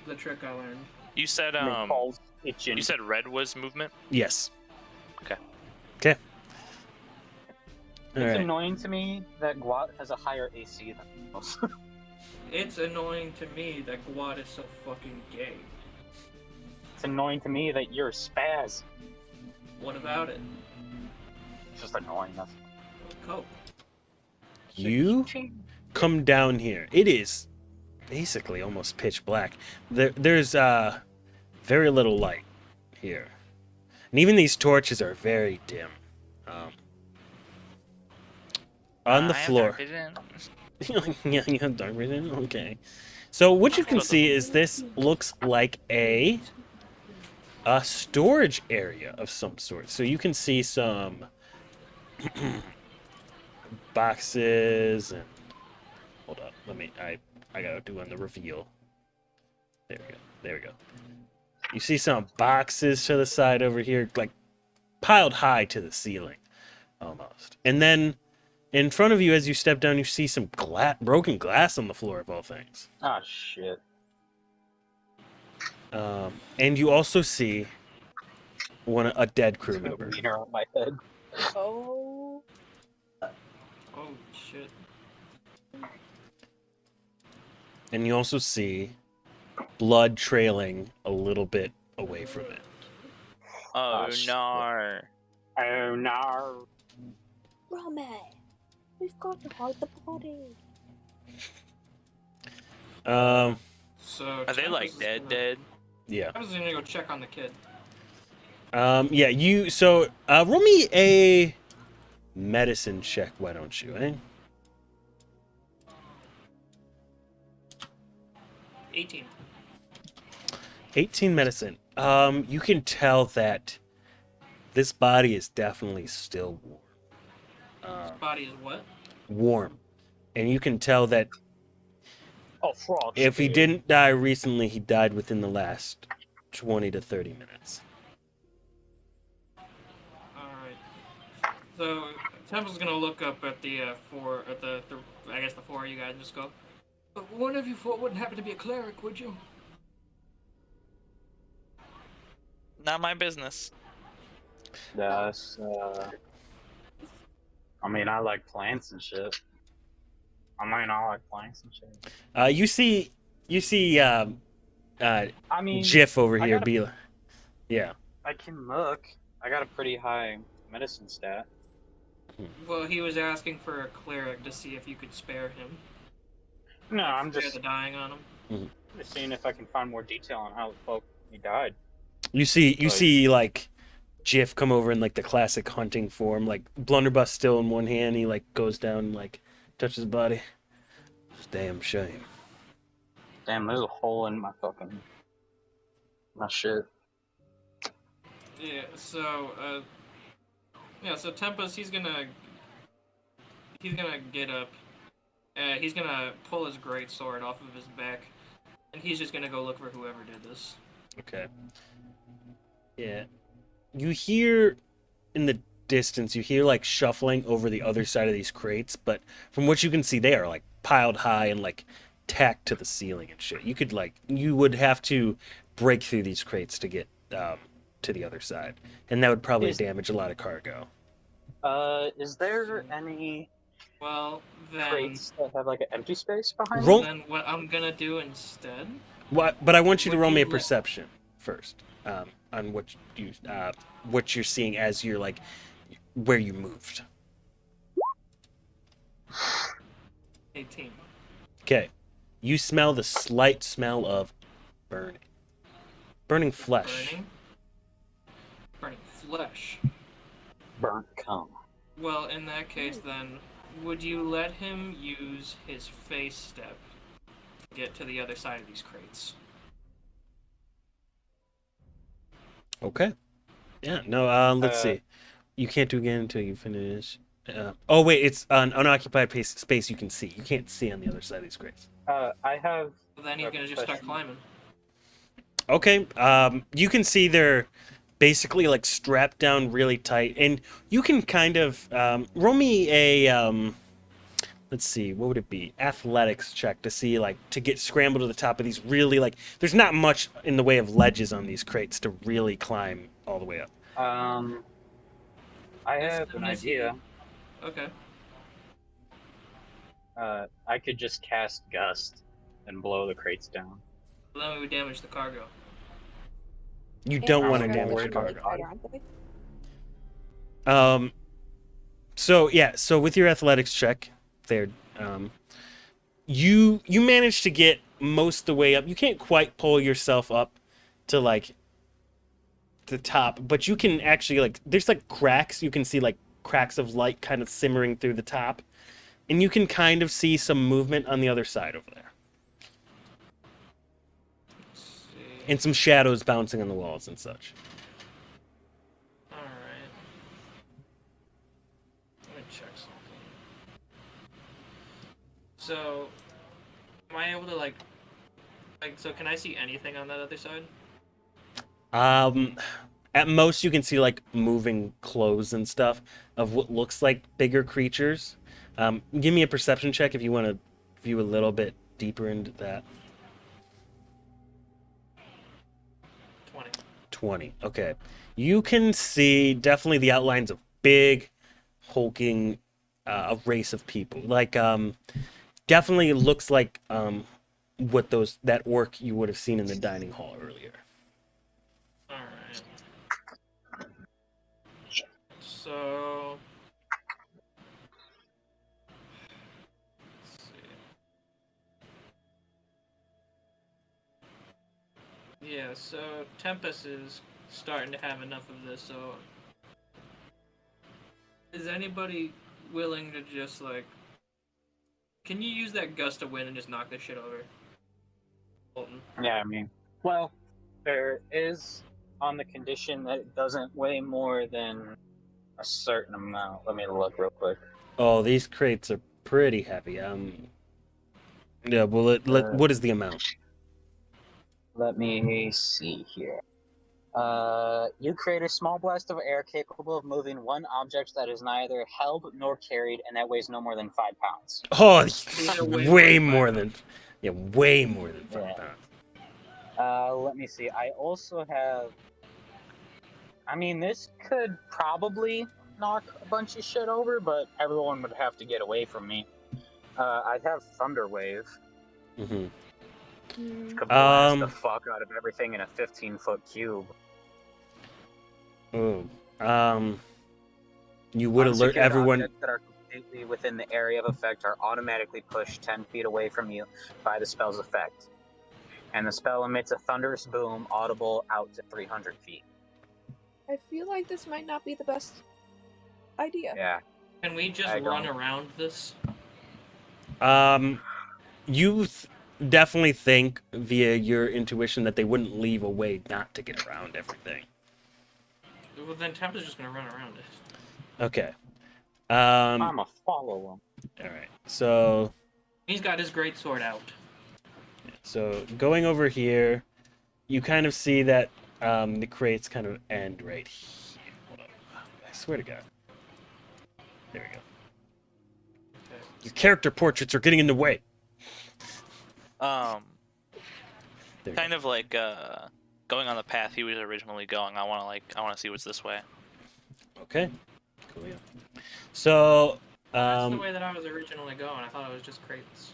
The trick I learned. You said Paul's itching. you said red was movement? Yes. Okay. Okay. All It's right. annoying to me that Guat has a higher AC than most. It's annoying to me that Guad is so fucking gay. It's annoying to me that you're a spaz. What about it? It's just annoying. That's Cope. You come down here. It is basically almost pitch black. There's very little light here, and even these torches are very dim. On the I have floor. dark vision. Yeah, you have dark vision. Okay. So what you can see is this looks like a storage area of some sort. So you can see some boxes and hold up. I gotta do on the reveal. There we go. There we go. You see some boxes to the side over here, like piled high to the ceiling, almost. And then in front of you, as you step down, you see some broken glass on the floor, of all things. ah shit. And you also see a dead crew member. Wiener on my head. Oh. Oh shit. And you also see blood trailing a little bit away from it. Oh, shit. no. Oh no. Rame, we've got to hide the body. So Are they like dead? Yeah. I was gonna go check on the kid. Yeah, roll me a medicine check, why don't you, eh? 18. 18 medicine. You can tell that this body is definitely still warm. His body is what? Warm. and you can tell that Oh, frog. if he didn't die recently, he died within the last 20 to 30 minutes. Alright. So, Temple's gonna look up at the I guess the four of you guys and just go, one of you four wouldn't happen to be a cleric, would you? Not my business. That's, I mean, I like plants and shit. I like plants and shit. You see, I mean, Jiff over I here gotta- be, yeah. I can look. I got a pretty high medicine stat. Well, he was asking for a cleric to see if you could spare him. No, Like, I'm spare just the dying on him. seeing if I can find more detail on how the fuck he died. You see, like, Jiff come over in, like, the classic hunting form, like, blunderbuss still in one hand, he, like, goes down and, like, touches his body. It's a damn shame. Damn, there's a hole in my shit. Yeah, so, so Tempest, he's gonna get up. He's gonna pull his great sword off of his back, and he's just gonna go look for whoever did this. Okay. Yeah. You hear in the distance, you hear like shuffling over the other side of these crates, but from what you can see, they are like piled high and like tacked to the ceiling and shit. You would have to break through these crates to get to the other side, and that would probably damage a lot of cargo. Is there any Well, then, crates that have like an empty space behind Roll- them? then what I'm gonna do instead? But I want you to Would roll me a you perception first on what you're seeing as you're like where you moved. 18. Okay, you smell the slight smell of burning flesh. Burning flesh. Burnt cum. Well, in that case, then, would you let him use his face step to get to the other side of these crates? Okay. Yeah. No. Let's see. You can't do it again until you finish. Oh wait, it's an unoccupied space you can see. You can't see on the other side of these crates. I have. Well, then he's gonna just start climbing. Okay. You can see they're basically like strapped down really tight, and you can kind of roll me a let's see, what would it be? Athletics check to see like to get scrambled to the top of these really like. There's not much in the way of ledges on these crates to really climb all the way up. I have an idea. Okay. I could just cast Gust and blow the crates down. Well, then we would damage the cargo. You don't want to I'm damage worried the about cargo. it. So with your athletics check, there, you manage to get most of the way up. You can't quite pull yourself up to like the top, but you can actually like there's like cracks. You can see like cracks of light kind of simmering through the top, and you can kind of see some movement on the other side over there, Let's see. and some shadows bouncing on the walls and such. Alright. Let me check something. So, am I able to so can I see anything on that other side? At most you can see like moving clothes and stuff of what looks like bigger creatures. Give me a perception check if you want to view a little bit deeper into that. 20. Okay. You can see definitely the outlines of big, hulking, a race of people. Like, definitely looks like that orc you would have seen in the dining hall earlier. Alright. So... Let's see. Yeah, so Tempest is starting to have enough of this, so... Is anybody willing to just, like... Can you use that gust of wind and just knock this shit over? Bolton. Yeah, I mean, well, there is on the condition that it doesn't weigh more than a certain amount. Let me look real quick. Oh, these crates are pretty heavy. Yeah. Well, what is the amount? Let me see here. You create a small blast of air capable of moving one object that is neither held nor carried, and that weighs no more than 5 pounds. Oh, These are way more than. Yeah, way more than 5 Yeah. pounds. Let me see. I also have. I mean, this could probably knock a bunch of shit over, but everyone would have to get away from me. I'd have Thunder Wave, Mm-hmm. which could blast the fuck out of everything in a 15-foot cube. Oh. You would alert Unsecured everyone. Objects that are completely within the area of effect are automatically pushed 10 feet away from you by the spell's effect. And the spell emits a thunderous boom audible out to 300 feet. I feel like this might not be the best idea. Yeah. Can we just run around this? You definitely think via your intuition that they wouldn't leave a way not to get around everything. Well, then Tempest is just gonna run around it. Okay. I'm a follow him. All right. So. He's got his great sword out. So going over here, you kind of see that the crates kind of end right here. Hold on. I swear to God. There we go. Okay. Your character portraits are getting in the way. Kind of like going on the path he was originally going. I want to see what's this way. Okay. Cool. Yeah. So. That's the way that I was originally going. I thought it was just crates.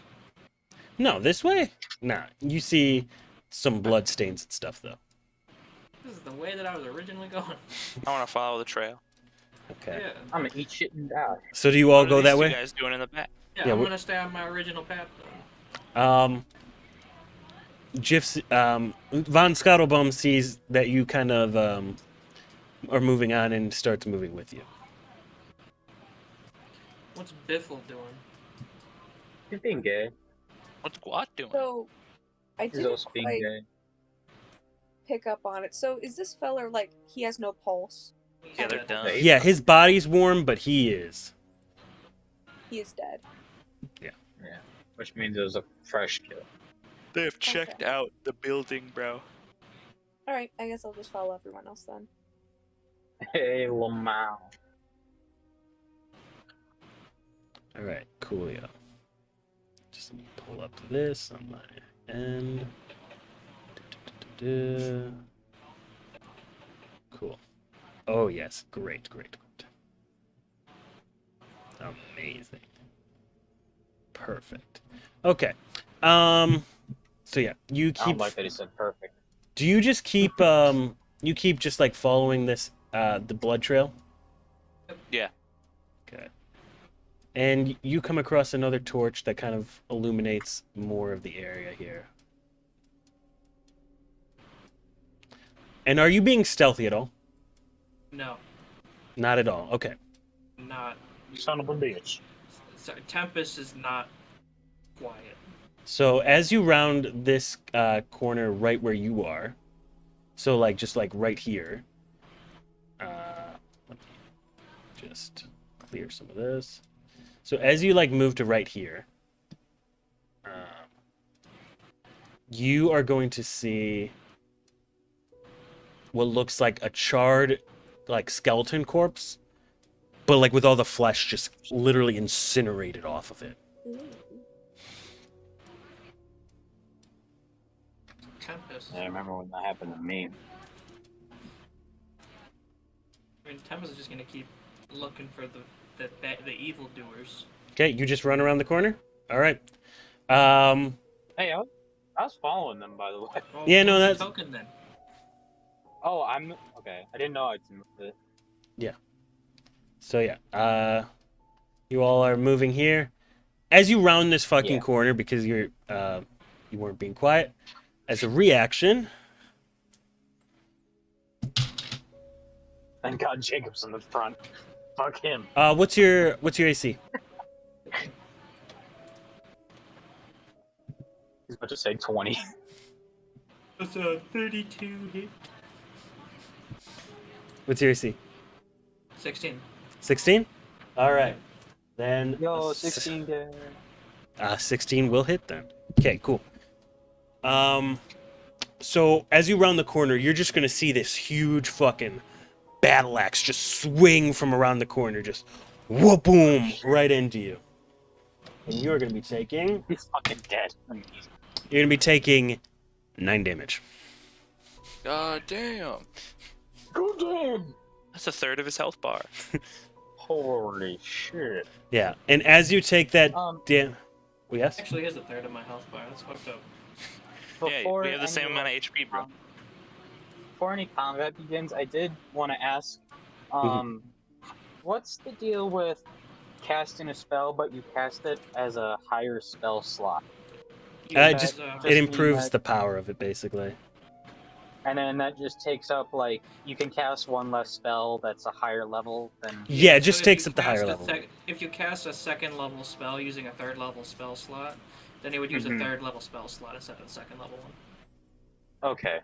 No, this way? Nah. You see some blood stains and stuff, though. This is the way that I was originally going. I want to follow the trail. Okay. Yeah. I'm gonna eat shit and die. So do you all What are go these that two way? guys doing in the back? Yeah, Yeah, I'm we- gonna stay on my original path then. Jiff's, Von Scottlebaum sees that you kind of are moving on and starts moving with you. What's Biffle doing? He's being gay. What's Guat doing? So, I He's didn't also being quite gay. pick up on it. So, is this fella like he has no pulse? Yeah, they're done. Hey. Yeah, his body's warm, but he is. He is dead. Yeah. Which means it was a fresh kill. They have checked out the building, bro. All right, I guess I'll just follow everyone else then. Hey, Lamau. All right, cool, yeah. Just let me pull up this on my end. Cool. Oh yes, great. Amazing. Perfect. Okay. So yeah, you I don't keep. like that he said perfect. Do you just keep you keep just like following this the blood trail? Yeah. Okay. And you come across another torch that kind of illuminates more of the area here. And are you being stealthy at all? No, Not at all. Okay. not. Son of a bitch. Sorry, Tempest is not quiet. So as you round this corner right where you are, so like just like right here, let me just clear some of this. So as you like move to right here, you are going to see what looks like a charred like skeleton corpse, but like with all the flesh just literally incinerated off of it. Ooh. Tempest. I remember when that happened to me. I mean, Tempest is just gonna keep looking for the evildoers. Okay, you just run around the corner? All right. Hey, I was following them, by the way. Oh, Yeah, no, what's your that's- token then. Oh, I'm okay. I didn't know I'd moved it. So yeah, you all are moving here. As you round this fucking Yeah. corner, because you weren't being quiet, as a reaction, Thank God Jacob's in the front. Fuck him. what's your AC? He's about to say 20. That's a 32 hit. What's your AC? 16. 16? All right. Then Yo, 16 there. 16 will hit then. Okay, cool. So as you round the corner, you're just gonna see this huge fucking battle axe just swing from around the corner, just whoop boom right into you. And you're gonna be taking. He's fucking dead. You're gonna be taking 9 damage. God damn. Go dead. That's a third of his health bar. Holy shit. Yeah, and as you take that damn. Well, yes. Actually, he has a third of my health bar. That's fucked up. Yeah, Before we have the same any- amount of HP, bro. Before any combat begins, I did want to ask, what's the deal with casting a spell, but you cast it as a higher spell slot? Yeah, It just just it mean improves that- the power of it basically. And then that just takes up, like, you can cast one less spell that's a higher level than... Yeah, it just if takes you up the higher cast a level. if you cast a second level spell using a third level spell slot, then he would use Mhm. a third level spell slot instead of the second level one. Okay.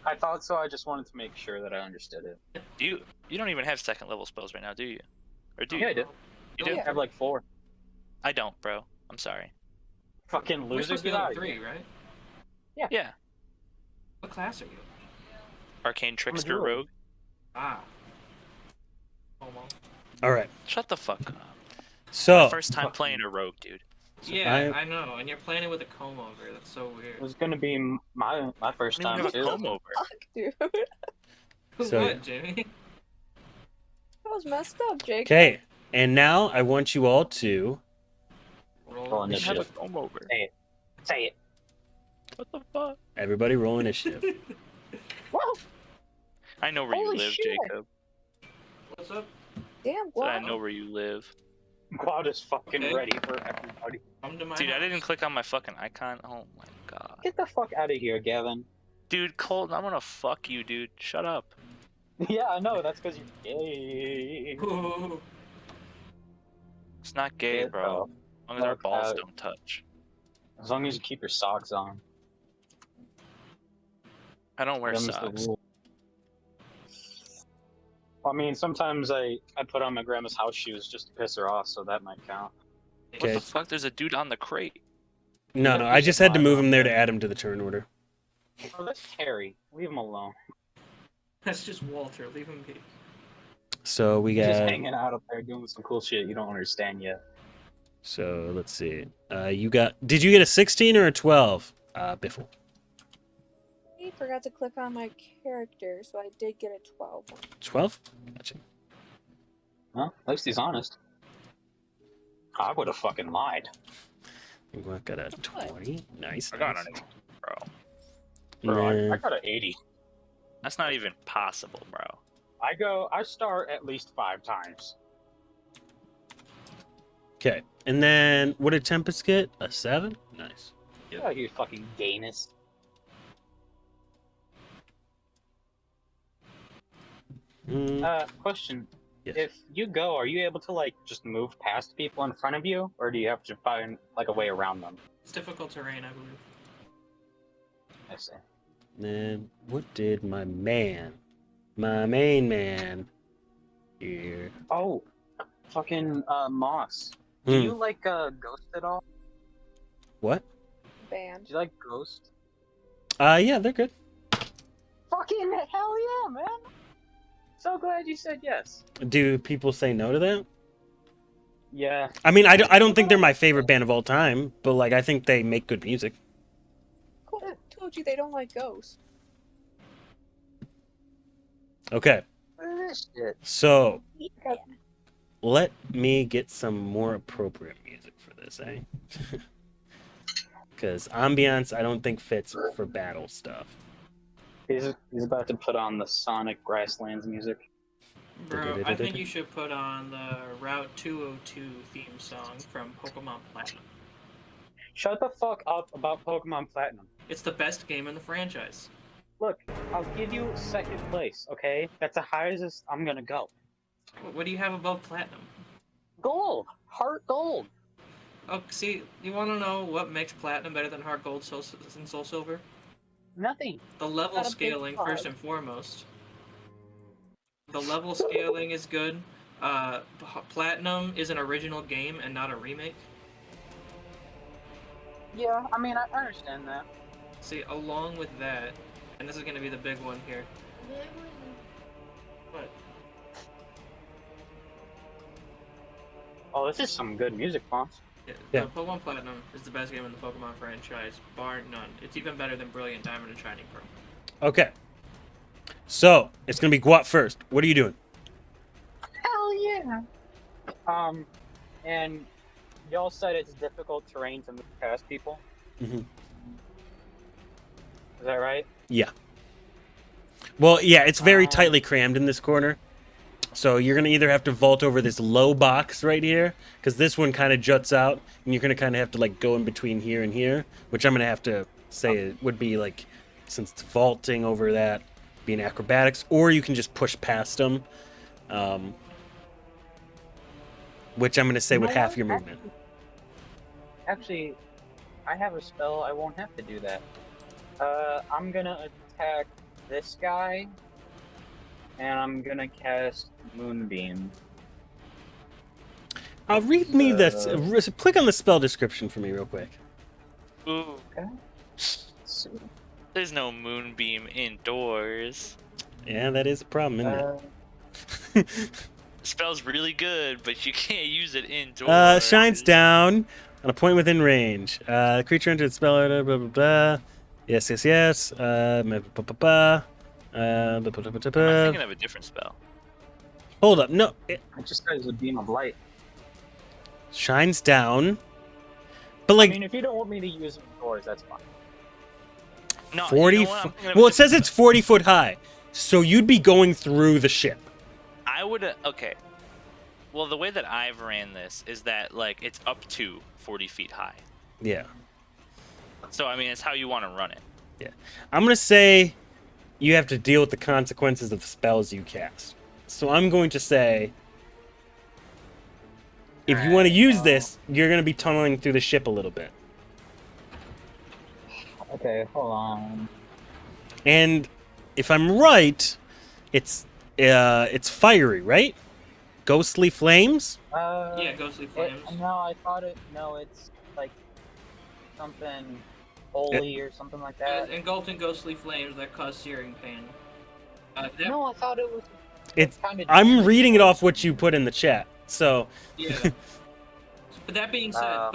I thought so, I just wanted to make sure that I understood it. You don't even have second level spells right now, do you? Or do you? Yeah, I do. You I do? have, like, 4. I don't, bro. I'm sorry. Fucking You're loser, supposed to be get level out of 3, here. right? Yeah. What class are you? Arcane Trickster druid. Rogue. Ah. Oh well. All right. Shut the fuck up. So First time playing a rogue, dude. Yeah, I know, and you're playing it with a comb over. That's so weird. It was gonna be my first I don't time, even have a too. comb over. Fuck, dude. So- What, Jamie? That was messed up, Jake. okay, and now I want you all to Roll I don't have a initiative. comb over. Say it. What the fuck? everybody roll initiative. Whoa! I know where you Holy live, shit. Jacob. What's up? Damn, So what? I know where you live. Quad is fucking Okay. ready for everybody. Come to my Dude, I house. didn't click on my fucking icon. Oh my god. Get the fuck out of here, Gavin. Dude, Colton, I'm gonna fuck you, dude. Shut up. Yeah, I know, that's because you're gay. Ooh. It's not gay, Get bro. As long as our fuck balls out. don't touch. As long as you keep your socks on. I don't wear Them's the socks. rule. I mean, sometimes I put on my grandma's house shoes just to piss her off, so that might count. What Okay. the fuck? There's a dude on the crate. No, I just had to move him there to add him to the turn order. Oh, that's Terry. Leave him alone. That's just Walter. Leave him be. So we He's just got. hanging out up there doing some cool shit you don't understand yet. So let's see. You got. Did you get a 16 or a 12? Biffle. I forgot to click on my character, so I did get a 12. 12. Gotcha. Well, at least he's honest. I would have fucking lied. I got a 20. Nice. I got nice. an 80, bro. Bro, And I got an 80. That's not even possible, bro. I start at least 5 times. okay. And then what did Tempest get? A 7. Nice. Yeah, you fucking gayness. Question. Yes. If you go, are you able to, like, just move past people in front of you? Or do you have to find, like, a way around them? It's difficult terrain, I believe. I see. Then what did my main man, here? Oh, fucking, Moss. Do Hmm. you like, Ghost at all? What? Band. Do you like Ghost? Yeah, they're good. Fucking hell yeah, man! So glad you said yes. Do people say no to that? Yeah. I mean, I don't think they're my favorite band of all time, but like I think they make good music. Cool. Told you they don't like ghosts. Okay, Shit. so Yeah. let me get some more appropriate music for this, eh? Because ambiance, I don't think fits for battle stuff. He's about to put on the Sonic Grasslands music. Bro, I think you should put on the Route 202 theme song from Pokemon Platinum. Shut the fuck up about Pokemon Platinum. It's the best game in the franchise. Look, I'll give you second place, okay? That's the highest I'm gonna go. What do you have above Platinum? Gold! Heart Gold! Oh, see, you want to know what makes Platinum better than Heart Gold and Soul Silver? Nothing. The level Not a big scaling, part. first and foremost. The level scaling is good. Platinum is an original game and not a remake. Yeah, I mean, I understand that. See, along with that, and this is going to be the big one here. What? Oh, this is some good music, Fonz. Yeah. The Pokemon Platinum is the best game in the Pokemon franchise, bar none. It's even better than Brilliant Diamond and Shining Pearl. Okay. So it's gonna be Guap first. What are you doing? Hell yeah! And y'all said it's difficult terrain to move past people. Mm-hmm. Is that right? Yeah. Well, yeah, it's very tightly crammed in this corner. So you're going to either have to vault over this low box right here, because this one kind of juts out, and you're going to kind of have to, like, go in between here and here, which I'm going to have to say it would be, like, since it's vaulting over that, being acrobatics, or you can just push past them, which I'm going to say You know with half what? your movement. Actually, I have a spell. I won't have to do that. I'm gonna attack this guy, and I'm gonna cast Moonbeam. Read me this. Click on the spell description for me real quick. Ooh, Okay. So, there's no moonbeam indoors. Yeah, that is a problem, isn't uh, it? Spell's really good, but you can't use it indoors. Shines down on a point within range. The creature entered the spell. Blah blah blah. Yes, yes, yes. Blah, blah, blah, blah. Blah, blah, blah, blah, Am I blah. thinking of a different spell? Hold up, no. It it just says a beam of light. shines down, but like I mean, if you don't want me to use it indoors, that's fine. No, 40. you know what? I'm thinking of a Well, it says different it's 40 foot high, so you'd be going through the ship. I would okay. Well, the way that I've ran this is that like it's up to 40 feet high. Yeah, So I mean, it's how you want to run it. yeah. I'm gonna say you have to deal with the consequences of the spells you cast. So I'm going to say, if you want to use this, you're going to be tunneling through the ship a little bit. Okay, hold on. And if I'm right, it's fiery, right? Ghostly flames? Yeah, Ghostly Flames. No, I thought it. No, it's like something holy or something like that. Engulfed in Ghostly Flames that cause searing pain. No, I thought it was. It's. Kinda I'm damage. reading it off what you put in the chat. So Yeah. But that being said,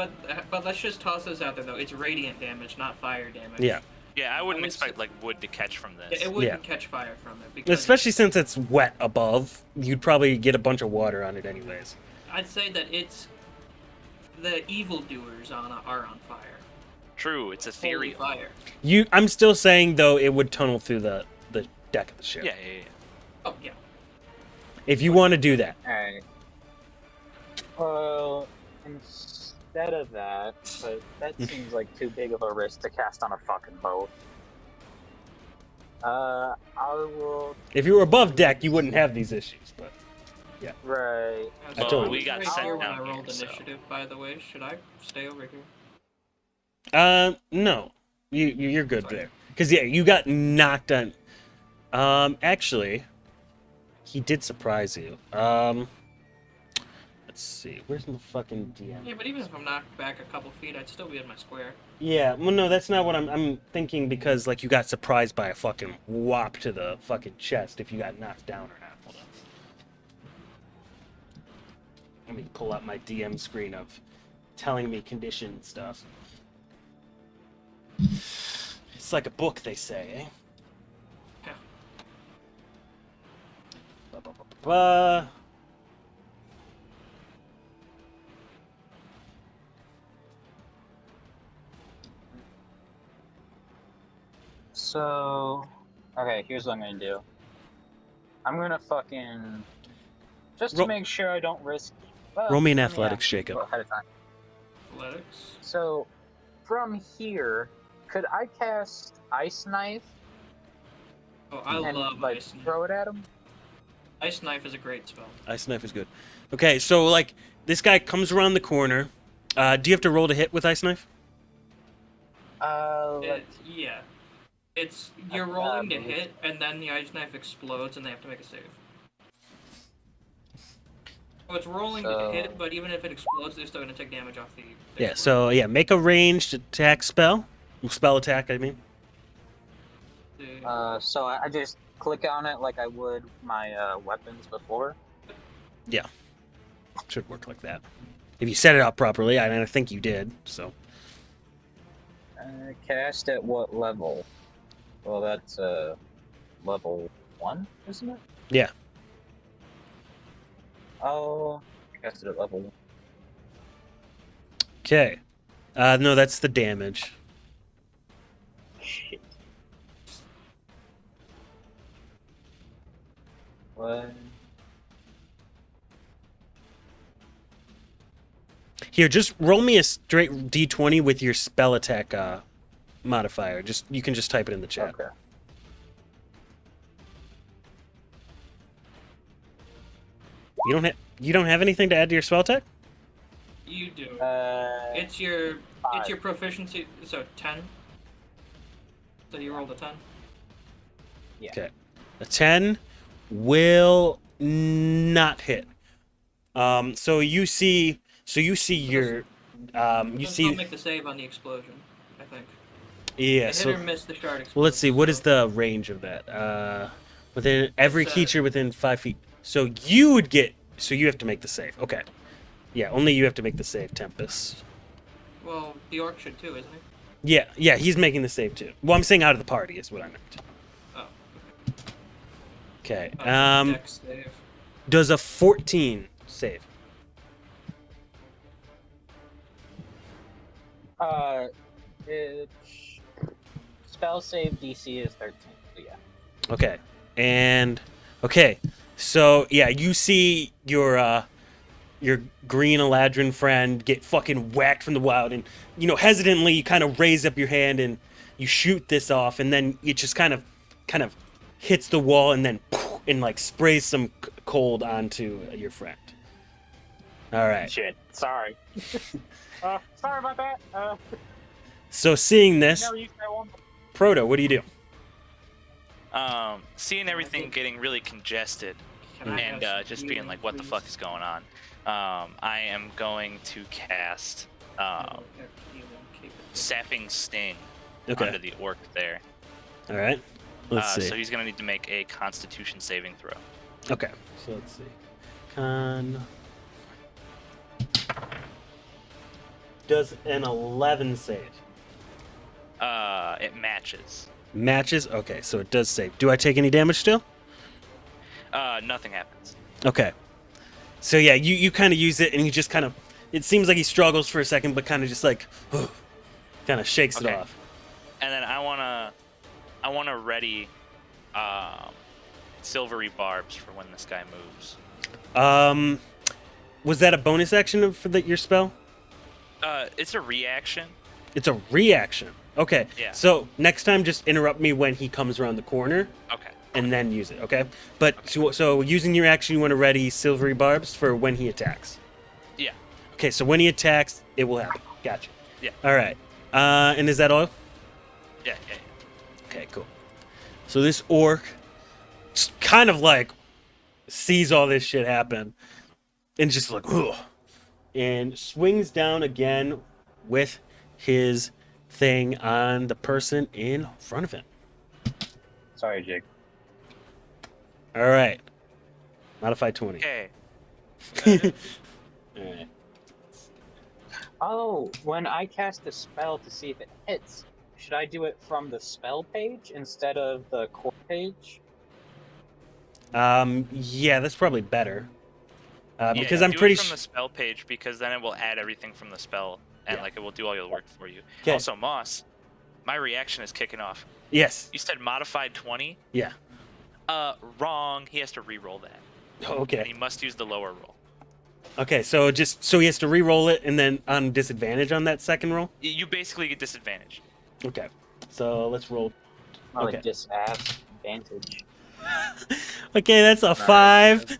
but let's just toss this out there though. It's radiant damage, not fire damage. yeah, Yeah, I wouldn't would expect say- like wood to catch from this. Yeah, it wouldn't catch fire from it because especially since it's wet above, you'd probably get a bunch of water on it anyways. I'd say that it's the evildoers are on fire. True, it's Holy ethereal. fire. I'm still saying though it would tunnel through the deck of the ship. Yeah, yeah, yeah. Oh yeah. If you want to do that. Alright. Well, instead of that, but that seems like too big of a risk to cast on a fucking boat. I will. If you were above deck, you wouldn't have these issues, but Right. I told you. We got right sent here when down I rolled here, so. initiative, by the way. Should I stay over here? No. You're good Sorry. there. Cuz yeah, you got knocked on. Actually, he did surprise you. Let's see. Where's my fucking DM? Yeah, but even if I'm knocked back a couple feet, I'd still be in my square. Yeah, well, no, that's not what I'm thinking because, like, you got surprised by a fucking whop to the fucking chest if you got knocked down or not. Hold on. Let me pull up my DM screen of telling me condition stuff. It's like a book, they say, eh? Yeah. Ba-ba-ba-ba-ba. So, okay, here's what I'm gonna do. I'm gonna fucking just to Roll- make sure I don't risk. Well, Roll me an yeah, athletics, Jacob. ahead of time. Athletics. So, from here, could I cast Ice Knife Oh, I and love like Ice Knife. throw it at him? Ice Knife is a great spell. Ice Knife is good. Okay, so, like, this guy comes around the corner. Do you have to roll to hit with Ice Knife? Yeah. It's you're rolling to hit, and then the ice knife explodes, and they have to make a save. So it's rolling to hit, but even if it explodes, they're still gonna take damage off the. Yeah. So yeah, make a ranged attack spell. Spell attack, I mean. So I just click on it like I would my weapons before. Yeah. Should work like that. If you set it up properly, and I think you did. So. Cast at what level? Well, that's level 1, isn't it? Yeah. Oh, cast it at level 1. Okay. No, that's the damage. Shit. What? Here, just roll me a straight d20 with your spell attack modifier. You can just type it in the chat. Okay. You don't have anything to add to your spell attack? You do. It's It's your proficiency. So 10. So you rolled a 10. Yeah. Okay. A 10 will not hit. So you see your you Still see make the save on the explosion. I think. yeah. Hit So or miss the shard explosion. well, let's see. What is the range of that? Within every It's, creature within 5 feet. So you would get. So you have to make the save. Okay. Yeah, only you have to make the save, Tempest. Well, the orc should too, isn't he? Yeah, he's making the save too. Well, I'm saying out of the party is what I meant. Oh. Okay. Dex save. Does a 14 save? It, spell save DC is 13. So yeah. Okay. And okay. So yeah, you see your green Aladrin friend get fucking whacked from the wild, and hesitantly you kind of raise up your hand and you shoot this off, and then it just kind of hits the wall and then and like sprays some cold onto your friend. All right. Shit. Sorry. Sorry about that. So seeing this, Never used that one. Proto, what do you do? Seeing everything getting really congested Can I and ask just you, being like, what the please? fuck is going on? I am going to cast Sapping Sting Okay. onto the orc there. All right. Let's see. So he's going to need to make a Constitution saving throw. Okay. So let's see. Con. Does an 11 save? It matches. Matches? Okay, so it does save. Do I take any damage still? Nothing happens. Okay. So yeah, you kind of use it, and he just kind of. It seems like he struggles for a second, but kind of just like, kind of shakes it Okay. off. And then I wanna ready silvery barbs for when this guy moves. Was that a bonus action for your spell? It's a reaction. It's a reaction. Okay. Yeah. So next time, just interrupt me when he comes around the corner, Okay. and then use it. Okay. But so using your action, you want to ready silvery barbs for when he attacks. Yeah. Okay. So when he attacks, it will happen. Gotcha. Yeah. All right. And is that all? Yeah. Okay, cool. So this orc just kind of like sees all this shit happen and just like, ugh, and swings down again with his thing on the person in front of him. Sorry, Jake. All right. Modify 20. Okay. All right. Oh, when I cast a spell to see if it hits, should I do it from the spell page instead of the core page? Yeah, that's probably better. Because Yeah, I'm do pretty it from sure. the spell page because then it will add everything from the spell and Yeah. like it will do all your work for you. 'Kay. Also, Moss, my reaction is kicking off. Yes. You said modified 20. Yeah. Wrong. He has to re-roll that, and Okay. he must use the lower roll. Okay. So he has to re-roll it and then on disadvantage on that second roll. You basically get disadvantage. Okay. So let's roll. Oh, Okay. disadvantage. Okay, that's a Alright. 5.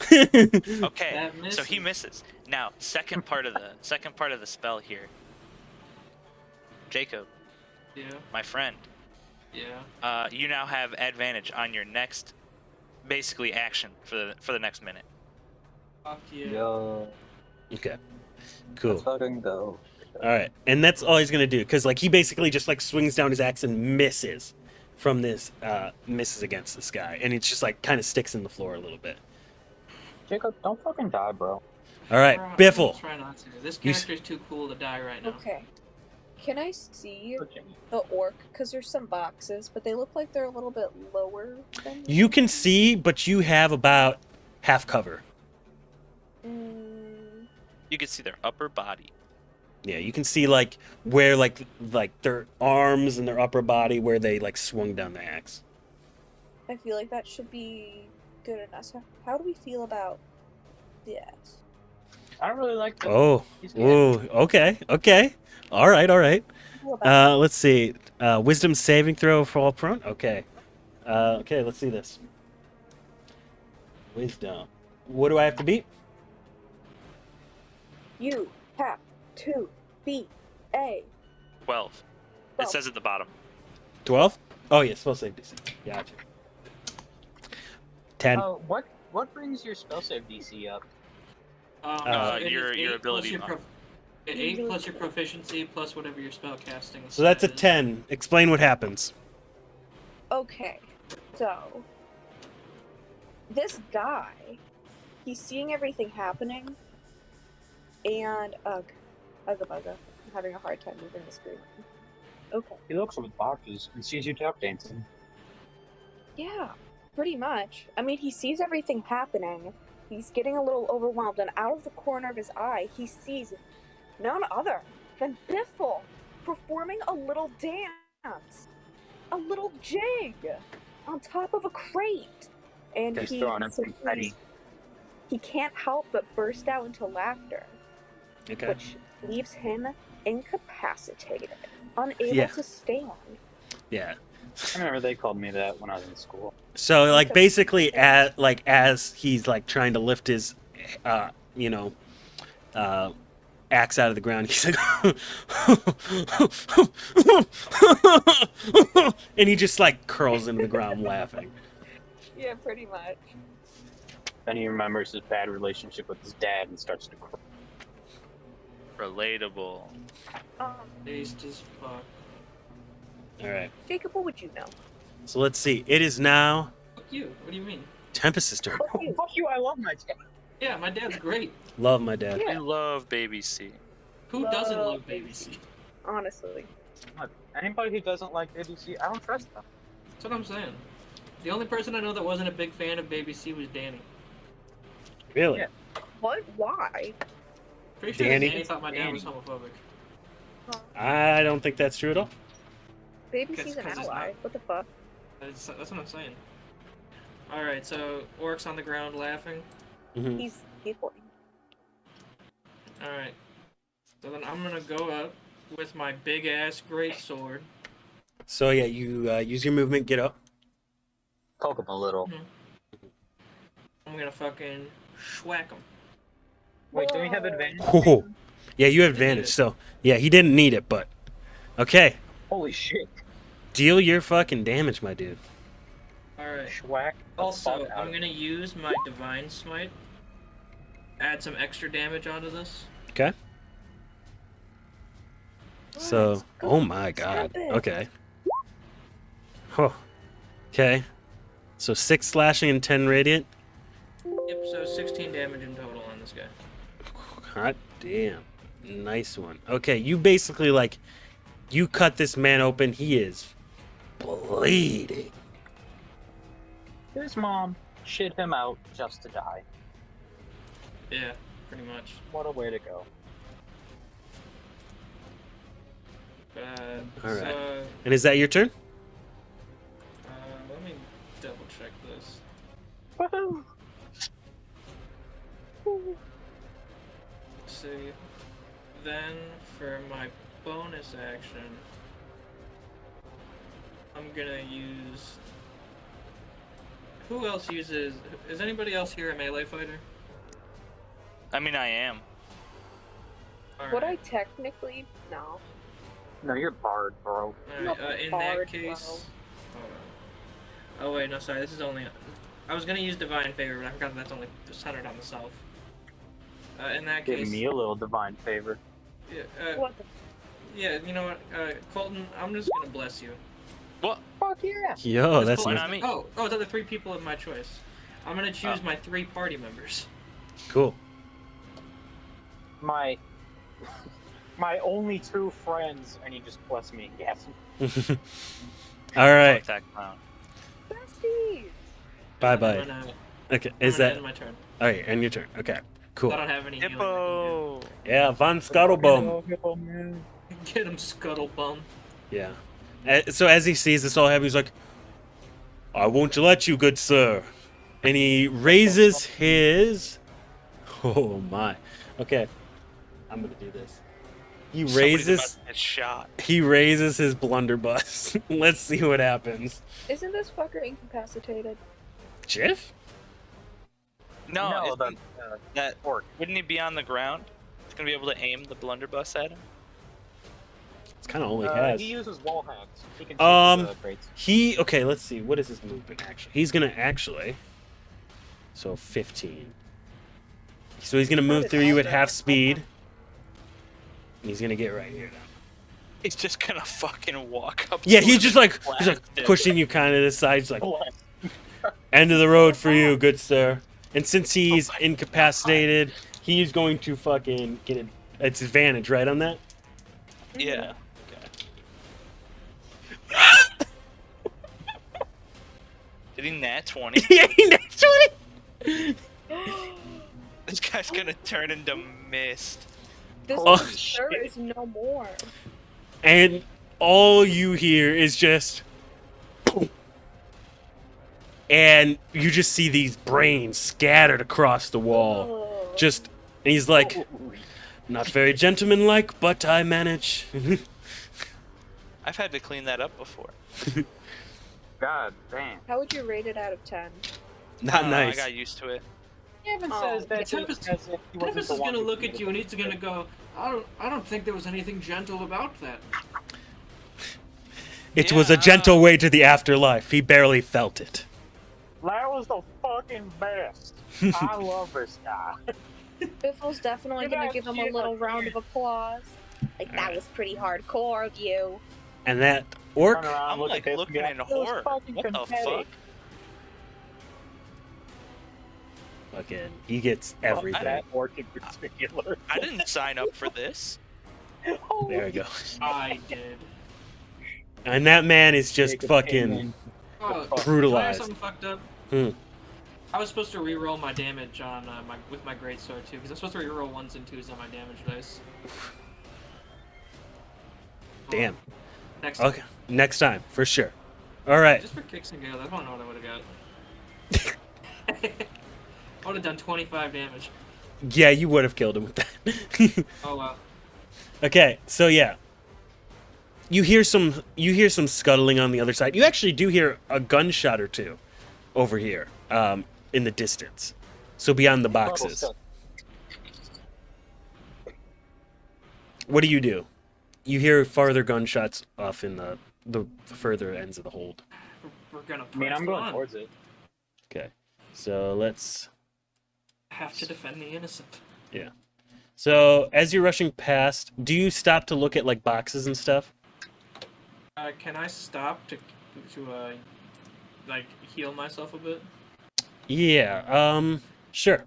Okay, That so he misses. misses. Now, second part of the spell here. Jacob, Yeah. my friend, Yeah. you now have advantage on your next, basically action for the next minute. Fuck yeah. Yo, Okay, let's cool. fucking go. All right, and that's all he's gonna do because like he basically just like swings down his axe and misses from this, misses against this guy, and it's just like kind of sticks in the floor a little bit. Jacob, don't fucking die, bro. All right, Bro, I'm Biffle. gonna try not to. This You s- character's too cool to die right now. Okay. Can I see Okay. the orc? Because there's some boxes, but they look like they're a little bit lower than You can see, but you have about half cover. Mm, You can see their upper body. Yeah, you can see like where like their arms and their upper body where they like swung down the axe. I feel like that should be good enough. So how do we feel about this? I don't really like the. Oh, He's good. ooh, okay. All right. Feel about Let's see. Wisdom saving throw fall prone. Okay. Okay, let's see this. Wisdom. What do I have to beat? you have to be a 12. It Well. says at the bottom. 12? Oh, yeah, spell save DC. Gotcha. 10. What brings your spell save DC up? It is your 8 plus ability your mod. 8 plus your proficiency plus whatever your spell casting. So that's a stat is. 10. Explain what happens. Okay, so this guy, he's seeing everything happening, and ugga bugga. I'm having a hard time moving the screen. Okay, He looks with boxes and sees you tap dancing. yeah, pretty much. I mean, he sees everything happening. He's getting a little overwhelmed, and out of the corner of his eye, he sees none other than Biffle performing a little dance, a little jig on top of a crate, and He's he throwing him simply- confetti. he can't help but burst out into laughter, Okay. which leaves him incapacitated, unable Yeah. to stand. Yeah. I remember they called me that when I was in school. So like Okay. basically as he's like trying to lift his axe out of the ground, he's like and he just like curls into the ground laughing. Yeah, pretty much. Then he remembers his bad relationship with his dad and starts to cry. Relatable. Based as fuck. All right. Jacob, what would you know? So let's see. It is now Fuck you. What do you mean? Tempest's turn. Fuck you. Fuck you, I love my dad. Yeah, my dad's great. Love my dad. Yeah. I love Baby C. Who doesn't Love love Baby C? Honestly. Anybody who doesn't like ABC, I don't trust them. That's what I'm saying. The only person I know that wasn't a big fan of Baby C was Danny. Really? Yeah. What? Why? Pretty sure Danny? Danny thought my dad was homophobic. I don't think that's true at all. Baby Cause- C's an cause he's ally. not. What the fuck? That's what I'm saying. Alright, so Orc's on the ground laughing. Mhm. He's holding. Alright. So then I'm gonna go up with my big ass great sword. So yeah, you use your movement, get up. Poke him a little. I'm gonna fucking schwack him. Wait, do we have advantage? Oh. Yeah, you have advantage. So yeah, he didn't need it, but okay. Holy shit. Deal your fucking damage, my dude. Alright. Schwack. the Also, fuck out I'm of gonna use my divine smite. Add some extra damage onto this. Okay. So, Let's go. oh my god. Stop it. Okay. Oh. Okay. So 6 slashing and 10 radiant. Yep, so 16 damage in total on this guy. Hot damn. Nice one. Okay, you basically like you cut this man open. He is bleeding. His mom shit him out just to die. Yeah, pretty much. What a way to go. Alright. So, And is that your turn? let me double check this. Woohoo! Let's see. Then, for my bonus action, I'm gonna use... Who else uses... Is anybody else here a melee fighter? I mean, I am. Would I Alright. technically? No. No, you're barred, bro. Alright, in Hard, that case... Hold on. Oh wait, no, sorry, this is only... I was gonna use Divine Favor, but I forgot that's only centered on the self. In that Give case, me a little divine favor. yeah, What the? yeah, you know what, Colton, I'm just gonna bless you. What? Fuck yeah. Yo, Because that's Colton's not nice. me. Oh, it's other 3 people of my choice. I'm gonna choose my 3 party members. Cool. My only 2 friends, and he just blessed me. Yes. All right. Fuck that clown. Besties! Bye I'm bye. gonna, Okay, I'm is gonna that end my turn. all right? End your turn. Okay, cool. I don't have any healing I Hippo. Yeah, Von Scuttlebum. Man. can do. Get him, Scuttlebum. Yeah. So as he sees this all happen, he's like, "I won't let you, good sir." And he raises his. Oh my. Okay, I'm gonna do this. He Somebody's about raises. to get shot. He raises his blunderbuss. Let's see what happens. Isn't this fucker incapacitated? Jiff? No, isn't the that orc. wouldn't he be on the ground? He's gonna be able to aim the blunderbuss at him. It's kind of all he has. He uses wall hacks. He can Um, shoot crates. Okay, let's see. What is his movement actually? He's gonna actually. So 15. So he's gonna move through you at half speed. And he's gonna get right here now. He's just gonna fucking walk up. Yeah, to he's him just and like blast him. pushing you kind of to the side. He's like, Bless. end of the road for you, good sir. And since he's my incapacitated, he's going to fucking get it. It's advantage, right, on that? Yeah. Did he nat 20? Yeah, next one. This guy's gonna turn into mist. This Oh, sir is no more. And all you hear is just. And you just see these brains scattered across the wall. Ugh. Just, and he's like, not very gentlemanlike, but I manage. I've had to clean that up before. God damn. How would you rate it out of 10? Not nice. I got used to it. Evan Oh, says that Tempest- as if he wasn't Tempest the is one gonna who look at created you and it. he's gonna go, I don't think there was anything gentle about that. It was a gentle way to the afterlife. He barely felt it. That was the fucking best. I love this guy. Biffle's definitely Get gonna that give him a shit little up round here. of applause. Like, that was pretty hardcore of you. And that orc, Turn around, I'm look like at this looking guy. in It was horror. fucking What the confetti. fuck? fucking, he gets Fuck everything. That orc in particular. I didn't sign up for this. There we go. I did. And that man is just Jacob fucking Payman. Oh, can I have brutalized. something fucked up? Hmm. I was supposed to reroll my damage on with my greatsword too, because I'm supposed to reroll 1s and 2s on my damage dice. Damn. Next Okay, next time, for sure. All right. Just for kicks and giggles, I don't know what I would have got. I would have done 25 damage. Yeah, you would have killed him with that. Oh wow. Okay, so yeah. You hear some scuttling on the other side. You actually do hear a gunshot or two over here, in the distance. So beyond the boxes. What do? You hear farther gunshots off in the further ends of the hold. We're gonna I mean, press I'm going on. towards it. Okay. So let's Have to defend the innocent. So as you're rushing past, do you stop to look at like boxes and stuff? Can I stop to like heal myself a bit? Yeah, sure.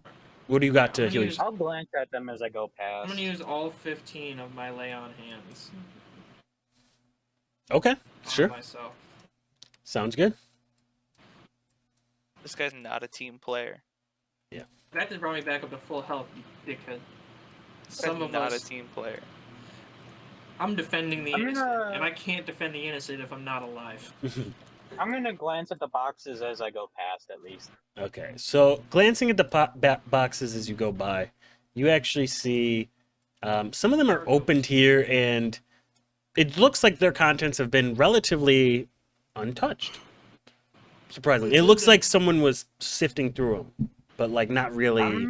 What do you got to I'm gonna heal use- yourself? I'll glance at them as I go I'm past. gonna use all 15 of my lay on hands Okay, on sure. myself. Sounds good. This guy's not a team player. That just brought me back up to full health, you dickhead. This Some guy's of not us. a team player. I'm defending the I'm innocent, gonna- and I can't defend the innocent if I'm not alive. I'm gonna glance at the boxes as I go past, at least. Okay, so glancing at the boxes as you go by, you actually see some of them are opened here, and it looks like their contents have been relatively untouched. Surprisingly, it looks like someone was sifting through them, but like not really.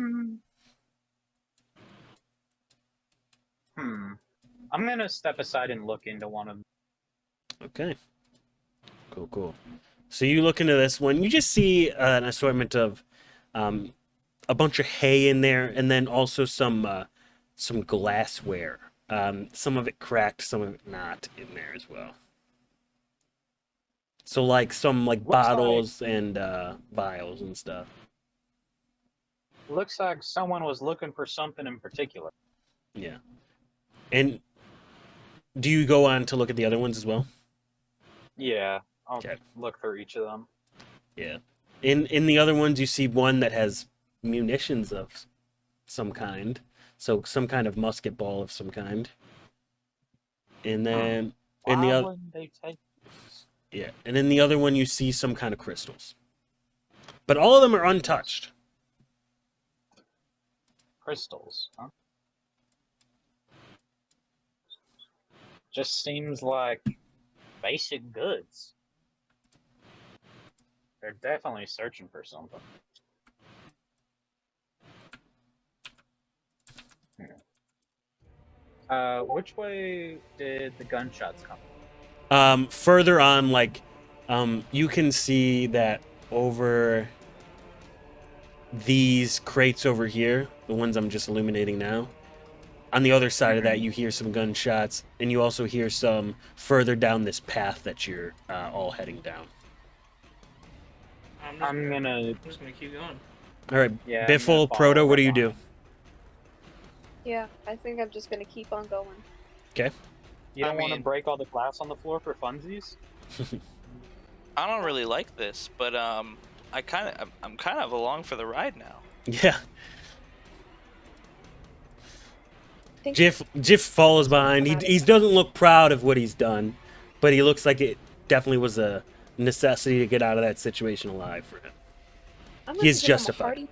I'm gonna step aside and look into one of them. Okay. Cool. So you look into this one. You just see an assortment of a bunch of hay in there, and then also some glassware. Some of it cracked, some of it not in there as well. So like some like Looks like- bottles and vials and stuff. Looks like someone was looking for something in particular. Yeah. And do you go on to look at the other ones as well? Yeah, I'll Okay. look through each of them. Yeah. In the other ones, you see one that has munitions of some kind, so some kind of musket ball of some kind. And then in the Why other, wouldn't they take these? yeah, and in the other one, you see some kind of crystals. But all of them are untouched. Crystals, huh? Just seems like basic goods. They're definitely searching for something. Which way did the gunshots come? Further on, like, you can see that over these crates over here, the ones I'm just illuminating now. On the other side of that, you hear some gunshots, and you also hear some further down this path that you're all heading down. I'm gonna. just gonna keep going. All right, Yeah, I'm gonna Biffle, follow Proto, what right do you do? behind. Yeah, I think I'm just gonna keep on going. Okay. You don't want to mean- break all the glass on the floor for funsies? I don't really like this, but I'm kind of along for the ride now. Yeah. Think- Jiff follows behind. He doesn't look proud of what he's done, but he looks like it definitely was a necessity to get out of that situation alive for him. I'm He gonna is give him a justified. hearty-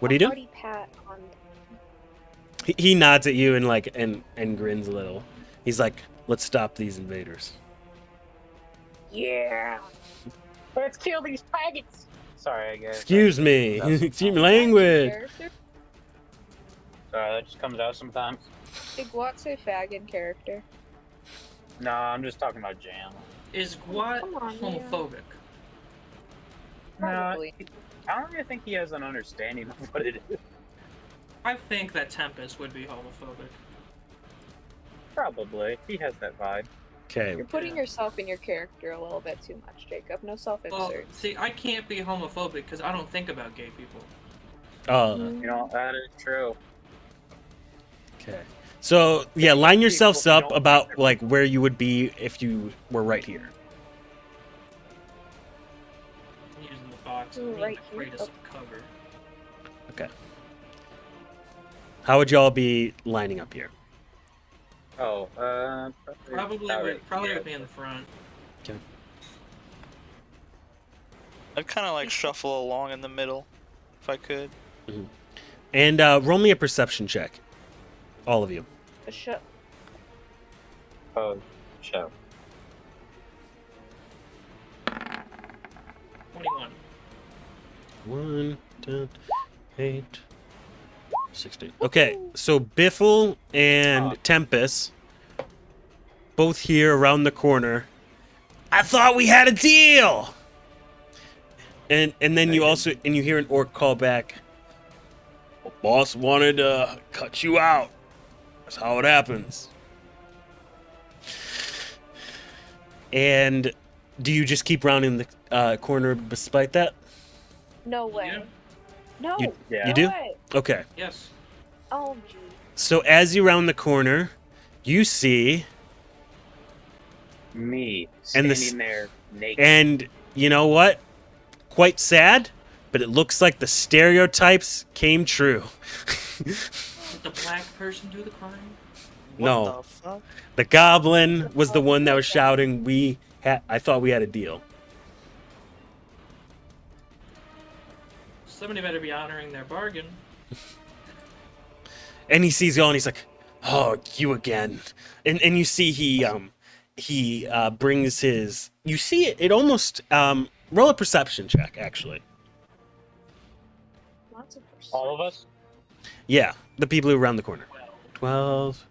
What do you do? Hearty pat on. He nods at you and like and grins a little. He's like, "Let's stop these invaders." Yeah. Let's kill these faggots! Sorry, I guess. Excuse me. That's- Excuse me, language. Character? Sorry, that just comes out sometimes. Did Gwat say fag in character? No, I'm just talking about Jam. Is Gwat Come on, homophobic? Probably. I don't even think he has an understanding of what it is. I think that Tempest would be homophobic. Probably. He has that vibe. Okay. You're putting yourself in your character a little bit too much, Jacob. No Well, self-inserts. see, I can't be homophobic because I don't think about gay people. You know, that is true. Okay. So yeah, line yourselves People up don't- about like where you would be if you were right here. I'm using the box Ooh, and right the here. crate as a cover. Okay. How would y'all be lining up here? Oh, Probably yeah. with me in the front. Okay. I'd kind of like shuffle along in the middle, if I could. And roll me a perception check. All of you. A show. Oh, show. 21. 1, 10, 8, 16. Okay, so Biffle and Tempest both here around the corner. I thought we had a deal. And then you also you hear an orc call back. Well, boss wanted to cut you out. That's how it happens. And do you just keep rounding the corner despite that? No way. Yeah. No. You Yeah. do? No way. Okay. Yes. Oh, gee. So as you round the corner, you see, Me And standing the there naked. and you know what? Quite sad, but it looks like the stereotypes came true. Did the black person do the crime? No. What the fuck? The goblin was the one that was shouting, I thought we had a deal. Somebody better be honoring their bargain. And he sees y'all and he's like, "Oh, you again." And you see he brings his, you see it almost, roll a perception check, actually. Lots of percent. All of us? Yeah, the people who are around the corner. 12.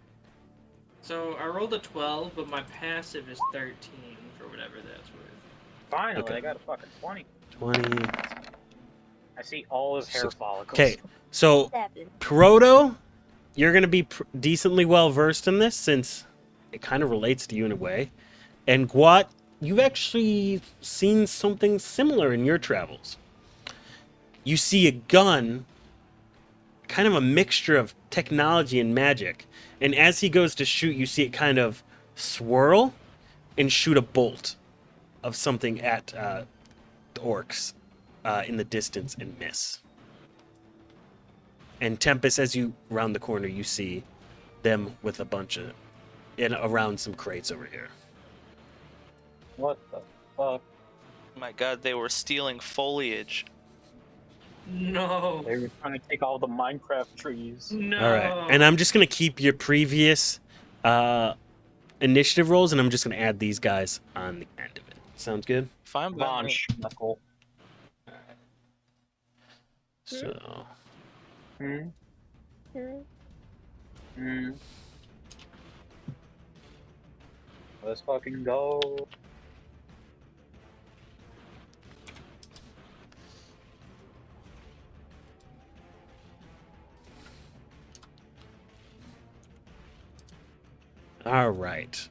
So I rolled a 12, but my passive is 13 for whatever that's worth. Finally, Okay. I got a fucking 20. 20. I see all his hair follicles. Okay, so 7. Proto, you're going to be decently well versed in this since it kind of relates to you in a way. And Guat, you've actually seen something similar in your travels. You see a gun, kind of a mixture of technology and magic. And as he goes to shoot, you see it kind of swirl and shoot a bolt of something at the orcs in the distance and miss. And Tempest, as you round the corner, you see them with a bunch of around some crates over here. What the fuck? Oh my god, they were stealing foliage. No. They were trying to take all the Minecraft trees. No. All right, and I'm just gonna keep your previous initiative rolls, and I'm just gonna add these guys on the end of it. Sounds good? Fine by Von me. Schmuckle. So, Hmm? Hmm. Let's fucking go. all right.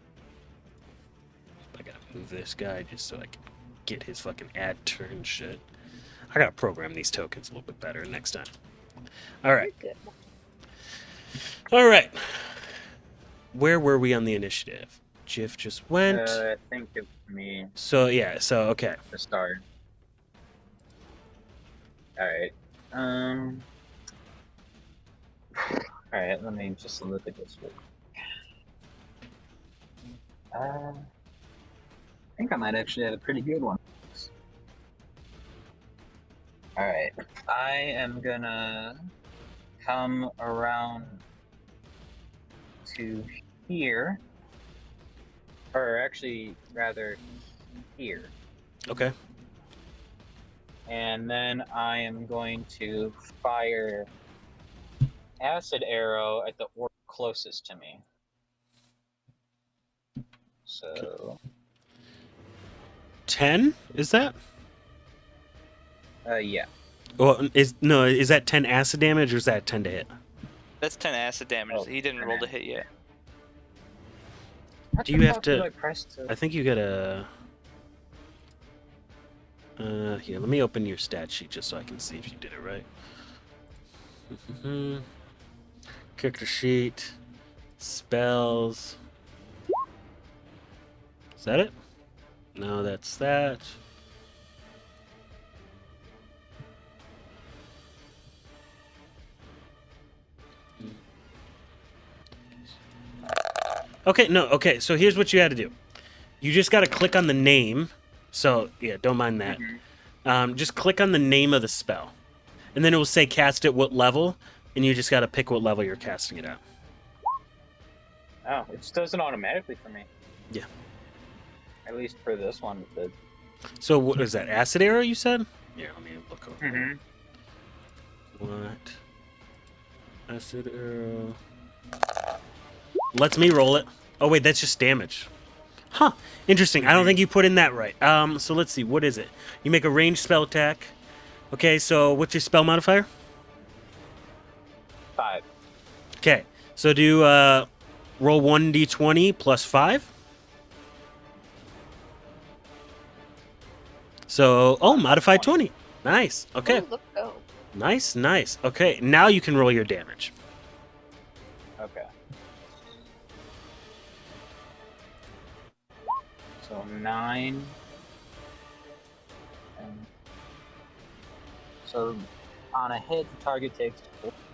I gotta move this guy just so I can get his fucking ad turn shit. I gotta program these tokens a little bit better next time. All right. Good. All right. Where were we on the initiative? Jiff just went. I think it's me So yeah. So okay. to start. Alright. Alright, let me just look at this real quick. I think I might actually have a pretty good one. Alright. I am gonna come around to here. Or actually, rather, here. Okay. And then I am going to fire acid arrow at the orc closest to me. So, 10? Is that? yeah. Well, is that 10 acid damage or is that 10 to hit? That's 10 acid damage. Oh, He didn't roll to hit yet. What Do the you have fuck to- did I press to- I think you gotta. Here, let me open your stat sheet just so I can see if you did it right. Character sheet, spells. Is that it? No, that's that. Okay, no, okay, so here's what you had to do. You just got to click on the name. So, yeah, don't mind that. Just click on the name of the spell. And then it will say cast at what level, and you just got to pick what level you're casting it at. Oh, it just does it automatically for me. Yeah. At least for this one, it did. So, what is that? Acid arrow, you said? Yeah, let me look over there. What? Acid arrow. Lets me roll it. Oh, wait, that's just damage. Huh. Interesting. I don't think you put in that right. So let's see. What is it? You make a ranged spell attack. Okay, so what's your spell modifier? 5. Okay. So do roll 1d20 plus 5. So, modify 20. Nice. Okay. Ooh, let's go. Nice, nice. Okay, now you can roll your damage. Okay. So 9. So on a hit, the target takes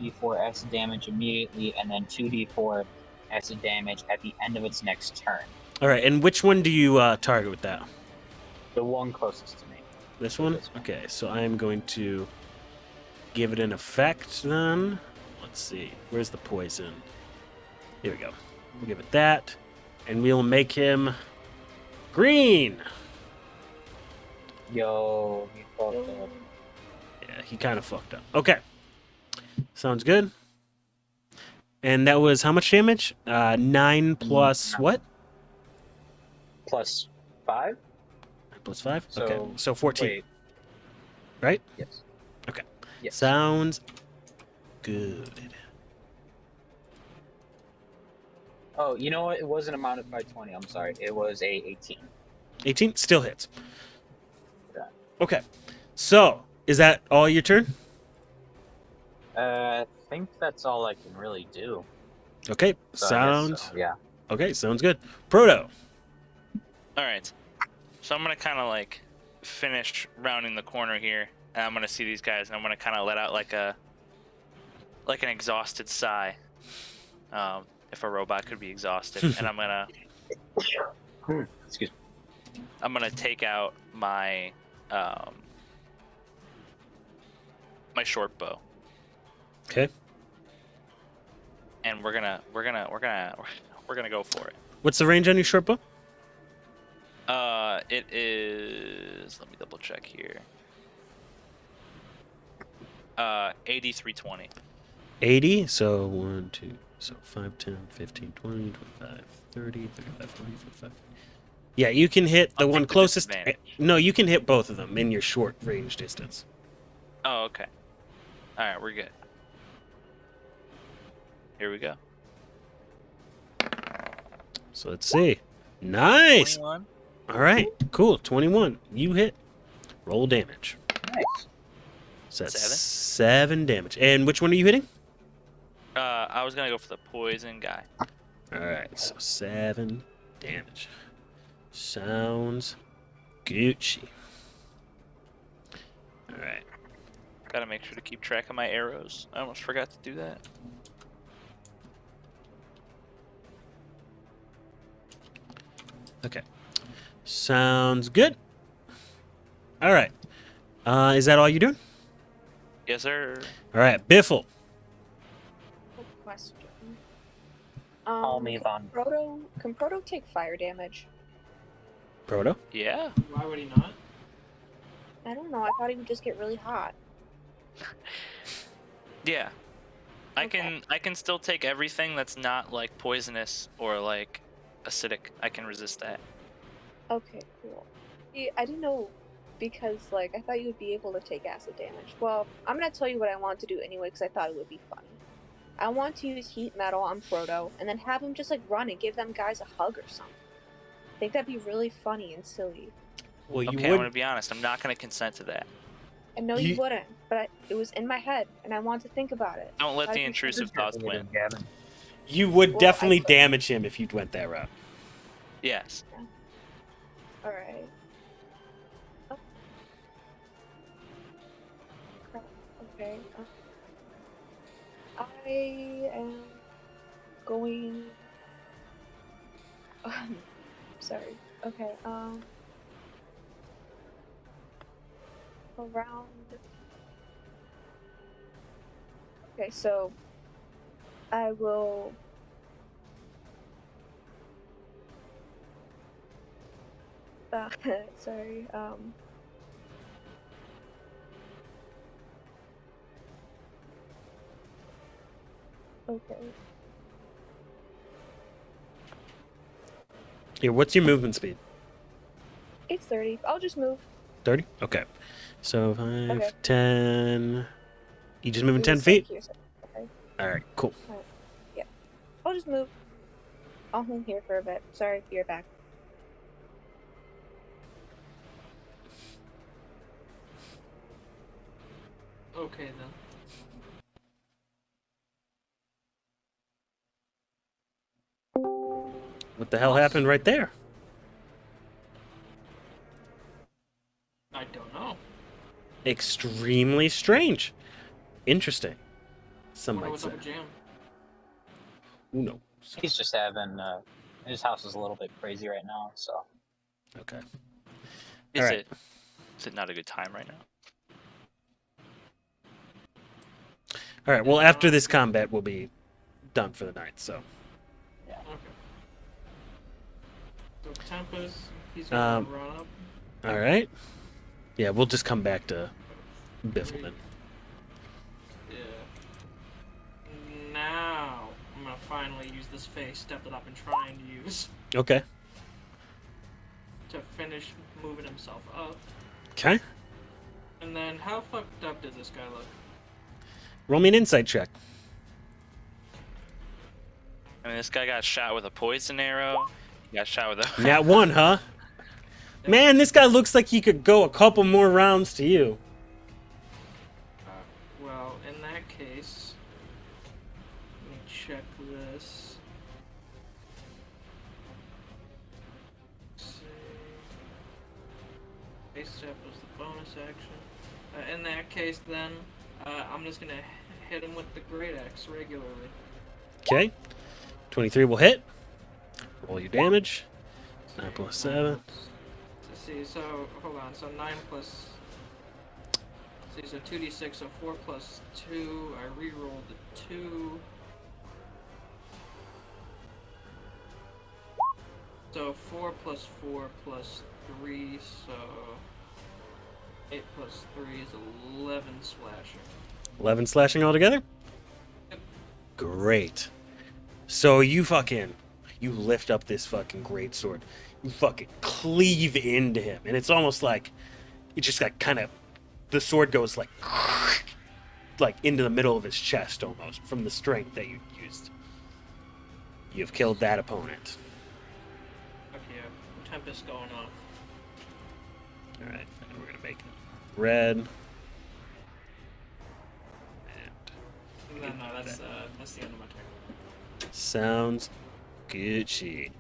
4d4 acid damage immediately, and then 2d4 acid damage at the end of its next turn. All right, and which one do you target with that? The one closest to me. This one? This one. Okay, so I am going to give it an effect then. Let's see. Where's the poison? Here we go. We'll give it that, and we'll make him green. Yo, he fucked up. Yeah, he kind of fucked up. Okay. Sounds good. And that was how much damage? 9 plus what? Plus 5? 9 plus 5? So, Okay. So 14. Wait. Right? Yes. Okay. Yes. Sounds good. Oh, you know what? It wasn't a modified 20. I'm sorry. It was a 18. 18 still hits. Yeah. Okay. So, is that all your turn? I think that's all I can really do. Okay. So I guess Sounds so, yeah. Okay, sounds good. Proto. All right. So I'm gonna kind of like finish rounding the corner here, and I'm gonna see these guys, and I'm gonna kind of let out like an exhausted sigh. If a robot could be exhausted, and Excuse me. I'm gonna take out my my short bow, Okay. and we're gonna go for it. What's the range on your short bow? It is. Let me double check here. 8320. 80. So 1, 2. So 5, 10, 15, 20, 25, 30, 35, 40, 45. Yeah, you can hit the I'll one take the closest. disadvantage. No, you can hit both of them in your short range distance. Oh, okay. All right, we're good. Here we go. So let's see. Nice. 21. All right, cool. 21. You hit. Roll damage. Nice. So that's 7? 7 damage. And which one are you hitting? I was gonna go for the poison guy. All right, so 7 damage. Sounds Gucci. All right. Gotta make sure to keep track of my arrows. I almost forgot to do that. Okay. Sounds good. All right. Is that all you're doing? Yes, sir. All right, Biffle. Quick question. Call me Von. Can Proto take fire damage? Proto. Yeah. Why would he not? I don't know. I thought he would just get really hot. Yeah. I Okay. can still take everything that's not like poisonous or like acidic. I can resist that. Okay, cool. See, I didn't know because, like, I thought you would be able to take acid damage. Well, I'm gonna tell you what I want to do anyway because I thought it would be funny. I want to use heat metal on Proto and then have him just, like, run and give them guys a hug or something. I think that'd be really funny and silly. Well, you Okay, I'm gonna would. be honest. I'm not gonna consent to that. I know you You- wouldn't, but it was in my head and I wanted to think about it. Don't let Gotta the be intrusive thoughts win. Gavin. You would Well, definitely I- damage him if you went that route. Yes. Alright. Oh. Crap. Okay. I am going. Sorry. Okay. Around. Okay, so I will. Sorry. Okay. Here, what's your movement speed? It's 30. I'll just move. 30? Okay. So 5, Okay. 10. You just moving It 10 was feet? here, so- okay. All right, cool. I'll just move. I'll hang here for a bit. Sorry, you're back. Okay then. What the hell happened right there? I don't know. Extremely strange. Interesting. Some Wonder might what's say. up with Jam. Who knows? He's just having his house is a little bit crazy right now, so Okay. Is Alright. it not a good time right now? All right. Well, after this combat, we'll be done for the night. So. Okay. So Tempest, he's gonna Um, run up. All right. Yeah, we'll just come back to Biffle then. Yeah. Now I'm gonna finally use this face step that I've been trying to use Okay. to finish moving himself up. Okay. And then how fucked up does this guy look? Roll me an insight check. I mean, this guy got shot with a poison arrow. He got shot with a. Nat 1, huh? Man, this guy looks like he could go a couple more rounds to you. Well, in that case, let me check this. Let's see. Base step was the bonus action. In that case, then, I'm just gonna hit him with the great axe regularly. Okay. 23 will hit. Roll your damage. 9 plus 7. Let's see, so, hold on, so 9 plus... See, so 2d6, so 4 plus 2, I re-rolled the 2. So 4 plus 4 plus 3, so 8 plus 3 is 11 slashing. 11 slashing altogether? Yep. Great. So you lift up this fucking greatsword. You fucking cleave into him. And it's almost like, it just got kind of, the sword goes like into the middle of his chest almost, from the strength that you used. You've killed that opponent. Okay, Tempest going off. Alright, and we're going to make it red. No, that's the end of my turn. Sounds Gucci.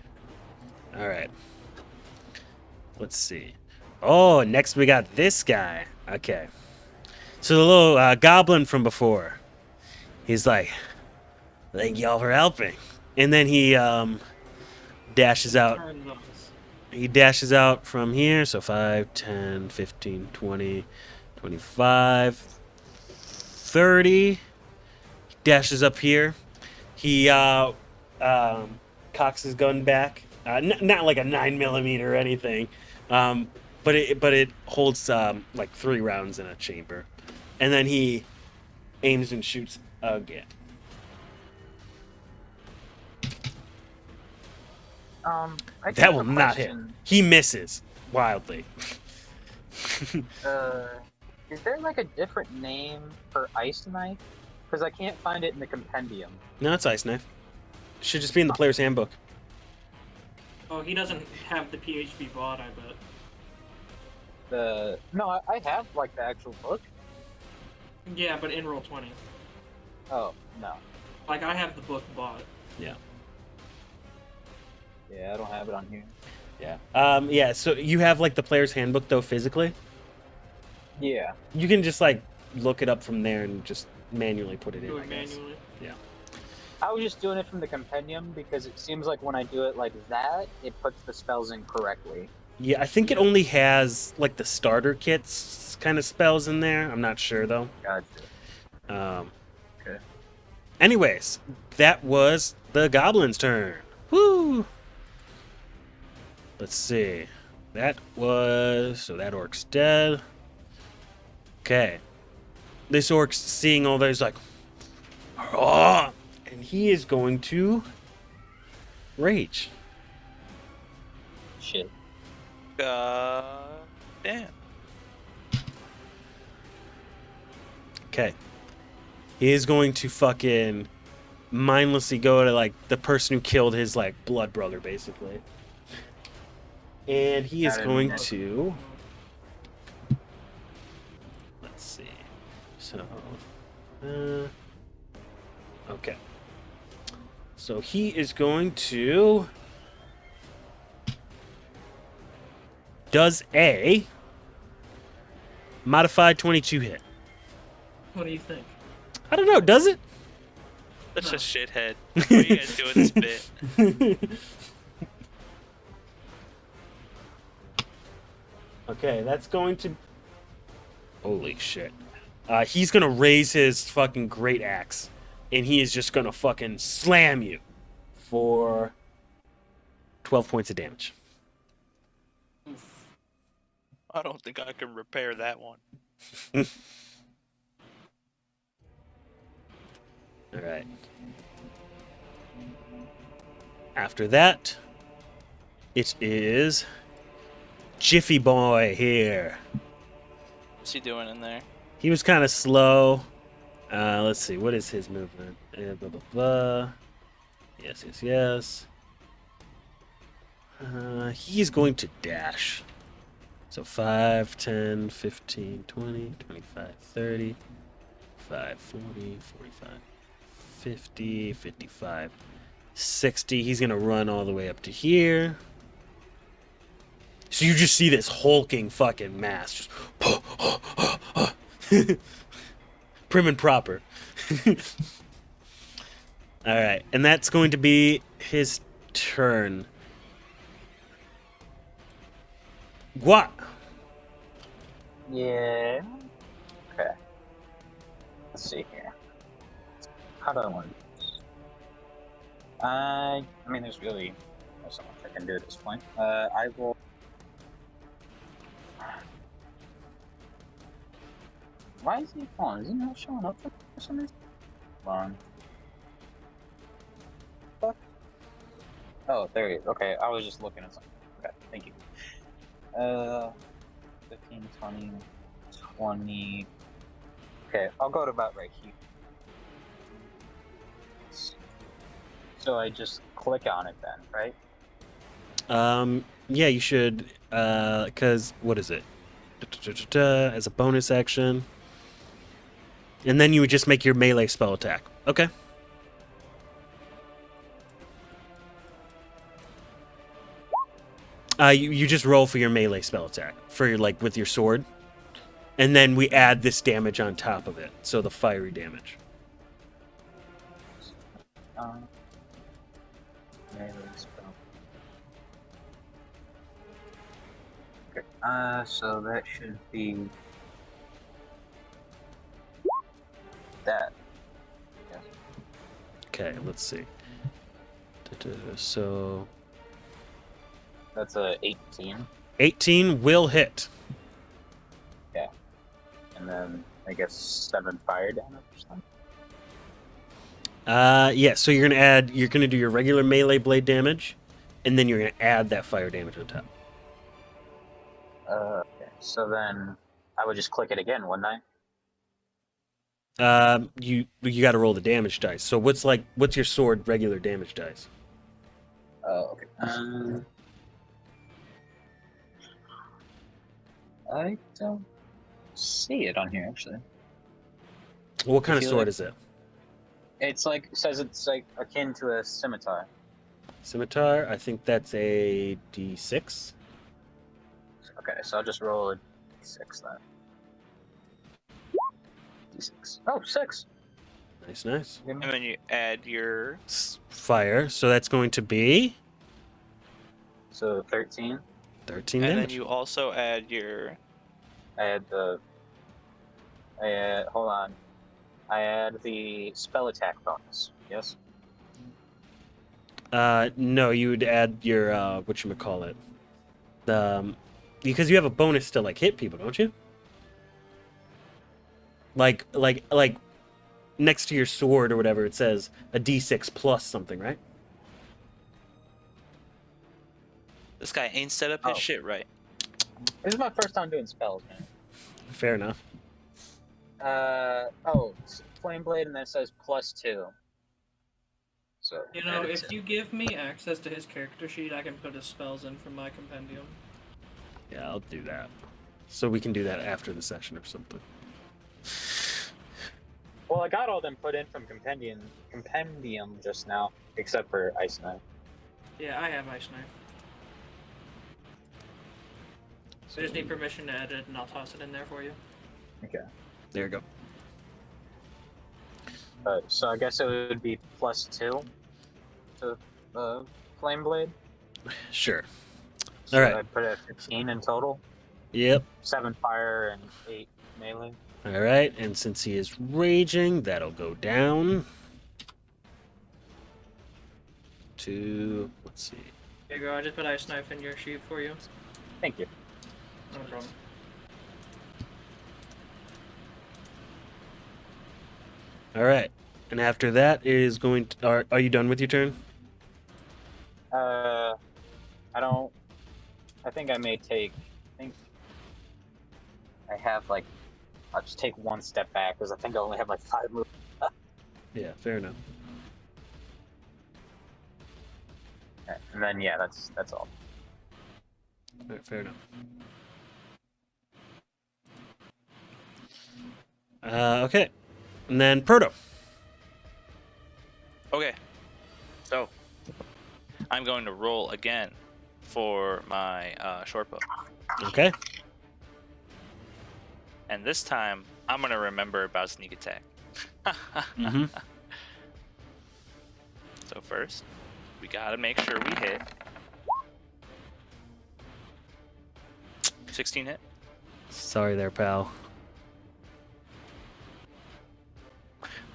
Alright. Let's see. Oh, next we got this guy. Okay. So the little goblin from before. He's like, thank y'all for helping. And then he dashes out. Turn those. He dashes out from here. So 5, 10, 15, 20, 25, 30. He dashes up here. He cocks his gun back. Not like a 9mm or anything, but it holds like 3 rounds in a chamber, and then he aims and shoots again. That will not hit. He misses wildly. Is there like a different name for ice knife? Because I can't find it in the compendium. No, it's ice knife. Should just be in the player's handbook. Oh, he doesn't have the PHB bot, I bet. No, I have like the actual book. Yeah, but in Roll20. Oh no. Like, I have the book bought. Yeah. Yeah, I don't have it on here. Yeah. Yeah. So you have like the player's handbook though physically. Yeah. You can just like look it up from there and just manually put it in. Do I it guess. manually. Yeah. I was just doing it from the compendium because it seems like when I do it like that, it puts the spells in correctly. Yeah, I think it only has like the starter kits kind of spells in there. I'm not sure though. Gotcha. Okay. Anyways, that was the goblin's turn. Woo! Let's see. That orc's dead. Okay. This orc's seeing all those like, oh! And he is going to rage. Shit. Damn. Okay. He is going to fucking mindlessly go to like the person who killed his like blood brother, basically. And he is going to. Let's see. So. Okay. So he is going to. Does a modified 22 hit? What do you think? I don't know. Does it? Such a shithead. What are you guys doing this bit? Okay, that's going to. Holy shit. He's gonna raise his fucking great axe, and he is just gonna fucking slam you for 12 points of damage. I don't think I can repair that one. Alright. After that, it is Jiffy Boy here. What's he doing in there? He was kind of slow. Let's see. What is his movement? Blah, blah, blah. Yes, yes, yes. He's going to dash. So 5, 10, 15, 20, 25, 30, 5, 40, 45, 50, 55, 60. He's going to run all the way up to here. So you just see this hulking fucking mass. Just prim and proper. Alright, and that's going to be his turn. What? Yeah. Okay. Let's see here. How do I want to do this? I mean, there's so much I can do at this point. I will. Why is he falling? Is he not showing up for some reason? Hold on. Fuck. Oh, there he is. Okay, I was just looking at something. Okay, thank you. 15, 20, 20. Okay, I'll go to about right here. So I just click on it then, right? Yeah, you should, because, what is it? As a bonus action. And then you would just make your melee spell attack. Okay. You just roll for your melee spell attack, for your, like, with your sword. And then we add this damage on top of it, so the fiery damage. Melee spell. Okay, so that should be that. Yes. Okay, let's see. So That's a 18. 18 will hit. Yeah. And then I guess 7 fire damage or something. Yeah, so you're gonna do your regular melee blade damage, and then you're gonna add that fire damage on top. Okay. So then I would just click it again, wouldn't I? You got to roll the damage dice. So what's your sword regular damage dice? Okay. I don't see it on here actually. What kind of feel sword like- is it? It's like says it's like akin to a scimitar. Scimitar. I think that's a D6. Okay, so I'll just roll a d6 then. D6. Oh, 6. Nice, nice. Give me- And then you add your. Fire. So that's going to be So 13. 13 And damage. then you also add your. Hold on. I add the spell attack bonus. Yes. No, you would add your whatchamacallit. Because you have a bonus to like hit people, don't you? Like next to your sword or whatever, it says a D6 plus something, right? This guy ain't set up his Oh. shit right. This is my first time doing spells, man. Fair enough. Flame blade, and then it says +2. So You know, it's- if you give me access to his character sheet, I can put his spells in from my compendium. Yeah, I'll do that. So we can do that after the session or something. Well, I got all them put in from compendium just now, except for Ice Knife. Yeah, I have Ice Knife. I just need permission to edit, and I'll toss it in there for you. Okay. There you go. So I guess it would be +2 to Flame Blade. Sure. So All right. I put it at 15 in total. Yep. 7 fire and 8 melee. All right, and since he is raging, that'll go down to, let's see. Here you go, I just put Ice Knife in your sheet for you. Thank you. No problem. All right, and after that is going to. Are you done with your turn? I think I may take. I think I have like I'll just take one step back because I think I only have like 5 moves. Yeah, fair enough. And then yeah, that's all. All right, fair enough. Okay. And then Proto. Okay. So, I'm going to roll again for my short bow. Okay. And this time, I'm going to remember about sneak attack. Mm-hmm. So first, we got to make sure we hit. 16 hit. Sorry there, pal.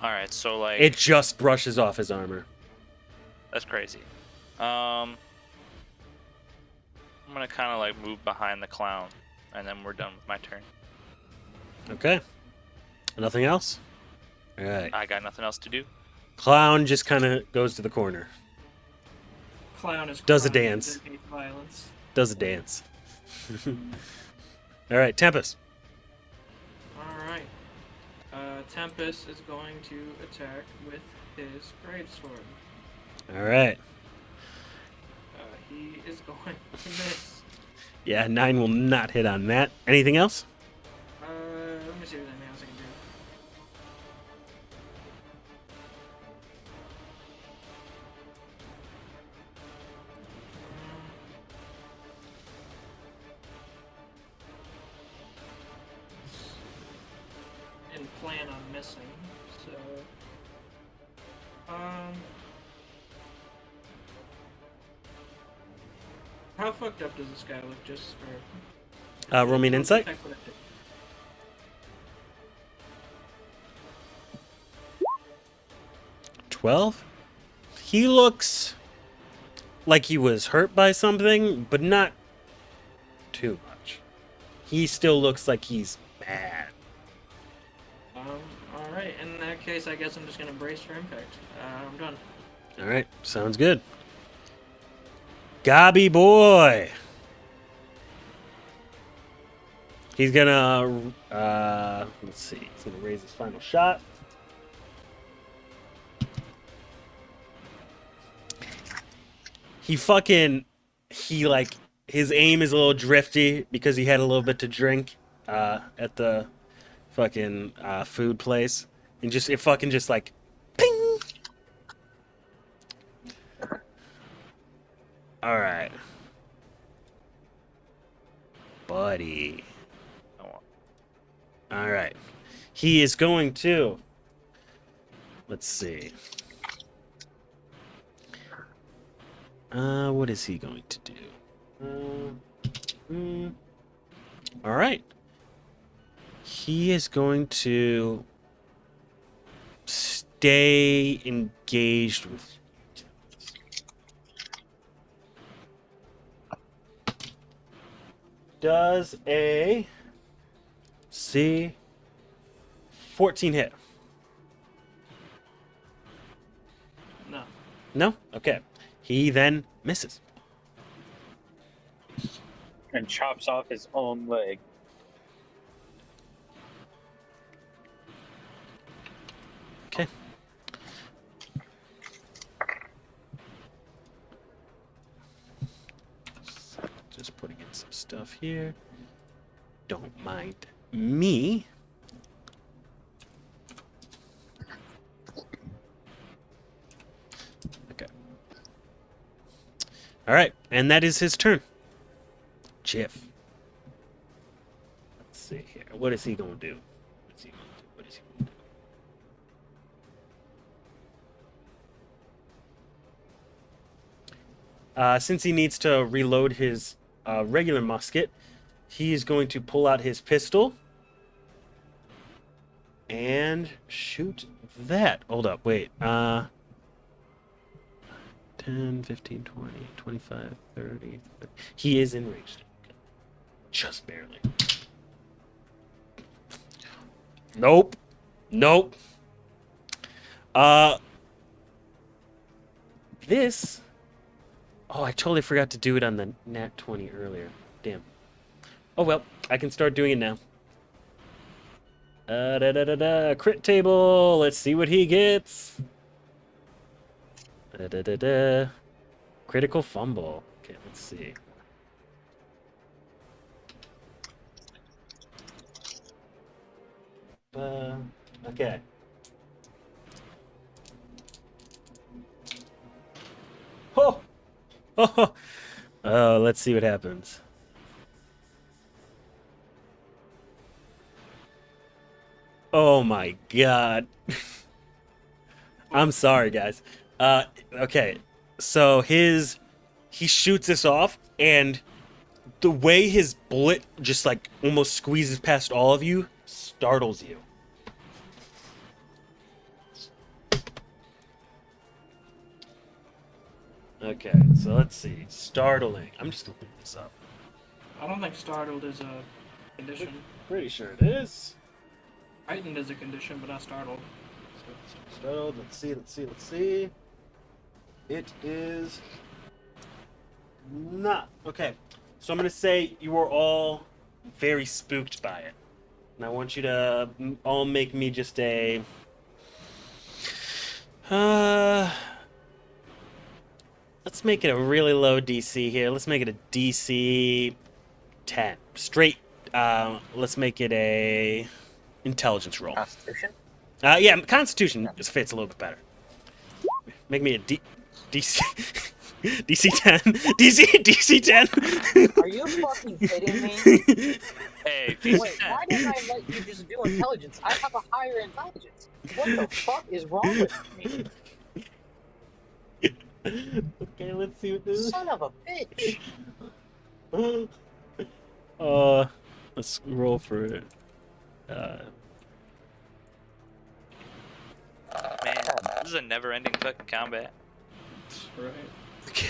All right, so like It just brushes off his armor. that's crazy. I'm gonna kind of like move behind the clown, and then we're done with my turn. Okay. Nothing else? All right. I got nothing else to do. Clown just kind of goes to the corner. Clown is Does a crying dance. and hates violence. Does a dance. All right, Tempest. All right. Tempest is going to attack with his greatsword. All right. He is going to miss. Yeah, 9 will not hit on that. Anything else? Let me see if there's anything else I can do. And plan on missing, so how fucked up does this guy look? Just for Roll me an insight. effect would it do? 12. He looks like he was hurt by something, but not too much. He still looks like he's mad. All right. In that case, I guess I'm just gonna brace for impact. I'm done. All right, sounds good. Gobby boy. He's gonna, let's see, he's gonna raise his final shot. His aim is a little drifty because he had a little bit to drink at the fucking food place. And it fucking just like, ping! All right. Buddy. All right. He is going to, let's see. What is he going to do? All right. He is going to stay engaged with you. Does a 14 hit? No. No? Okay. He then misses. And chops off his own leg. Okay. Just putting in some stuff here. Don't mind me. Okay. All right, and that is his turn. Jiff. Let's see here. What is he gonna do? Since he needs to reload his regular musket, he is going to pull out his pistol and shoot that. Hold up, wait. 10, 15, 20, 25, 30. He is enraged. Just barely. Nope. Nope. This... Oh, I totally forgot to do it on the nat 20 earlier. Damn. Oh well, I can start doing it now. Crit table. Let's see what he gets. Critical fumble. Okay, let's see. Okay. Oh! Oh! Oh, let's see what happens. Oh my god. I'm sorry, guys. Okay. So he shoots this off, and the way his bullet just like almost squeezes past all of you startles you. Okay, so let's see. Startling. I'm just gonna look this up. I don't think startled is a condition. Pretty sure it is. Frightened is a condition, but not startled. Startled. Let's see. It is not. Okay, so I'm gonna say you were all very spooked by it. And I want you to all make me just a. Let's make it a really low DC here. Let's make it a DC 10. Straight. Let's make it a intelligence roll. Constitution? Yeah, Constitution just fits a little bit better. Make me a DC DC 10. DC 10. Are you fucking kidding me? Hey, Wait, DC 10. why didn't I let you just do intelligence? I have a higher intelligence. What the fuck is wrong with me? Okay, let's see what this is. Son of a bitch. Let's roll for it. Man, this is a never-ending fucking combat. Right. Okay.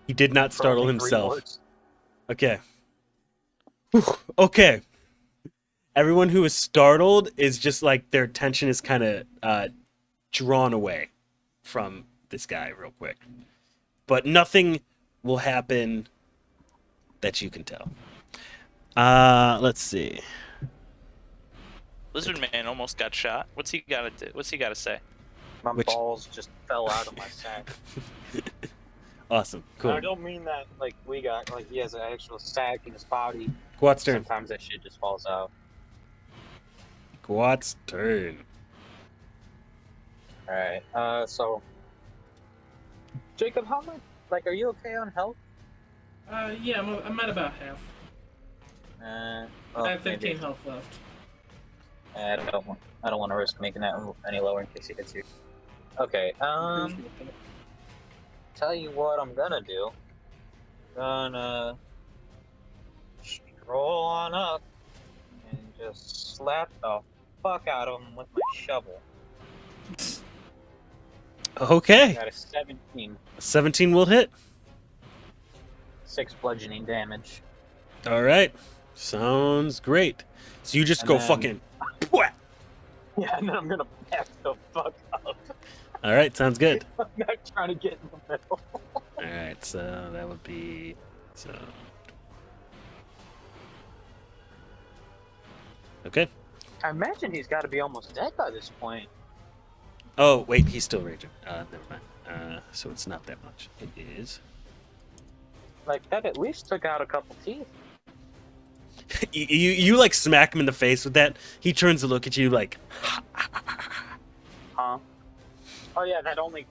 He did not startle For only 3 himself. words. Okay. Whew. Okay. Everyone who is startled is just like their attention is kind of drawn away from this guy real quick. But nothing will happen that you can tell. Let's see. Lizard Man almost got shot. What's he gotta do? What's he gotta say? My Which- balls just fell out of my sack. Awesome. Cool. I don't mean that like we got, like he has an actual sack in his body. Quat's turn. Sometimes that shit just falls out. Quat's turn. Alright, so Jacob, how much, like, are you okay on health? Yeah, I'm at about half. Well, I have 15 maybe. health left. I don't want to risk making that any lower in case he hits you. Okay, tell you what I'm gonna do. Gonna stroll on up and just slap the fuck out of him with my shovel. Okay. Got a 17, 17 will hit. 6 bludgeoning damage. All right. Sounds great. So you just And go then- fucking. Yeah, and then I'm gonna back the fuck up. All right. Sounds good. I'm not trying to get in the middle. All right. So that would be. So. Okay. I imagine he's got to be almost dead by this point. Oh wait, he's still raging. Never mind. So it's not that much. It is. Like, that at least took out a couple teeth. you like smack him in the face with that. He turns to look at you like. Huh? Oh yeah, that only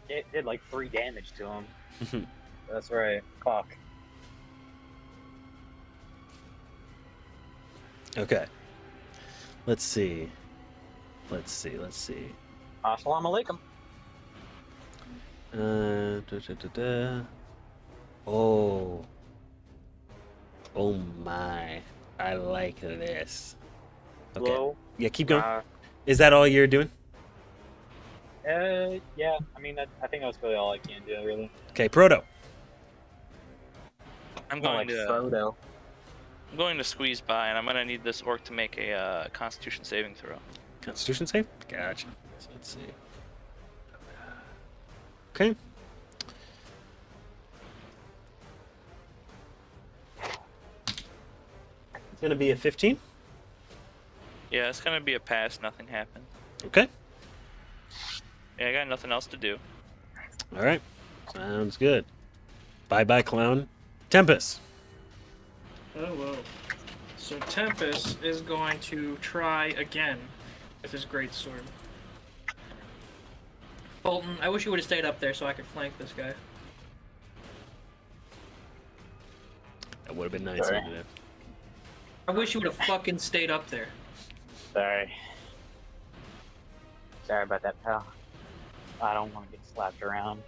did like 3 damage to him. That's right. Fuck. Okay. Let's see. Assalamu alaikum. Oh. Oh my. I like this. Okay. Hello? Yeah, keep going. Is that all you're doing? Yeah. I mean, I think that's really all I can do, really. Okay, Proto. I'm Not going like to Frodo. I'm going to squeeze by, and I'm gonna need this orc to make a Constitution saving throw. Constitution save? Gotcha. So let's see. Okay. It's gonna be a 15. Yeah, it's gonna be a pass. Nothing happened. Okay. Yeah, I got nothing else to do. All right. Sounds good. Bye-bye, clown. Tempest. Oh, whoa. So Tempest is going to try again with his greatsword. Bolton, I wish you would have stayed up there so I could flank this guy. That would have been nice, Sorry. wouldn't it? I wish you would have fucking stayed up there. Sorry. Sorry about that, pal. I don't want to get slapped around.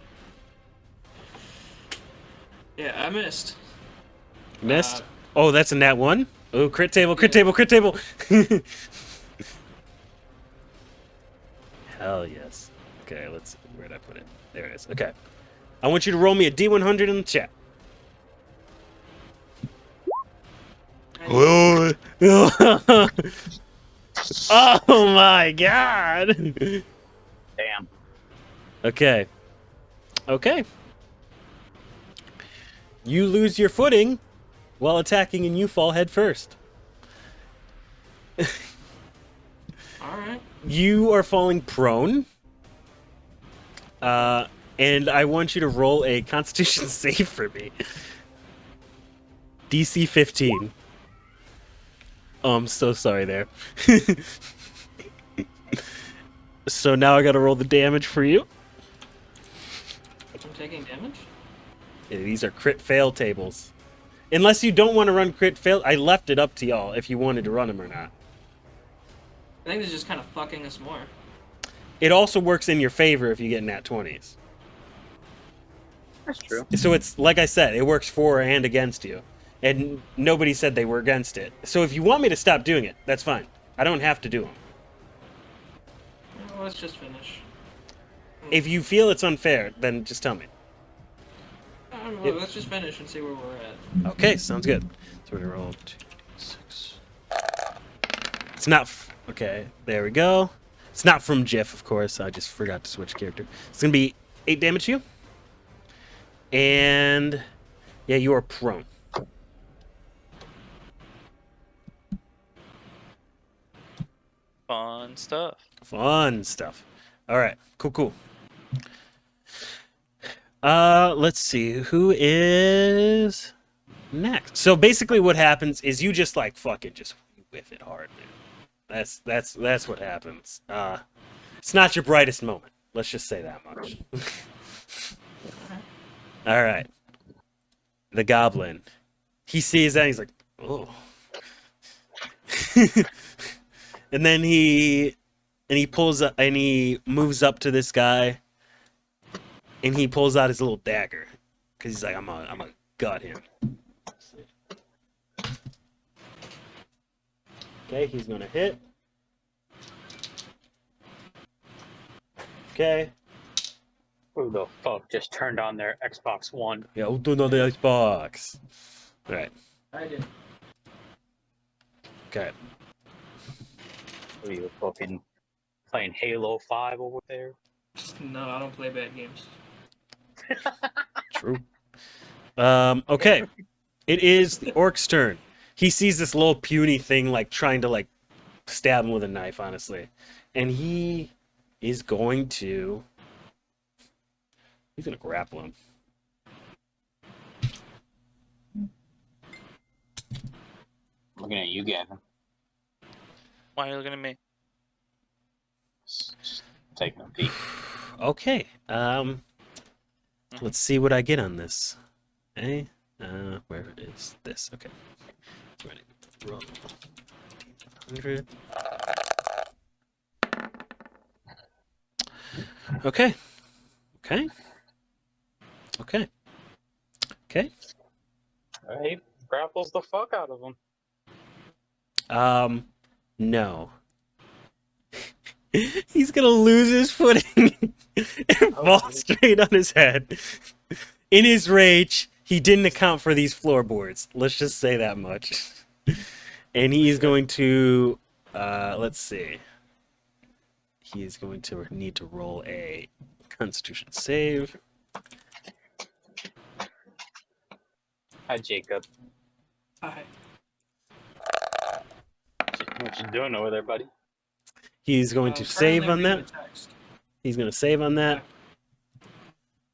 Yeah, I missed. Missed. Oh, that's a nat 1. Oh, crit table, crit table, crit table. Hell yes. Okay, let's. Where'd I put it? There it is. Okay. I want you to roll me a D100 in the chat. Oh, oh my god. Damn. Okay. Okay. You lose your footing while attacking and you fall head first. Alright. You are falling prone. And I want you to roll a Constitution save for me. DC 15. Oh, I'm so sorry there. So now I gotta roll the damage for you. I'm taking damage? Yeah, these are crit fail tables. Unless you don't want to run crit fail, I left it up to y'all if you wanted to run them or not. I think this is just kind of fucking us more. It also works in your favor if you get nat 20s. That's true. So it's, like I said, it works for and against you. And nobody said they were against it. So if you want me to stop doing it, that's fine. I don't have to do them. Well, let's just finish. If you feel it's unfair, then just tell me. Let's just finish and see where we're at. Okay, sounds good. So we're gonna roll 2, 6. It's not. Okay, there we go. It's not from Jiff, of course. I just forgot to switch character. It's gonna be 8 damage to you. And yeah, you are prone. Fun stuff. Fun stuff. All right, cool. Let's see who is next. So basically, what happens is you just like fucking just whiff it hard, man. That's what happens. It's not your brightest moment. Let's just say that much. All right. The goblin. He sees that and he's like, oh. And then he pulls up and he moves up to this guy and he pulls out his little dagger because he's like, I'm gonna gut him. Okay, he's gonna hit. Okay. Who the fuck just turned on their Xbox One? Yeah, we'll do another Xbox. All right. I did. Okay. Are you fucking playing Halo 5 over there? No, I don't play bad games. True. Okay. It is the orc's turn. He sees this little puny thing like trying to like stab him with a knife, honestly. And he's going to grapple him. Looking at you, Gavin. Why are you looking at me? Just taking a peek. Okay. Let's see what I get on this. Okay. Where is this? Okay. Ready. Roll. 100. Okay. Okay. Okay. Okay. He grapples the fuck out of him. No. He's gonna lose his footing and fall straight on his head. In his rage, he didn't account for these floorboards. Let's just say that much. And he is going to, let's see. He is going to need to roll a Constitution save. Hi, Jacob. Hi. What you doing over there, buddy? He's going to Currently save on reading that. a text. He's going to save on that.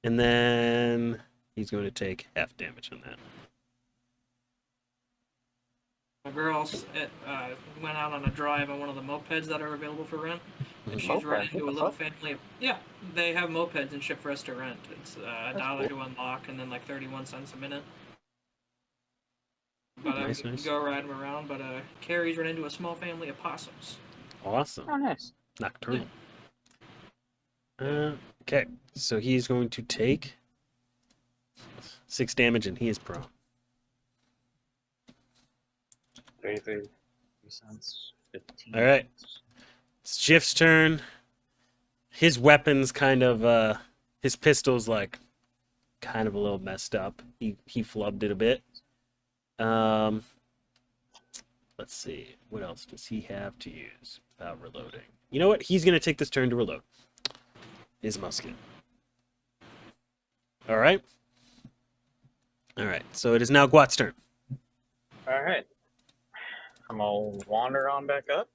And then he's going to take half damage on that. A girl went out on a drive on one of the mopeds that are available for rent, and she's run Moped? into a What the little fuck? family. Yeah, they have mopeds and shit for us to rent. It's $1 to unlock, and then like 31 cents a minute. But Nice, we nice. go ride them around. But Carrie's run into a small family of possums. Awesome. Oh, nice. Nocturnal. Okay, so he's going to take 6 damage, and he is prone. 33 cents. 15. All right. It's Jiff's turn. His weapon's kind of, his pistol's like kind of a little messed up. He flubbed it a bit. Let's see. What else does he have to use without reloading? You know what? He's going to take this turn to reload his musket. All right. All right. So it is now Guat's turn. All right. I'm gonna wander on back up.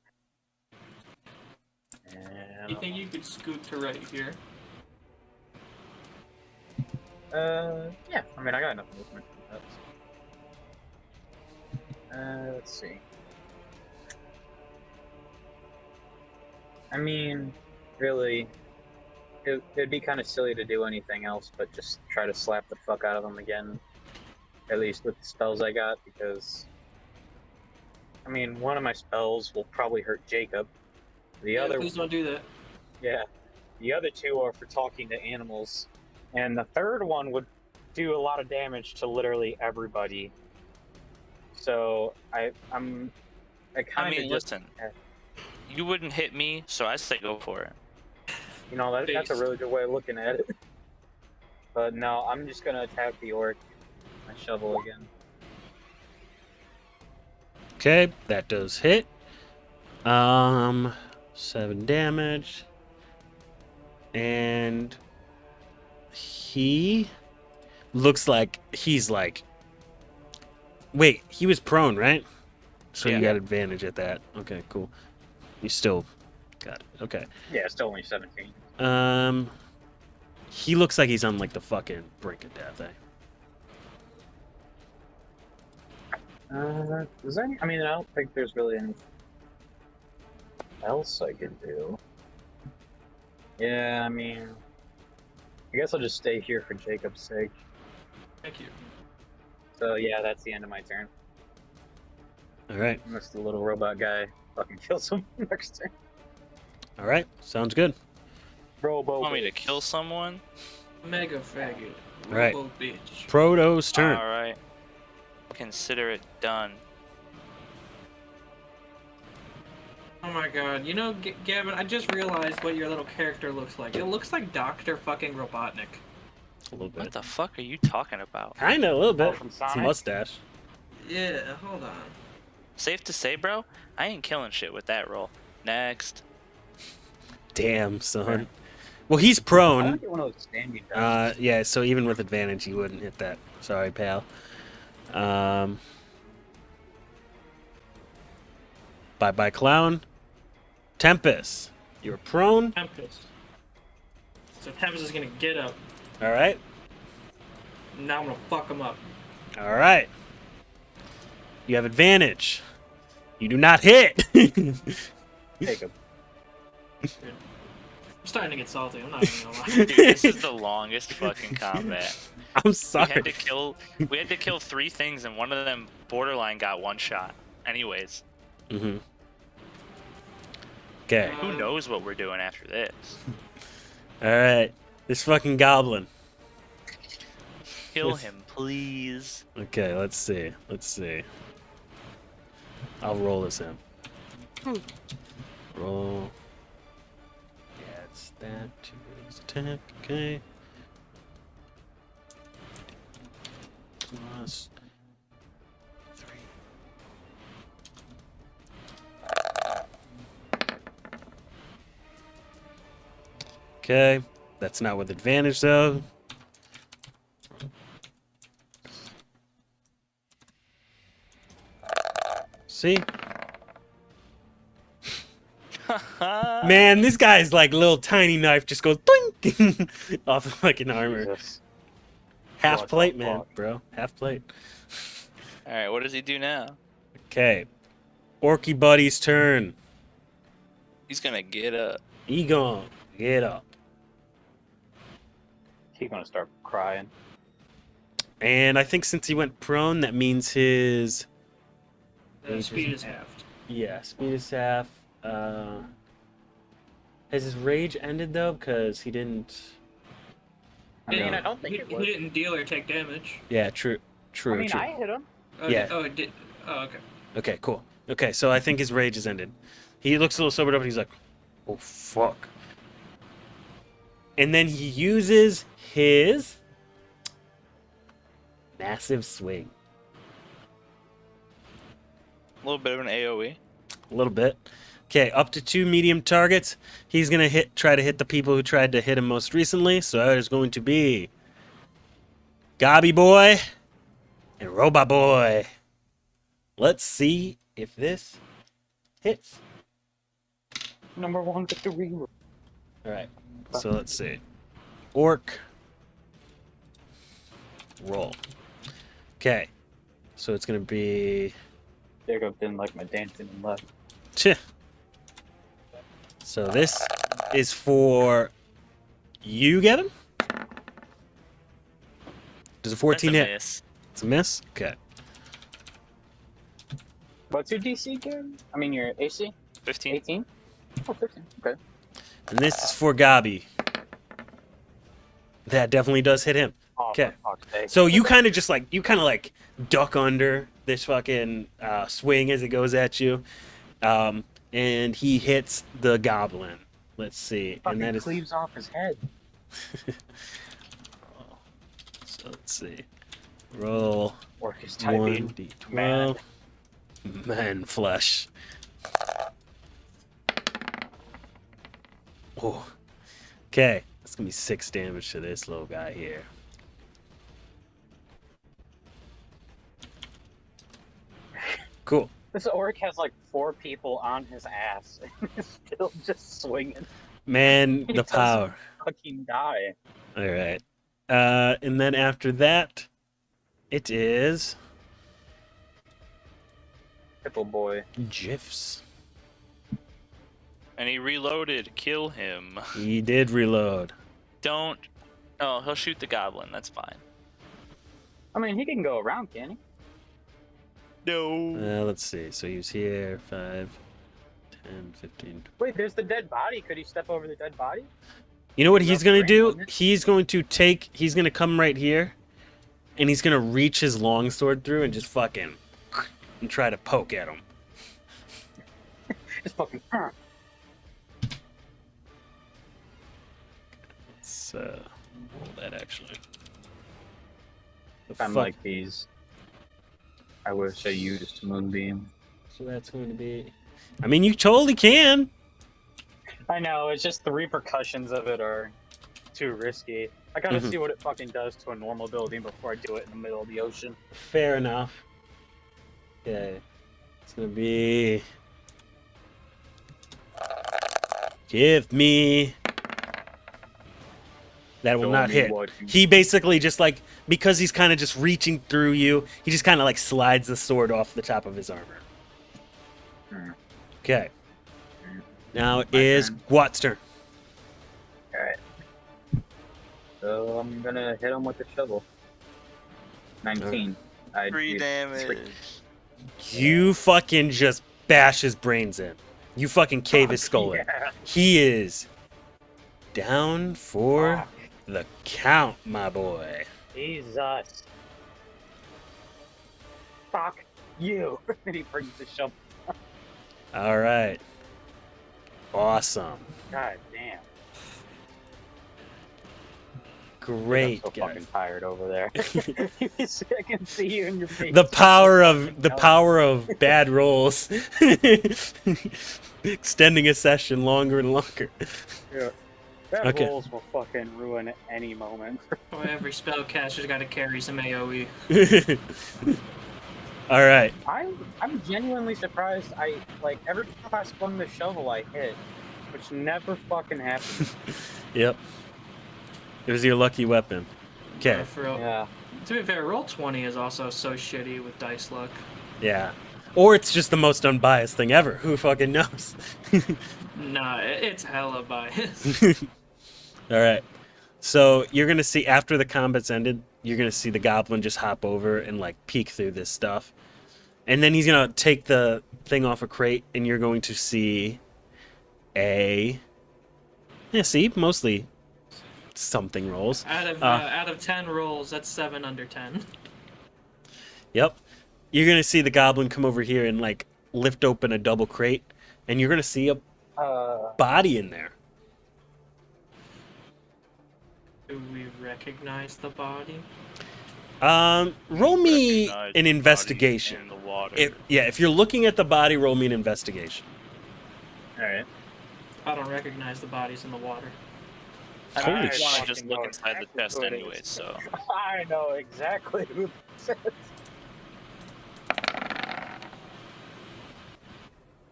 And You think you could scoot to right here? yeah. I mean, I got enough movement for that. Let's see. I mean, really, it'd be kind of silly to do anything else but just try to slap the fuck out of them again. At least with the spells I got, because I mean, one of my spells will probably hurt Jacob. The other, Please don't do that. yeah, the other 2 are for talking to animals, and the third one would do a lot of damage to literally everybody. So I kind of listen. You wouldn't hit me, so I say go for it. You know, that's a really good way of looking at it. But no, I'm just gonna attack the orc. My shovel again. Okay, that does hit. 7 damage. And he looks like he's like... Wait, he was prone, right? So Yeah. you got advantage at that. Okay, cool. You still got it. Okay. Yeah, it's still only 17. He looks like he's on like the fucking brink of death, eh? Is there any, I mean, I don't think there's really anything else I could do. Yeah, I mean, I guess I'll just stay here for Jacob's sake. Thank you. So yeah, that's the end of my turn. All right. Unless the little robot guy fucking kills him next turn. All right. Sounds good. Robo. Want me to kill someone? Mega faggot. Right. Robo bitch. Proto's turn. All right. Consider it done. Oh my god. You know, Gavin, I just realized what your little character looks like. It looks like Dr. fucking Robotnik. A little What bit. the fuck are you talking about? Kind of, a little bit. from It's a Sonic? mustache. Yeah, hold on. Safe to say, bro, I ain't killing shit with that roll. Next. Damn, son. Well, he's I prone. want to get one of those standing dice. Yeah, so even with advantage, you wouldn't hit that. Sorry, pal. Bye-bye, clown. Tempest. You're prone. Tempest. So Tempest is gonna get up. All right. Now I'm gonna fuck him up. All right. You have advantage. You do not hit. Jacob. I'm starting to get salty. I'm not even gonna lie. Dude, this is the longest fucking combat. I'm We sorry. had to kill 3 things, and one of them borderline got 1 shot. Anyways, Mm-hmm. Okay. who knows what we're doing after this? All right. This fucking goblin. Kill him, please. Okay, let's see. Let's see. I'll roll as him. Roll. Yeah, it's that. 2 is attack. Okay. Plus 3. Okay. That's not with advantage, though. See? Man, this guy's like little tiny knife just goes boing off the fucking armor. Jesus. Half What plate, the man, fuck? bro. Half plate. All right, what does he do now? Okay. Orky Buddy's turn. He's gonna get up. Egon, get up. He's gonna start crying. And I think since he went prone, that means his Speed is halved. speed is half. Has his rage ended though? Because he didn't. I mean, No. I don't think it He was. didn't deal or take damage. Yeah, true. I mean, I hit him. Oh, Yeah. It did. Oh, okay. Okay, cool. Okay, so I think his rage is ended. He looks a little sobered up and he's like, oh, fuck. And then he uses his massive swing. A little bit of an AOE. A little bit. Okay, up to 2 medium targets. He's going to try to hit the people who tried to hit him most recently. So that is going to be Gobby Boy and Robot Boy. Let's see if this hits. Number 1 with the reroll. All right. So let's see. Orc. Roll. Okay. So it's going to be... Jacob didn't like my dancing and left. Tch. So this is for... You get him? Does a 14 That's a hit? miss. It's a miss? Okay. What's your DC, Gary? I mean, your AC? 15. 18? Oh, 15. Okay. And this is for Gabi. That definitely does hit him. Oh, Okay. for fuck's sake. So you kind of like duck under this fucking swing as it goes at you. And he hits the goblin. Let's see. Fucking And that is... cleaves off his head. So let's see. Roll Orc is typing. 1d12. Man flesh. Oh. Okay. That's gonna be 6 damage to this little guy here. Cool. This orc has like 4 people on his ass and is still just swinging. Man, He the doesn't power. Fucking die. All right. And then after that, it is Pickle boy. GIFs. And he reloaded. Kill him. He did reload. Don't. Oh, he'll shoot the goblin. That's fine. I mean, he can go around, can he? No. Let's see. So he was here. 5, 10, 15. Wait, there's the dead body. Could he step over the dead body? You know what he's Enough gonna range, do? wasn't it? He's gonna come right here, and he's gonna reach his longsword through and just fucking and try to poke at him. Just fucking. Let's roll that actually. The I'm fuck- like these. I wish I used Moonbeam. So that's going to be. I mean, you totally can. I know, it's just the repercussions of it are too risky. I gotta Mhm. see what it fucking does to a normal building before I do it in the middle of the ocean. Fair enough. Okay. It's gonna be. Give me. That will Show not me hit. what you- He basically just like, because he's kind of just reaching through you, he just kind of like slides the sword off the top of his armor. Hmm. Okay. Now it My is turn. Gwat's turn. Alright. So I'm gonna hit him with the shovel. 19. I 3 do damage. 3. You fucking just bash his brains in. You fucking cave his skull in. Yeah. He is down for Fuck. the count, my boy. Jesus. Fuck you. And he brings the shovel. All right. Awesome. God damn. Great, I'm so guys. fucking tired over there. I can see you in your face. The power of bad rolls. Extending a session longer and longer. Yeah. Bad Okay. rolls will fucking ruin at any moment. So every spellcaster's got to carry some AoE. All right. I'm genuinely surprised. I like every time I swung the shovel, I hit, which never fucking happened. Yep. It was your lucky weapon. Okay. For real. Yeah. To be fair, roll 20 is also so shitty with dice luck. Yeah. Or it's just the most unbiased thing ever. Who fucking knows? Nah, it's hella biased. All right. So you're gonna see after the combat's ended, you're gonna see the goblin just hop over and like peek through this stuff, and then he's gonna take the thing off a crate, and you're going to see mostly something rolls. Out of 10 rolls, that's 7 under 10. Yep. You're gonna see the goblin come over here and like lift open a double crate, and you're gonna see a body in there. Do we recognize the body? Roll me Recognize an the investigation. body in the water. If you're looking at the body, roll me an investigation. All right. I don't recognize the bodies in the water. Holy I want shit. to just look inside the chest anyways, so. I know exactly who this is.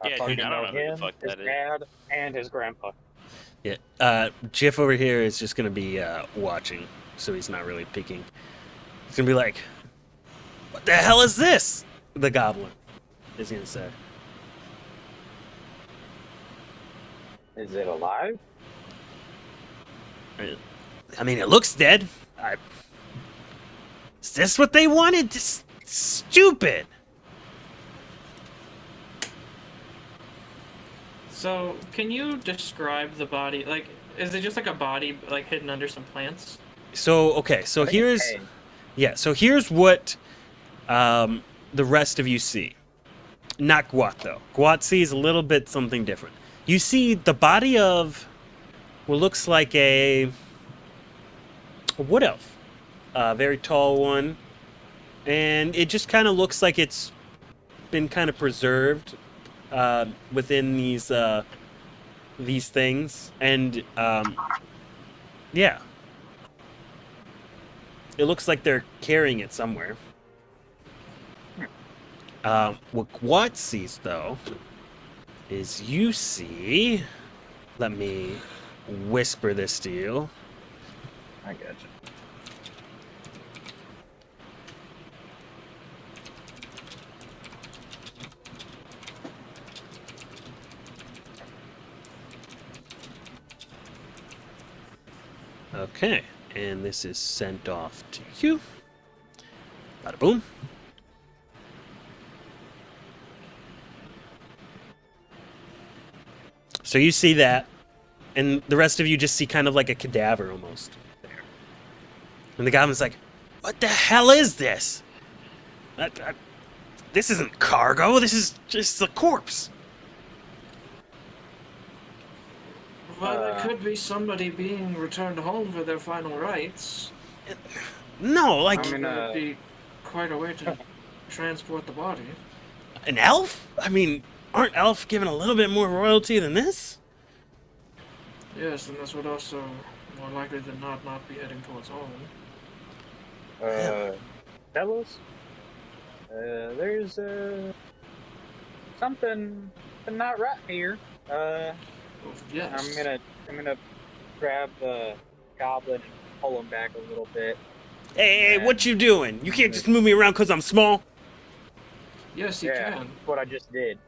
Yeah, fucking dude, I don't know who the him, fuck his that is. dad, and his grandpa. Yeah. Jiff over here is just gonna be watching, so he's not really peeking. He's gonna be like, "What the hell is this?" The goblin is gonna say. Is it alive? I mean, it looks dead. Is this what they wanted? This stupid. So, can you describe the body? Like, is it just like a body like hidden under some plants? So okay, so I think it's here's hay. yeah, so here's what the rest of you see. Not Guat though. Guat sees a little bit something different. You see the body of what looks like a wood elf, a very tall one, and it just kind of looks like it's been kind of preserved within these things, and yeah, it looks like they're carrying it somewhere. What Guat sees though is you see. Let me whisper this to you. I gotcha. Okay, and this is sent off to you. Bada boom. So you see that, and the rest of you just see kind of like a cadaver almost there. And the goblin's like, "What the hell is this? This isn't cargo. This is just a corpse." Well, it could be somebody being returned home for their final rites. No, like I'm gonna- It would be quite a way to transport the body. an elf? I mean, aren't elf given a little bit more royalty than this? Yes, and this would also more likely than not be heading towards home. Fellows, there's something not right here. Yes. I'm gonna grab the goblin and pull him back a little bit. Hey, what you doing? You can't just move me around because I'm small. Yes, you Yeah, can. that's what I just did.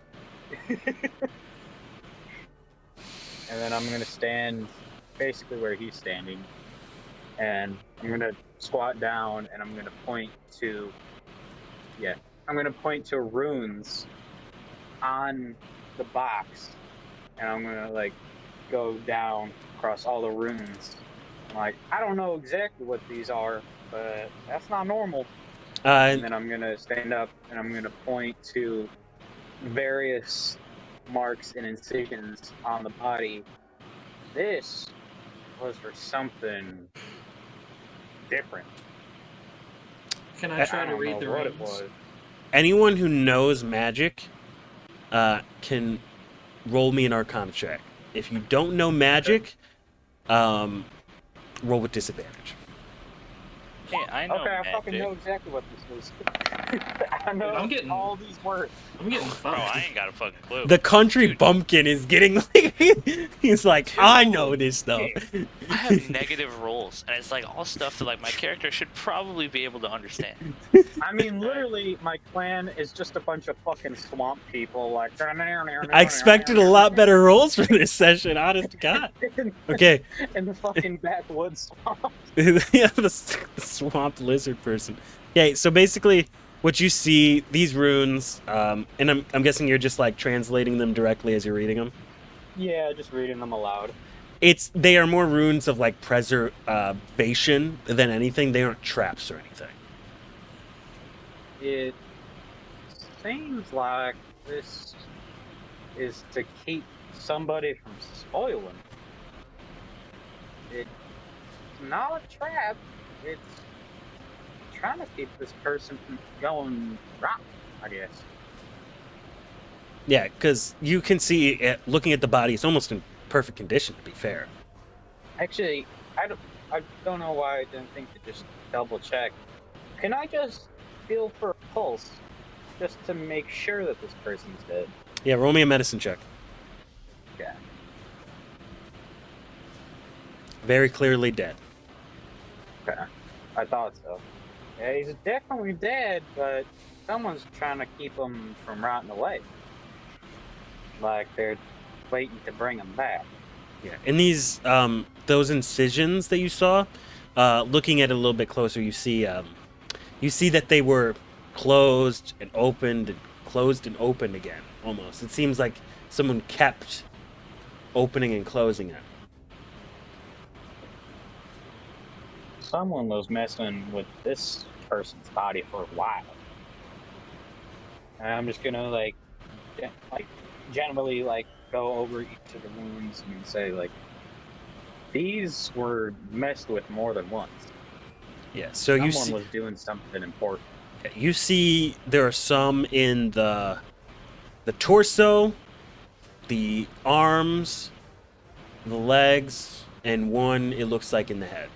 And then I'm gonna stand basically where he's standing, and I'm gonna squat down and I'm gonna point to runes on the box, and I'm gonna like go down across all the runes. I'm like, I don't know exactly what these are, but that's not normal. And then I'm gonna stand up and I'm gonna point to various marks and incisions on the body. This was for something different. Can I try I to don't read know the what runes? it was. Anyone who knows magic can roll me an Arcana check. If you don't know magic, roll with disadvantage. Hey, I know Okay, I magic. fucking know exactly what this is. I know I'm getting- all these words. I'm getting Bro, fucked. I ain't got a fucking clue. The country Dude. bumpkin is getting like he's like, I know this stuff. I have negative rolls, and it's like all stuff that like my character should probably be able to understand. I mean, literally, my clan is just a bunch of fucking swamp people. Like, I expected a lot better rolls for this session, honest to God. Okay. in the fucking backwoods swamp. Yeah, the swamp lizard person. Okay, so basically, what you see, these runes, and I'm guessing you're just like translating them directly as you're reading them. Yeah, just reading them aloud. They are more runes of like preservation than anything. They aren't traps or anything. It seems like this is to keep somebody from spoiling. It's not a trap. It's trying to keep this person from going wrong, I guess. Yeah, because you can see it, looking at the body, it's almost in perfect condition. To be fair. Actually, I don't know why I didn't think to just double check. Can I just feel for a pulse, just to make sure that this person's dead? Yeah, roll me a medicine check. Yeah. Very clearly dead. Okay. I thought so. Yeah, he's definitely dead, but someone's trying to keep him from rotting away. Like they're waiting to bring him back. Yeah, and these those incisions that you saw, looking at it a little bit closer, you see that they were closed and opened and closed and opened again. Almost, it seems like someone kept opening and closing it. Someone was messing with this person's body for a while. And I'm just gonna like generally like go over each of the wounds and say like these were messed with more than once. Yeah, so you Someone see, was doing something important. you see there are some in the torso, the arms, the legs, and one it looks like in the head.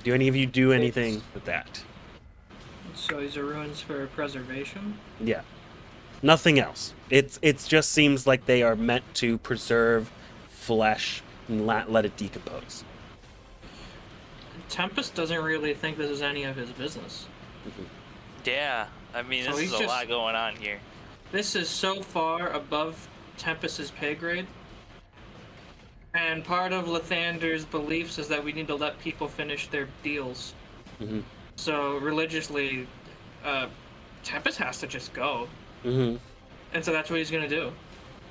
Do any of you do anything with that? So these are ruins for preservation. Yeah. Nothing else. It just seems like they are meant to preserve flesh and let it decompose. Tempest doesn't really think this is any of his business. Yeah, I mean, So this he's is a just- lot going on here. This is so far above Tempest's pay grade. And part of Lathander's beliefs is that we need to let people finish their deals. Mhm. So religiously, Tempest has to just go. Mm-hmm. And so that's what he's gonna do.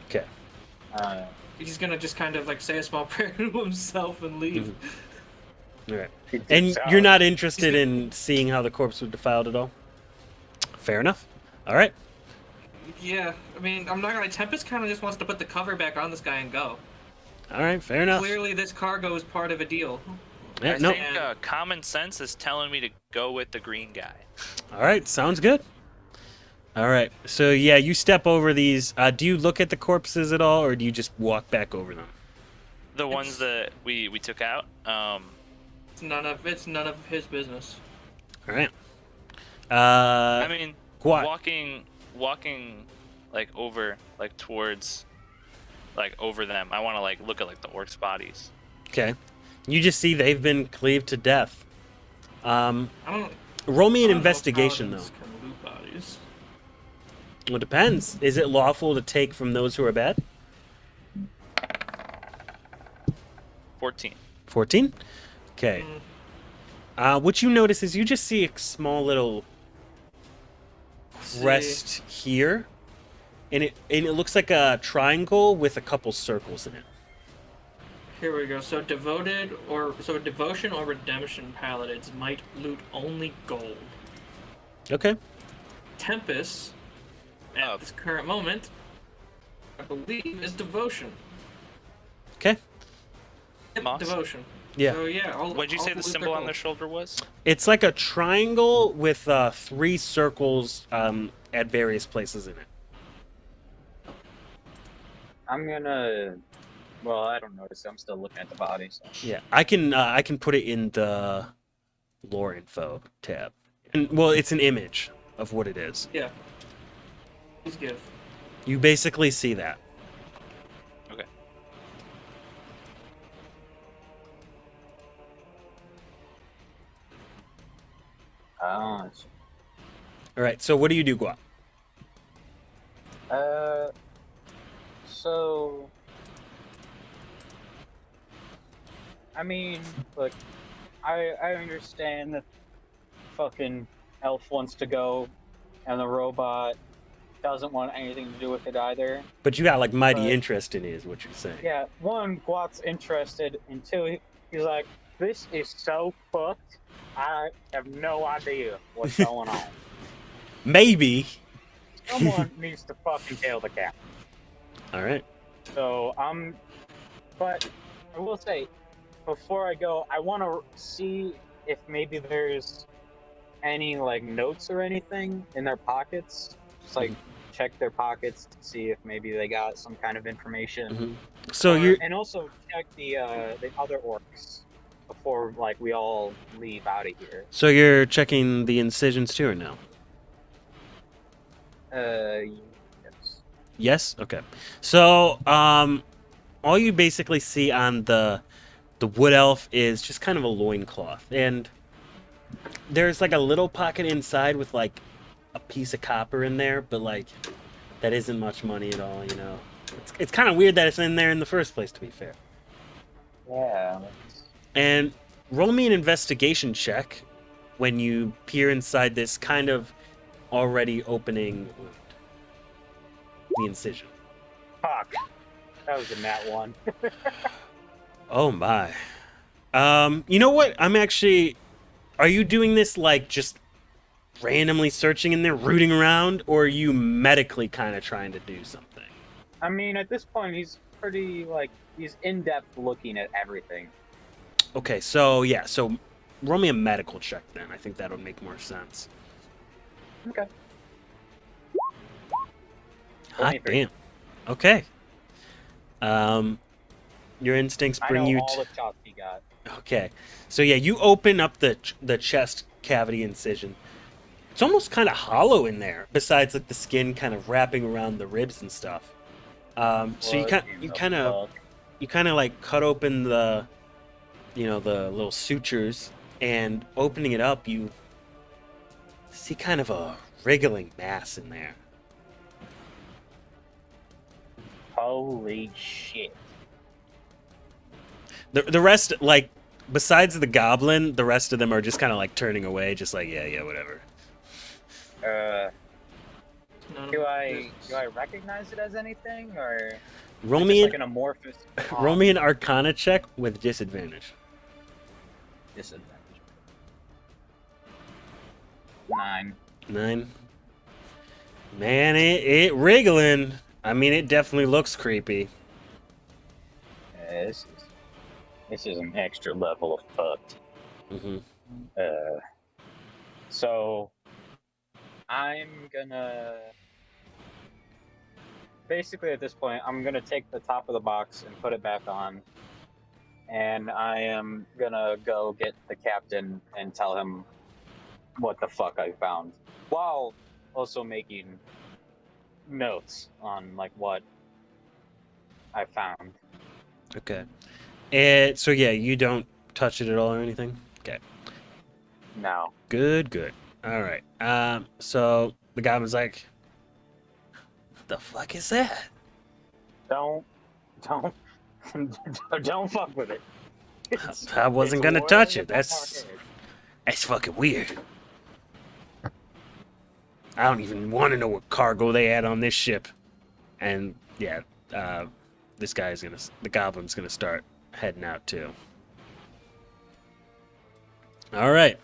Okay. He's gonna just kind of like say a small prayer to himself and leave. All right. And you're not interested in seeing how the corpse was defiled at all? Fair enough. All right. Yeah, I mean, I'm not gonna lie, Tempest kind of just wants to put the cover back on this guy and go. All right. Fair enough. Clearly, this cargo is part of a deal. Yeah, I no. think common sense is telling me to go with the green guy. All right. Sounds good. All right. So yeah, you step over these. Do you look at the corpses at all, or do you just walk back over them? The ones that we took out. It's none of his business. All right. I mean, What? walking, like over, like towards, like over them. I want to like look at like the orcs' bodies. Okay. You just see they've been cleaved to death. I don't. Roll me I an don't know if investigation, though. paladins can loot bodies. Well, it depends. Is it lawful to take from those who are bad? 14. 14? Okay. What you notice is you just see a small little See. crest here. And it looks like a triangle with a couple circles in it. Here we go. So devotion or redemption paladins might loot only gold. Okay. Tempest, at this current moment, I believe is devotion. Okay. Moss? Devotion. Yeah. So yeah. What'd you say the loot their symbol on gold. their shoulder was? It's like a triangle with 3 circles at various places in it. I'm gonna Well, I don't notice. I'm still looking at the body. So. Yeah, I can put it in the lore info tab. And well, it's an image of what it is. Yeah. Please give. You basically see that. Okay. Oh. All right. So what do you do, Guap? So I mean, look, I understand that fucking elf wants to go, and the robot doesn't want anything to do with it either. But you got like mighty But- interest in it, is what you're saying. Yeah, one, Guat's interested, and two, he's like, this is so fucked. I have no idea what's going on. Maybe. Someone needs to fucking tail the cat. All right. So but I will say, before I go, I want to see if maybe there's any like notes or anything in their pockets. Just like check their pockets to see if maybe they got some kind of information. Mm-hmm. So you're and also check the other orcs before like we all leave out of here. so you're checking the incisions too, or no? Yes. Yes. Okay. So all you basically see on the wood elf is just kind of a loincloth, and there's like a little pocket inside with like a piece of copper in there, but like that isn't much money at all, you know. It's kind of weird that it's in there in the first place, to be fair. Yeah. And roll me an investigation check when you peer inside this kind of already opening wound. The incision. Fuck. That was a nat one. Oh my. You know what? Are you doing this like just randomly searching in there, rooting around, or are you medically kind of trying to do something? I mean, at this point, he's pretty like he's in depth looking at everything. Okay, so yeah, so roll me a medical check then. I think that'll make more sense. Okay. Hot 23. damn. Okay. Your instincts bring I know you. all the shots he got. Okay, so yeah, you open up the chest cavity incision. It's almost kind of hollow in there. Besides, like the skin kind of wrapping around the ribs and stuff. So you kind of like cut open the, you know, the little sutures, and opening it up, you see kind of a wriggling mass in there. Holy shit. The rest, like, besides the goblin, the rest of them are just kind of like turning away, just like, yeah, whatever. Do I recognize it as anything, or Roll just me like an amorphous? roll me an Arcana check with disadvantage. Disadvantage. 9. 9. Man, it wriggling. I mean, it definitely looks creepy. Yeah, this is an extra level of fucked. Mm-hmm. So I'm gonna basically at this point I'm gonna take the top of the box and put it back on, and I am gonna go get the captain and tell him what the fuck I found, while also making notes on like what I found. Okay. And so yeah, you don't touch it at all or anything? Okay. No. Good. All right. So the goblin's like, what the fuck is that? Don't don't fuck with it. I wasn't It's gonna way touch it. above our head. That's fucking weird. I don't even want to know what cargo they had on this ship. And yeah, the goblin's gonna start heading out too. All right.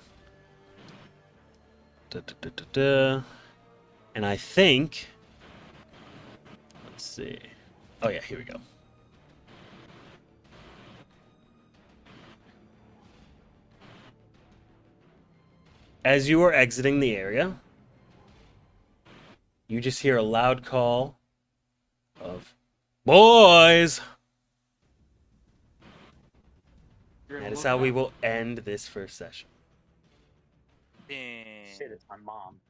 And I think, let's see. Oh yeah, here we go. As you are exiting the area, you just hear a loud call of, "Boys, That is how we will end this first session. Dang. Shit, it's my mom.